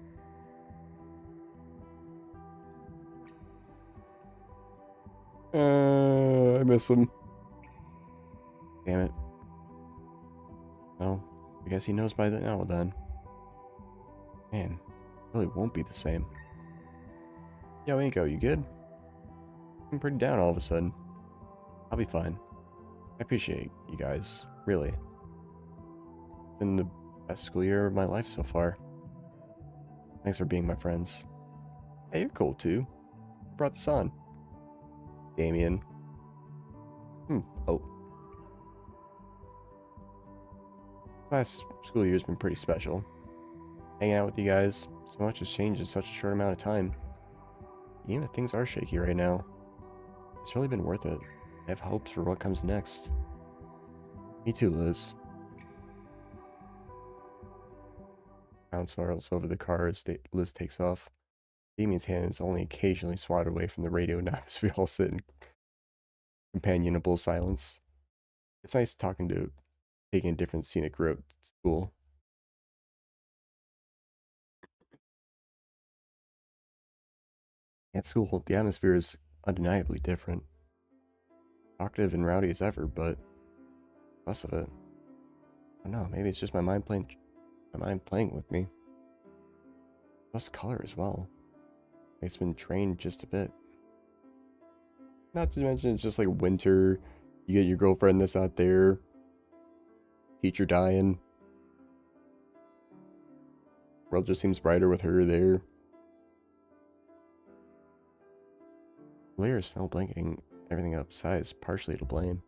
I miss him. Damn it. Well, I guess he knows by now then. Man, really won't be the same. Yo, Inko, you good? I'm pretty down all of a sudden. I'll be fine. I appreciate you guys, really. Been the best school year of my life so far. Thanks for being my friends. Hey, you're cool too. Who brought this on? Damien. Oh. Last school year's been pretty special. Hanging out with you guys, so much has changed in such a short amount of time. Even if things are shaky right now, it's really been worth it. I have hopes for what comes next. Me too, Liz. Bounce falls over the car as Liz takes off. Damien's hand is only occasionally swatted away from the radio now as we all sit in companionable silence. It's nice taking a different scenic route to school. At school, the atmosphere is undeniably different. Talkative and rowdy as ever, but less of it. I don't know, maybe it's just my mind playing with me. Plus color as well. It's been trained just a bit. Not to mention it's just like winter. You get your girlfriend that's out there. Teacher dying. World just seems brighter with her there. Layer of snow blanketing everything outside is partially to blame.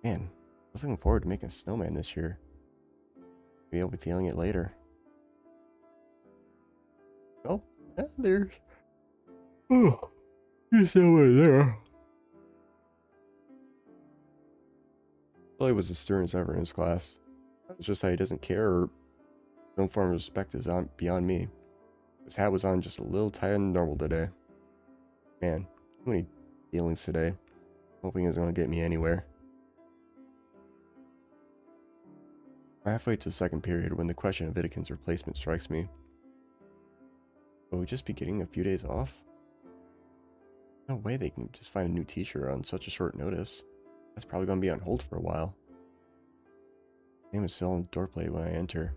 Man, I was looking forward to making a snowman this year. Maybe I'll be feeling it later. Oh, yeah, there's... Oh, you snowman there. Billy was as stern as ever in his class. It's just how he doesn't care or no form of respect is beyond me. His hat was on just a little tighter than normal today. Man, too many feelings today. Hoping it's gonna get me anywhere. We're halfway to the second period when the question of Vidikin's replacement strikes me. Will we just be getting a few days off? No way they can just find a new teacher on such a short notice. That's probably gonna be on hold for a while. Name is still on the doorplate when I enter.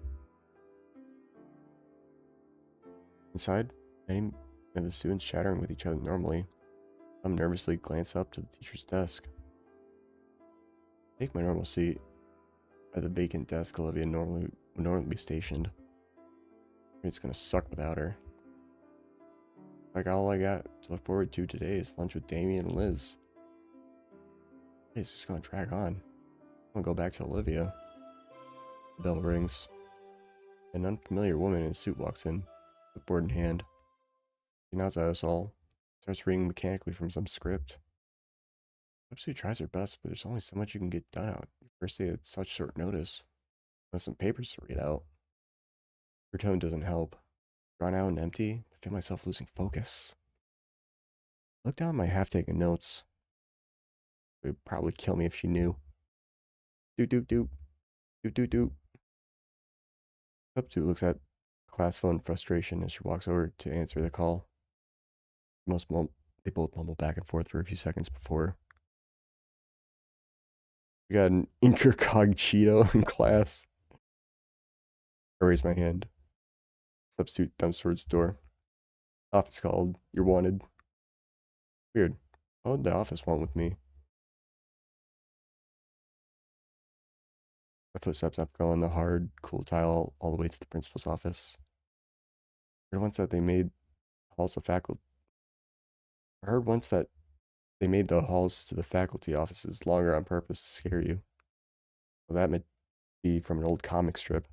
Inside, many of the students chattering with each other normally. Some nervously glance up to the teacher's desk. Take my normal seat at the vacant desk Olivia would normally be stationed. It's gonna suck without her. Like all I got to look forward to today is lunch with Damien and Liz. It's just gonna drag on. I'm gonna go back to Olivia. The bell rings. An unfamiliar woman in a suit walks in, with board in hand. She nods at us all, starts reading mechanically from some script. Pepsi tries her best, but there's only so much you can get done out your first day at such short notice. With some papers to read out. Her tone doesn't help. Drawn out and empty, I feel myself losing focus. I look down at my half-taken notes. It would probably kill me if she knew. Doot doot doot. Doot doot doot. Pepsi looks at the class phone in frustration as she walks over to answer the call. Most they both mumble back and forth for a few seconds before we got an incogito in class. I raise my hand. Substitute thumbs towards door. Office called. You're wanted. Weird. What would the office want with me? My footsteps up going the hard, cool tile all the way to the principal's office. I heard once that they made halls of faculty. I heard once that they made the halls to the faculty offices longer on purpose to scare you. Well, that might be from an old comic strip.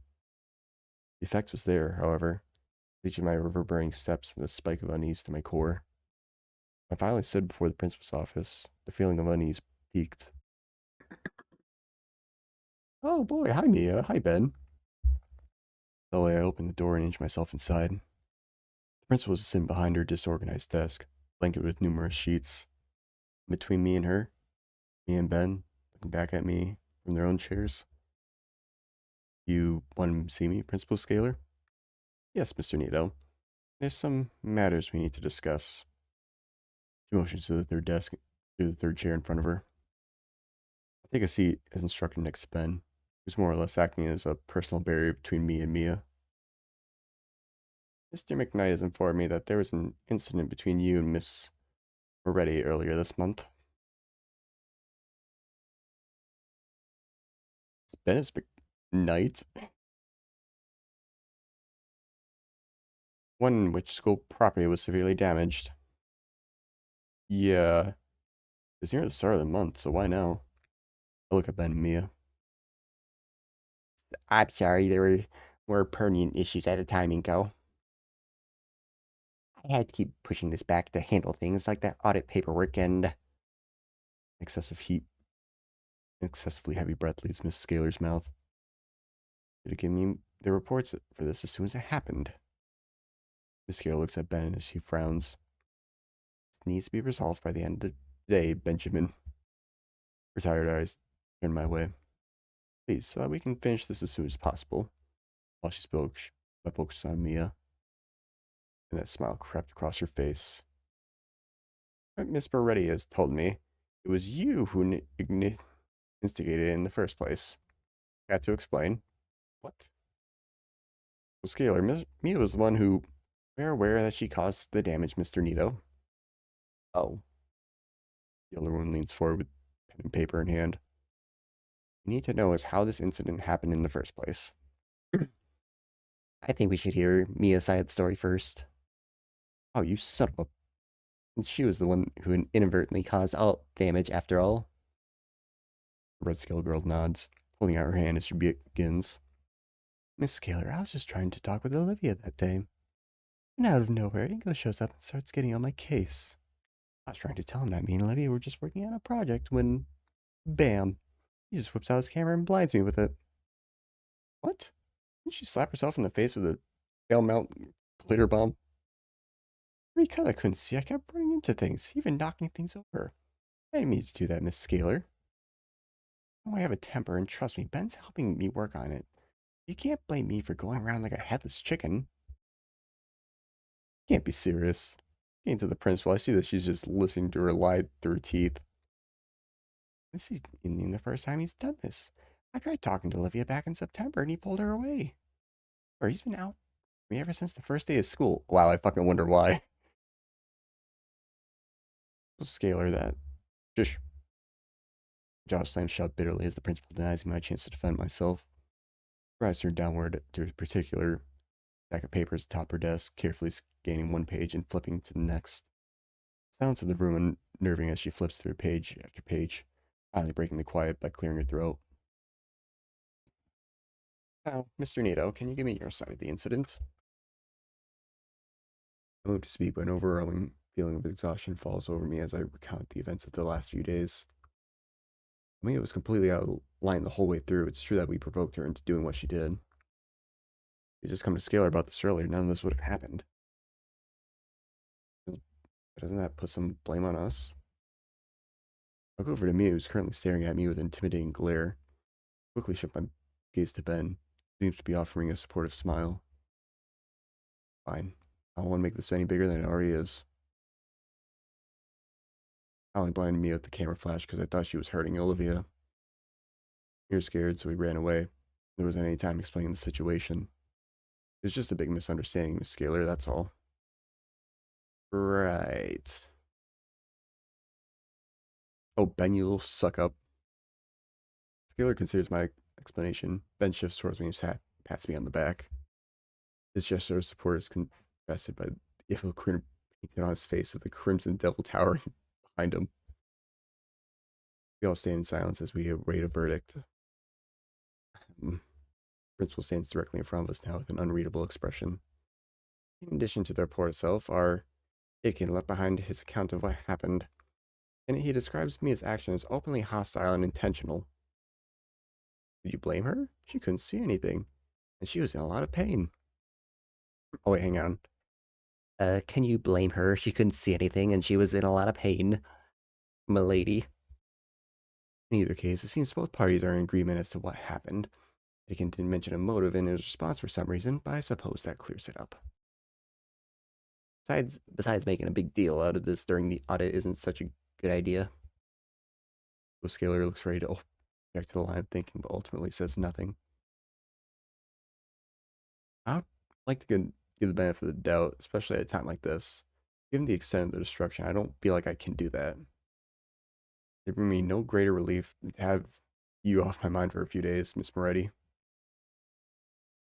The effect was there, however, each of my reverberating steps and a spike of unease to my core. I finally stood before the principal's office. The feeling of unease peaked. Oh boy, hi Mia, hi Ben. Slowly I opened the door and inched myself inside. The principal was sitting behind her disorganized desk, blanketed with numerous sheets. Between me and her, me and Ben, looking back at me from their own chairs. You want to see me, Principal Scaler? Yes, Mr. Nito. There's some matters we need to discuss. She motions to the third desk, to the third chair in front of her. I take a seat as instructed next to Ben, who's more or less acting as a personal barrier between me and Mia. Mr. McKnight has informed me that there was an incident between you and Miss Moretti earlier this month. Ben is McKnight? One in which school property was severely damaged. Yeah, it was near the start of the month, so why now? I look at Ben and Mia. I'm sorry, there were more permanent issues at a time ago. I had to keep pushing this back to handle things like that audit paperwork and excessive heat. Excessively heavy breath leaves Miss Scaler's mouth. Should have given me the reports for this as soon as it happened. Miss Scaler looks at Ben as she frowns. This needs to be resolved by the end of the day, Benjamin. Her tired eyes turn my way. Please, so that we can finish this as soon as possible. While she spoke, I focused on Mia, and that smile crept across her face. Miss Moretti has told me it was you who instigated it in the first place. Got to explain. What? Well, Scaler, Mia was the one who... We're aware that she caused the damage, Mr. Nito. Oh. The older one leans forward with pen and paper in hand. We need to know is how this incident happened in the first place. I think we should hear Mia's side of the story first. Oh, you son of a... And she was the one who inadvertently caused all damage after all. The red scale girl nods, holding out her hand as she begins. Miss Scaler, I was just trying to talk with Olivia that day. And out of nowhere, Ingo shows up and starts getting on my case. I was trying to tell him that me and Olivia were just working on a project when, bam, he just whips out his camera and blinds me with it. What? Didn't she slap herself in the face with a tail mount glitter bomb? Because I couldn't see, I kept running into things, even knocking things over. I didn't mean to do that, Miss Scaler. I have a temper, and trust me, Ben's helping me work on it. You can't blame me for going around like a headless chicken. You can't be serious. Getting to the principal, I see that she's just listening to her lie through her teeth. This isn't the first time he's done this. I tried talking to Olivia back in September, and he pulled her away. Or he's been out me ever since the first day of school. Wow, I fucking wonder why. Scaler that. Just jaw slams shut bitterly as the principal denies me my chance to defend myself. Her eyes turn downward to a particular stack of papers atop her desk, carefully scanning one page and flipping to the next. Silence in the room unnerving as she flips through page after page, finally breaking the quiet by clearing her throat. Now, Mr. Nato, can you give me your side of the incident? I move to speak, but an overwhelming feeling of exhaustion falls over me as I recount the events of the last few days. I mean, it was completely out of line the whole way through. It's true that we provoked her into doing what she did. If we just come to Scalar about this earlier, none of this would have happened. Doesn't that put some blame on us? I go over to Mia, who's currently staring at me with intimidating glare. Quickly shift my gaze to Ben, who seems to be offering a supportive smile. Fine. I don't want to make this any bigger than it already is. I only blinded me with the camera flash because I thought she was hurting Olivia. We were scared, so we ran away. There wasn't any time explaining the situation. It was just a big misunderstanding, Miss Scaler, that's all. Right. Oh, Ben, you little suck up. Scaler considers my explanation. Ben shifts towards me and pats me on the back. His gesture of support is contrasted by the evil grin painted on his face of the crimson devil towering behind him. We all stand in silence as we await a verdict. Principal stands directly in front of us now with an unreadable expression. In addition to the report itself, our Aiken left behind his account of what happened, and he describes me as action as openly hostile and intentional. Did you blame her? She couldn't see anything, and she was in a lot of pain. Oh wait, hang on. Can you blame her? She couldn't see anything and she was in a lot of pain, milady. In either case, it seems both parties are in agreement as to what happened. Aiken didn't mention a motive in his response for some reason, but I suppose that clears it up. Besides making a big deal out of this during the audit isn't such a good idea. The scaler looks ready to object to the line of thinking, but ultimately says nothing. I'd like to give the benefit of the doubt, especially at a time like this. Given the extent of the destruction, I don't feel like I can do that. It'd bring me no greater relief than to have you off my mind for a few days, Miss Moretti.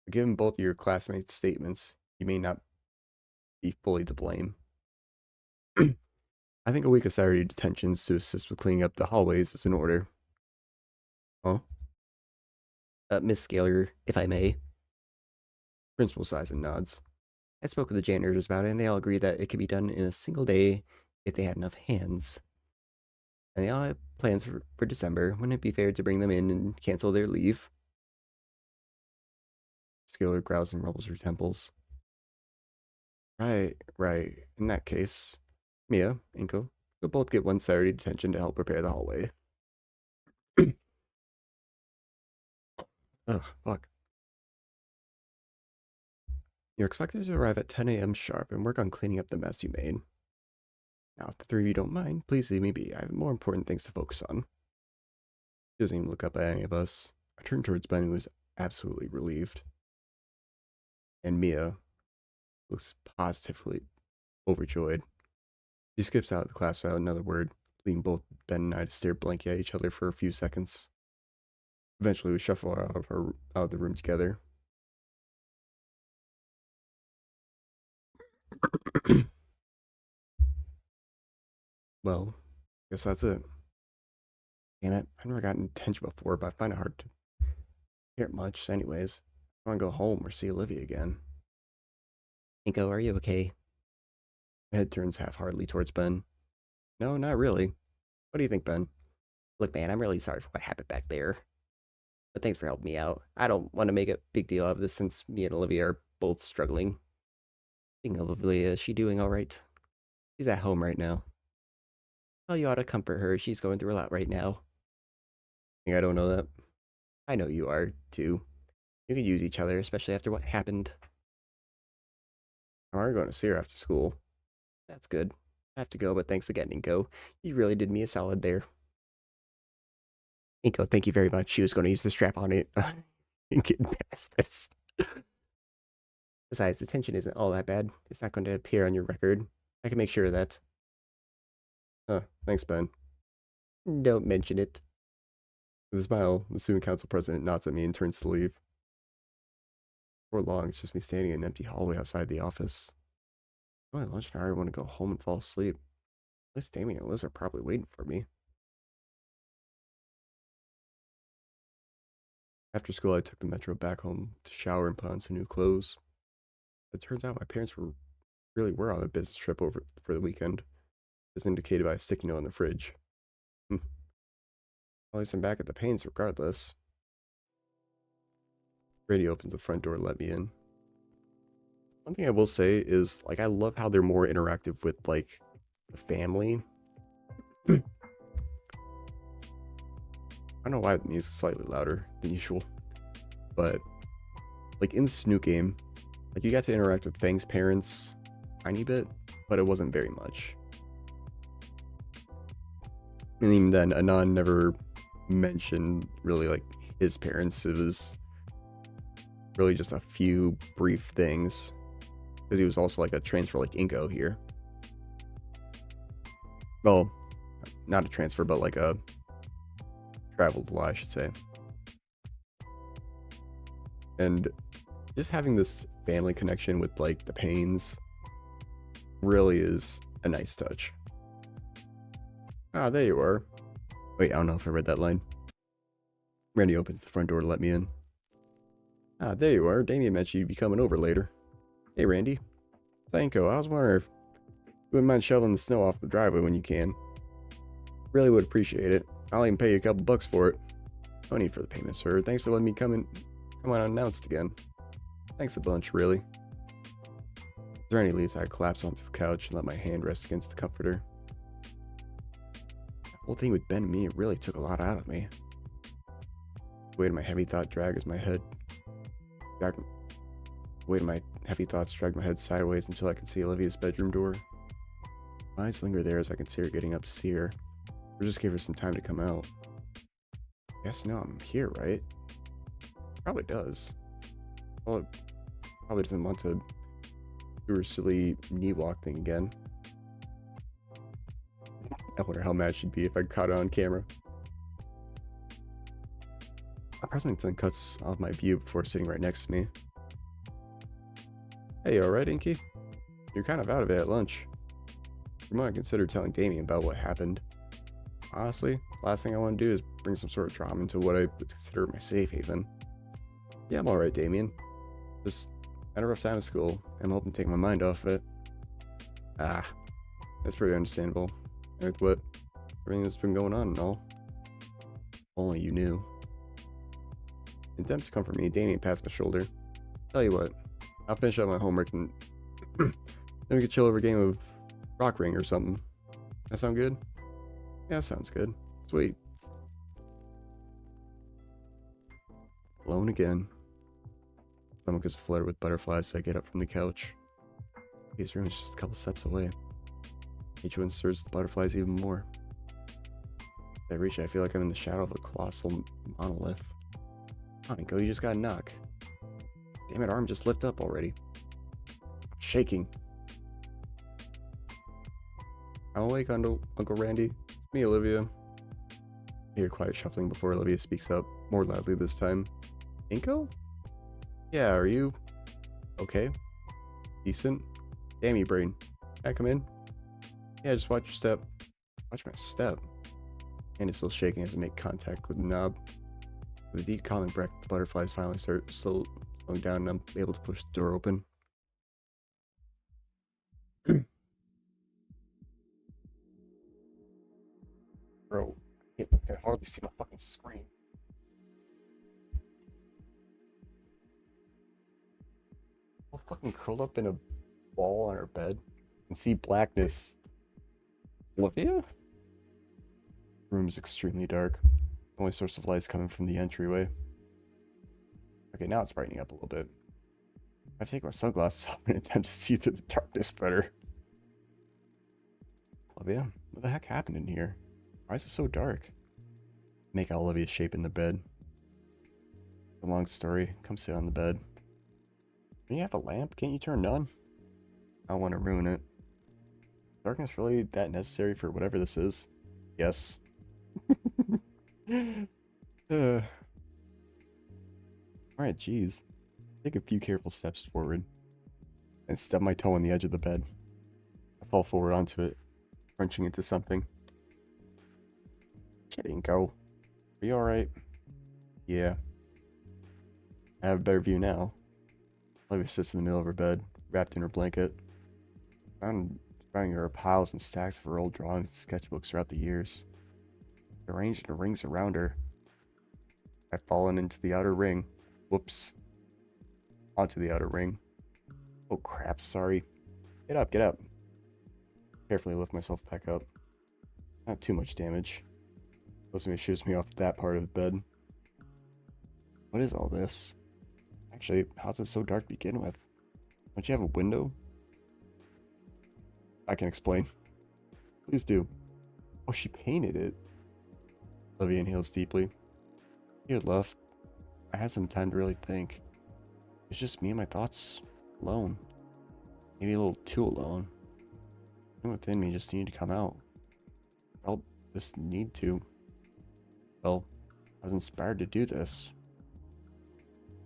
But given both of your classmates' statements, you may not be fully to blame. I think a week of Saturday detentions to assist with cleaning up the hallways is in order. Huh? Miss Scaler, if I may. Principal sighs and nods. I spoke with the janitors about it, and they all agreed that it could be done in a single day if they had enough hands. And they all have plans for December. Wouldn't it be fair to bring them in and cancel their leave? Scaler growls and rubbles her temples. Right. In that case, Mia, Inko, you'll both get one Saturday detention to help prepare the hallway. Ugh, fuck. You're expected to arrive at 10 a.m. sharp and work on cleaning up the mess you made. Now, if the three of you don't mind, please leave me be. I have more important things to focus on. She doesn't even look up at any of us. I turn towards Ben, who is absolutely relieved. And Mia looks positively overjoyed. She skips out of the class without another word, leaving both Ben and I to stare blankly at each other for a few seconds. Eventually, we shuffle out of the room together. Well, guess that's it. Damn it, I've never gotten attention before, but I find it hard to hear it much. Anyways, I want to go home or see Olivia again. Inko, are you okay? My head turns half-heartedly towards Ben. No, not really. What do you think, Ben? Look, man, I'm really sorry for what happened back there. But thanks for helping me out. I don't want to make a big deal out of this since me and Olivia are both struggling. Speaking of Olivia, is she doing alright? She's at home right now. Well, you ought to comfort her. She's going through a lot right now. Think I don't know that? I know you are, too. You could use each other, especially after what happened. I'm already going to see her after school. That's good. I have to go, but thanks again, Inko. You really did me a solid there. Inko, thank you very much. She was going to use the strap on it and get past this. Besides, the tension isn't all that bad. It's not going to appear on your record. I can make sure of that. Thanks, Ben. Don't mention it. With a smile, the student council president nods at me and turns to leave. Before long, it's just me standing in an empty hallway outside the office. Oh, at lunch, I already want to go home and fall asleep. At least Damien and Liz are probably waiting for me. After school, I took the metro back home to shower and put on some new clothes. It turns out my parents really were on a business trip over for the weekend, as indicated by a sticky note on the fridge. At least I'm back at the Paynes regardless. Brady opens the front door to let me in. One thing I will say is, like, I love how they're more interactive with, like, the family. I don't know why the music's slightly louder than usual, but, like, in this new game, like, you got to interact with Fang's parents a tiny bit, but it wasn't very much. And even then, Anon never mentioned really like his parents. It was really just a few brief things. Because he was also like a transfer like Inko here. Well, not a transfer, but like a traveled law, I should say. And just having this family connection with like the Pains really is a nice touch. Ah, there you are. Wait, I don't know if I read that line. Randy opens the front door to let me in. Ah, there you are. Damien mentioned you'd be coming over later. Hey, Randy. Sanko, I was wondering if you wouldn't mind shoveling the snow off the driveway when you can. Really would appreciate it. I'll even pay you a couple bucks for it. No need for the payment, sir. Thanks for letting me come on unannounced again. Thanks a bunch, really. Is there any least I collapse onto the couch and let my hand rest against the comforter? The whole thing with Ben and me, it really took a lot out of me. The weight of my heavy thought drag as my head dragged weight of my heavy thoughts dragged my head sideways until I could see Olivia's bedroom door. My eyes linger there as I can see her getting up to see her. Or just give her some time to come out. Guess no, I'm here, right? Probably does. Well, it probably doesn't want to do her silly knee walk thing again. I wonder how mad she'd be if I caught it on camera. Pressington cuts off my view before sitting right next to me. Hey, alright, Inky? You're kind of out of it at lunch. You might consider telling Damien about what happened. Honestly, last thing I want to do is bring some sort of drama into what I would consider my safe haven. Yeah, I'm alright, Damien. Just had a rough time at school. I'm hoping to take my mind off it. Ah, that's pretty understandable. With what everything that's been going on and all. Only you knew. In an attempt to comfort me, Damien passed my shoulder. Tell you what, I'll finish up my homework and then we could chill over a game of Rock Ring or something. That sound good? Yeah, sounds good. Sweet. Alone again. Stomach is flooded with butterflies as I get up from the couch. His room is just a couple steps away. Each one stirs the butterflies even more. As I reach it, I feel like I'm in the shadow of a colossal monolith. Come on, Nico, you just got a knock. Damn it, arm just lift up already. I'm shaking. I'm awake, Uncle Randy. It's me, Olivia. I hear quiet shuffling before Olivia speaks up, more loudly this time. Inko? Yeah, are you okay? Decent? Damn you, brain. Can I come in? Yeah, just watch your step. Watch my step. Hand is still shaking as I make contact with the knob. With a deep calming breath, the butterflies finally start slowing down and I'm able to push the door open. Bro, I can hardly see my fucking screen. I'm fucking curled up in a ball on her bed and see blackness. Olivia? The room is extremely dark. The only source of light is coming from the entryway. Okay, now it's brightening up a little bit. I've taken my sunglasses off in an attempt to see through the darkness better. Olivia, what the heck happened in here? Why is it so dark? Make out Olivia's shape in the bed. A long story. Come sit on the bed. Don't you have a lamp? Can't you turn it on? I don't want to ruin it. Darkness really that necessary for whatever this is? Yes. Alright, jeez. Take a few careful steps forward and stub my toe on the edge of the bed. I fall forward onto it, crunching into something. Kidding, go. Are you alright? Yeah. I have a better view now. Olivia sits in the middle of her bed, wrapped in her blanket. Surrounding her are piles and stacks of her old drawings and sketchbooks throughout the years. Arranged in rings around her. I've fallen into the outer ring. Whoops. Onto the outer ring. Oh crap, sorry. Get up, get up. Carefully lift myself back up. Not too much damage. Closing shoots me off that part of the bed. What is all this? Actually, how's it so dark to begin with? Don't you have a window? I can explain. Please do. Oh, she painted it. Olivia inhales deeply. He had left. I had some time to really think. It's just me and my thoughts alone. Maybe a little too alone. Something within me just needed to come out. I felt this need to. Well, I was inspired to do this.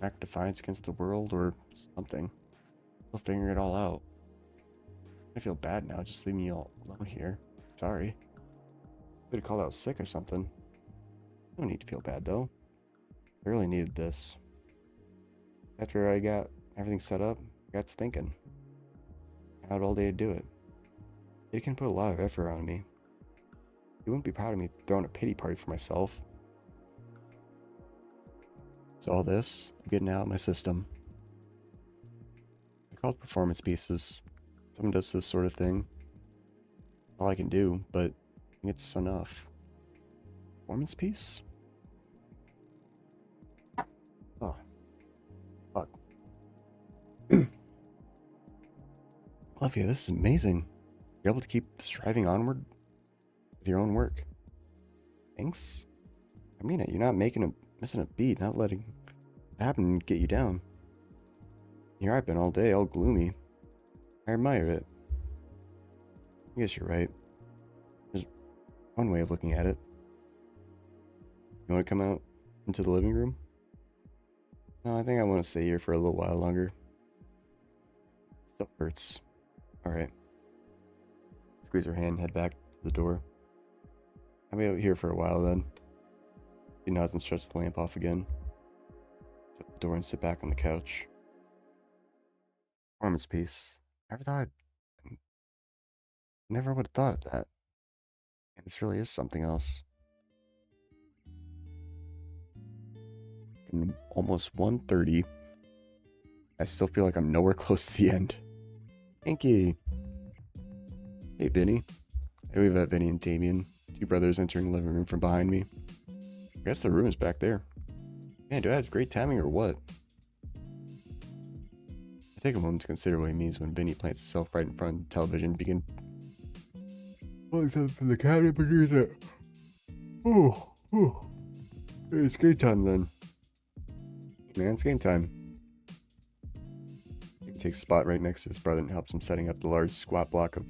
Act defiance against the world or something. Still figuring it all out. I feel bad now. Just leave me all alone here. Sorry. Could have called out sick or something. No need to feel bad though. I really needed this. After I got everything set up, I got to thinking. I had all day to do it. It can put a lot of effort on me. You wouldn't be proud of me throwing a pity party for myself. So all this, I'm getting out of my system. I call it performance pieces. Someone does this sort of thing. All I can do, but I think it's enough. Performance piece? Oh. Fuck. Olivia, this is amazing. You're able to keep striving onward with your own work. Thanks. I mean it. You're not missing a beat, not letting it happen and get you down. Here I've been all day, all gloomy. I admire it. I guess you're right. There's one way of looking at it. You want to come out into the living room? No, I think I want to stay here for a little while longer. Still hurts. Alright. Squeeze her hand, head back to the door. I'll be out here for a while then. She nods and shuts the lamp off again. Shut the door and sit back on the couch. Performance piece. Never would have thought of that. And this really is something else. In almost 1:30. I still feel like I'm nowhere close to the end. Inky. Hey, Vinny. Hey, we've got Vinny and Damien, two brothers entering the living room from behind me. I guess the room is back there. Man, do I have great timing or what? I take a moment to consider what he means when Vinny plants himself right in front of the television and begin pulling something from the cabinet beneath it. Oh. It's game time then. Man, it's game time. He takes a spot right next to his brother and helps him setting up the large squat block of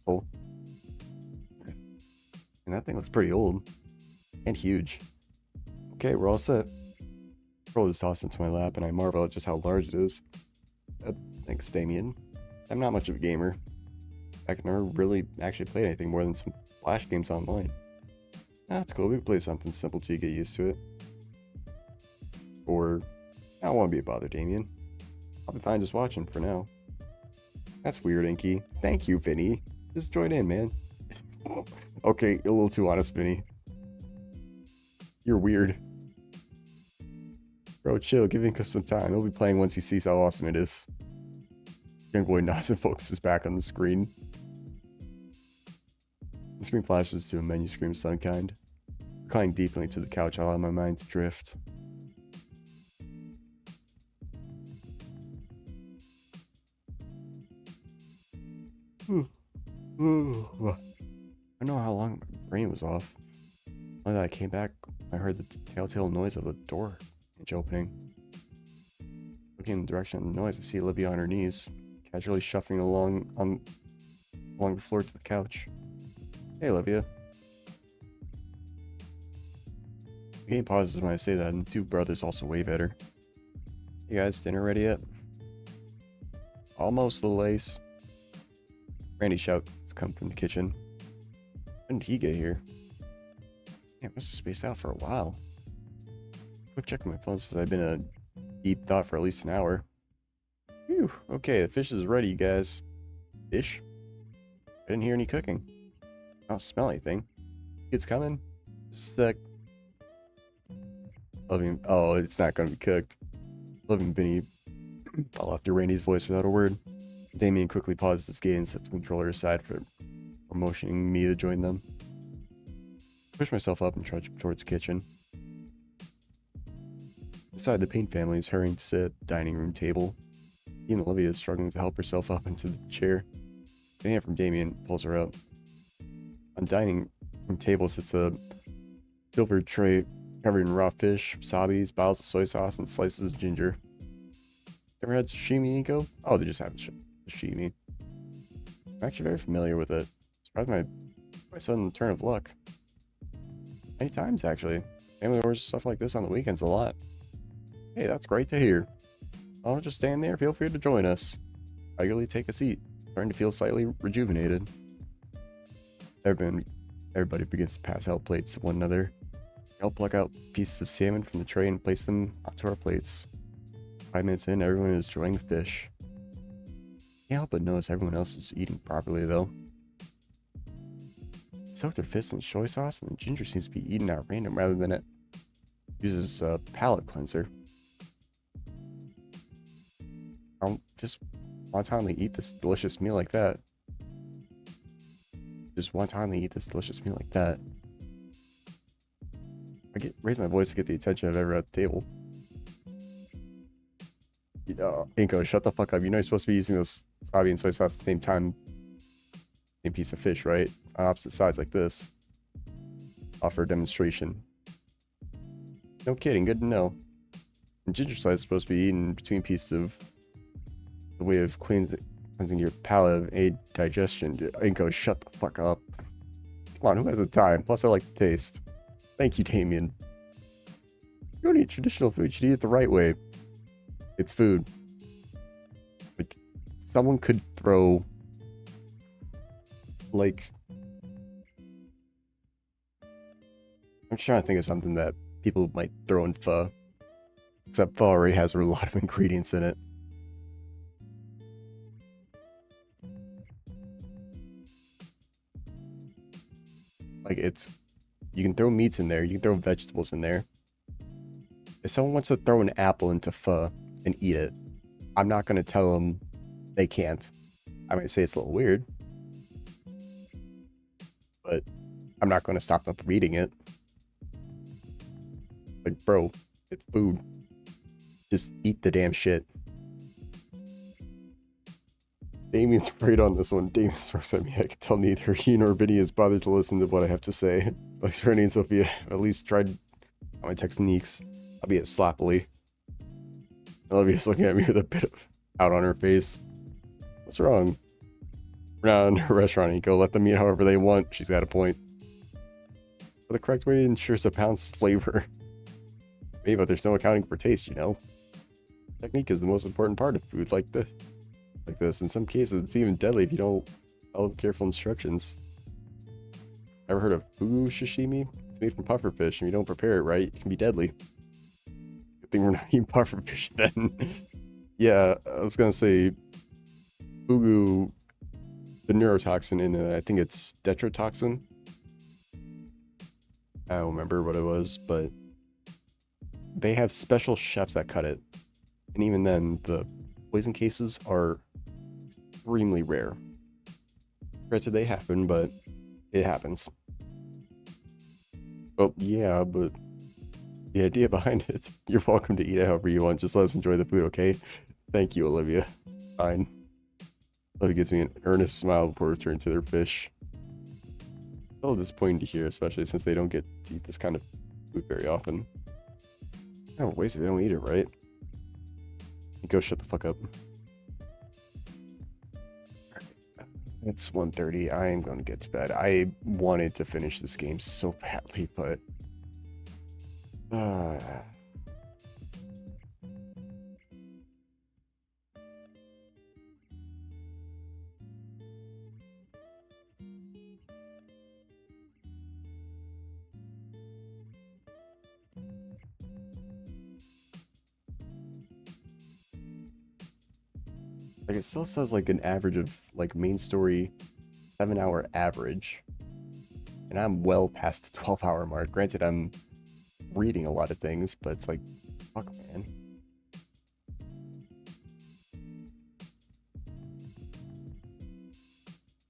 coal. And that thing looks pretty old. And huge. Okay, we're all set. Control is tossed into my lap and I marvel at just how large it is. Thanks, Damien. I'm not much of a gamer. I've never really actually played anything more than some Flash games online. That's cool, we can play something simple till you get used to it. Or, I don't want to be a bother, Damien. I'll be fine just watching for now. That's weird, Inky. Thank you, Vinny. Just join in, man. Okay, a little too honest, Vinny. You're weird. Bro, chill, give Inky some time. He'll be playing once he sees how awesome it is. Young boy nods and focuses back on the screen. The screen flashes to a menu screen of some kind. Reclining deeply to the couch, I allow my mind to drift. I don't know how long my brain was off. When I came back, I heard the telltale noise of a door hinge opening. Looking in the direction of the noise, I see Olivia on her knees, casually shuffling along the floor to the couch. Hey, Olivia. The game pauses when I say that, and the two brothers also wave at her. You guys, dinner ready yet? Almost, little Ace. Randy's shouts come from the kitchen. When did he get here? Yeah, I must have spaced out for a while. Quick check on my phone says I've been in a deep thought for at least an hour. Phew, okay, the fish is ready, you guys. Fish? I didn't hear any cooking. I don't smell anything. It's coming. Just a sec. Loving, oh, it's not gonna be cooked. Loving Vinny fell after Randy's voice without a word. Damien quickly pauses his gaze and sets the controller aside for motioning me to join them. I push myself up and trudge towards the kitchen. Inside, the Payne family is hurrying to sit at the dining room table. Even Olivia is struggling to help herself up into the chair. A hand from Damien pulls her up. On the dining room table sits a Silver tray covered in raw fish, wasabi's, bottles of soy sauce, and slices of ginger. Ever had sashimi, Nico? Oh, they just have sashimi. I'm actually very familiar with it. Surprised my sudden turn of luck. Many times, actually. Family orders stuff like this on the weekends a lot. Hey, that's great to hear. I'll just stand there. Feel free to join us. Regularly take a seat. Starting to feel slightly rejuvenated. Everybody begins to pass out plates to one another. I'll pluck out pieces of salmon from the tray and place them onto our plates. 5 minutes in, everyone is enjoying the fish. Can't help but notice everyone else is eating properly, though. Soak their fists in soy sauce, and the ginger seems to be eaten at random rather than it uses a palate cleanser. I don't just wantonly eat this delicious meal like that. Raise my voice to get the attention of everyone at the table. Inko, shut the fuck up. You know you're supposed to be using those wasabi and soy sauce at the same time. Same piece of fish, right? On opposite sides like this. Offer a demonstration. No kidding, good to know. And ginger slice is supposed to be eaten between pieces of the way of cleansing your palate of aid digestion. Inko, shut the fuck up. Come on, who has the time? Plus, I like the taste. Thank you, Damien. You don't eat traditional food. You should eat it the right way. It's food. Like, someone could throw, like, I'm trying to think of something that people might throw in pho. Except pho already has a lot of ingredients in it. Like, you can throw meats in there, you can throw vegetables in there. If someone wants to throw an apple into pho and eat it, I'm not going to tell them they can't. I might say it's a little weird, but I'm not going to stop them from eating it. Like, bro, it's food. Just eat the damn shit. Damien's right on this one. Damien looks at me. I can tell neither he nor Vinny is bothered to listen to what I have to say. Like Rennie and Sophia at least tried my techniques, albeit sloppily. Olivia's looking at me with a bit of out on her face. What's wrong? We're not in a restaurant, Nico. Let them eat however they want. She's got a point. But the correct way ensures a balanced flavor. Maybe, but there's no accounting for taste, you know? Technique is the most important part of food like this. In some cases, it's even deadly if you don't follow careful instructions. Ever heard of fugu sashimi? It's made from pufferfish, and if you don't prepare it right, it can be deadly. Good thing we're not eating pufferfish then. Yeah, I was gonna say fugu, the neurotoxin in it, I think it's detrotoxin. I don't remember what it was, but they have special chefs that cut it. And even then, the poison cases are extremely rare. Granted, they happen, but it happens. Well, yeah, but the idea behind it, you're welcome to eat it however you want. Just let us enjoy the food, okay? Thank you, Olivia. Fine. Olivia gives me an earnest smile before returning to their fish. It's a little disappointing to hear, especially since they don't get to eat this kind of food very often. Kind of a waste if they don't eat it, right? Go shut the fuck up. It's 1:30. I am going to get to bed. I wanted to finish this game so badly, but like, it still says like an average of like main story 7-hour average, and I'm well past the 12-hour mark. Granted, I'm reading a lot of things, but it's like, fuck, man.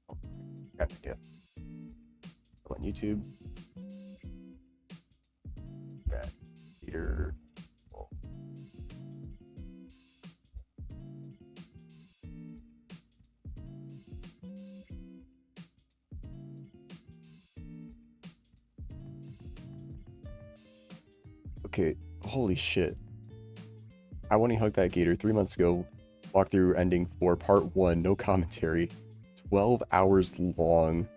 Oh, got an idea. Go on YouTube. Rat Peter. Okay, holy shit. I want to hug that gator 3 months ago. Walk through ending 4, part 1, no commentary. 12 hours long.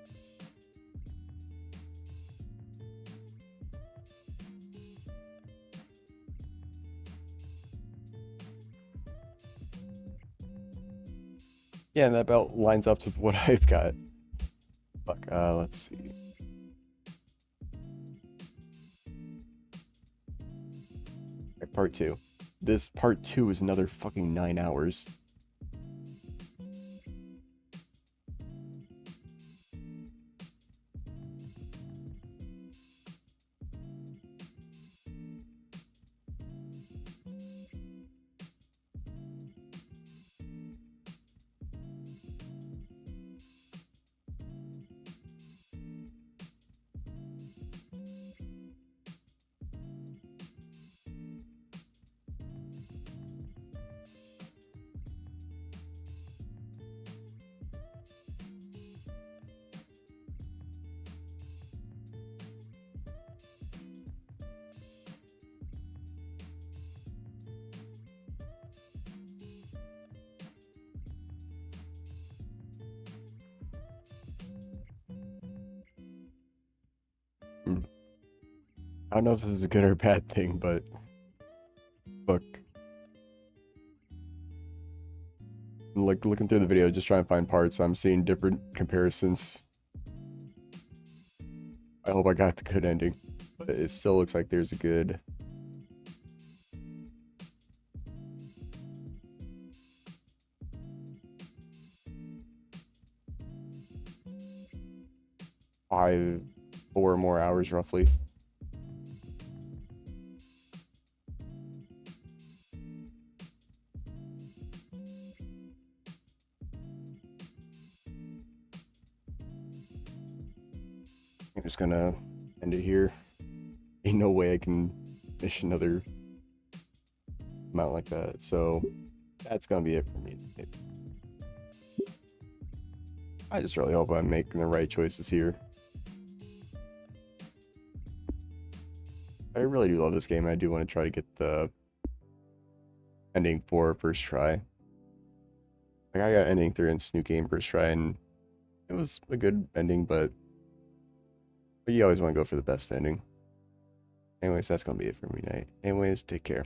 Yeah, and that about lines up to what I've got. Fuck, let's see. Okay, part 2. This part 2 is another fucking 9 hours. I don't know if this is a good or bad thing, but look. Like looking through the video, just trying to find parts. I'm seeing different comparisons. I hope I got the good ending, but it still looks like there's a good. Five, 4 more hours roughly. I'm just gonna end it here. Ain't no way I can finish another amount like that. So that's gonna be it for me. I just really hope I'm making the right choices here. I really do love this game. I do want to try to get the ending 4 first try. Like I got ending 3 in Snoot game first try, and it was a good ending, but you always want to go for the best ending. Anyways, that's gonna be it for me tonight. Anyways, take care.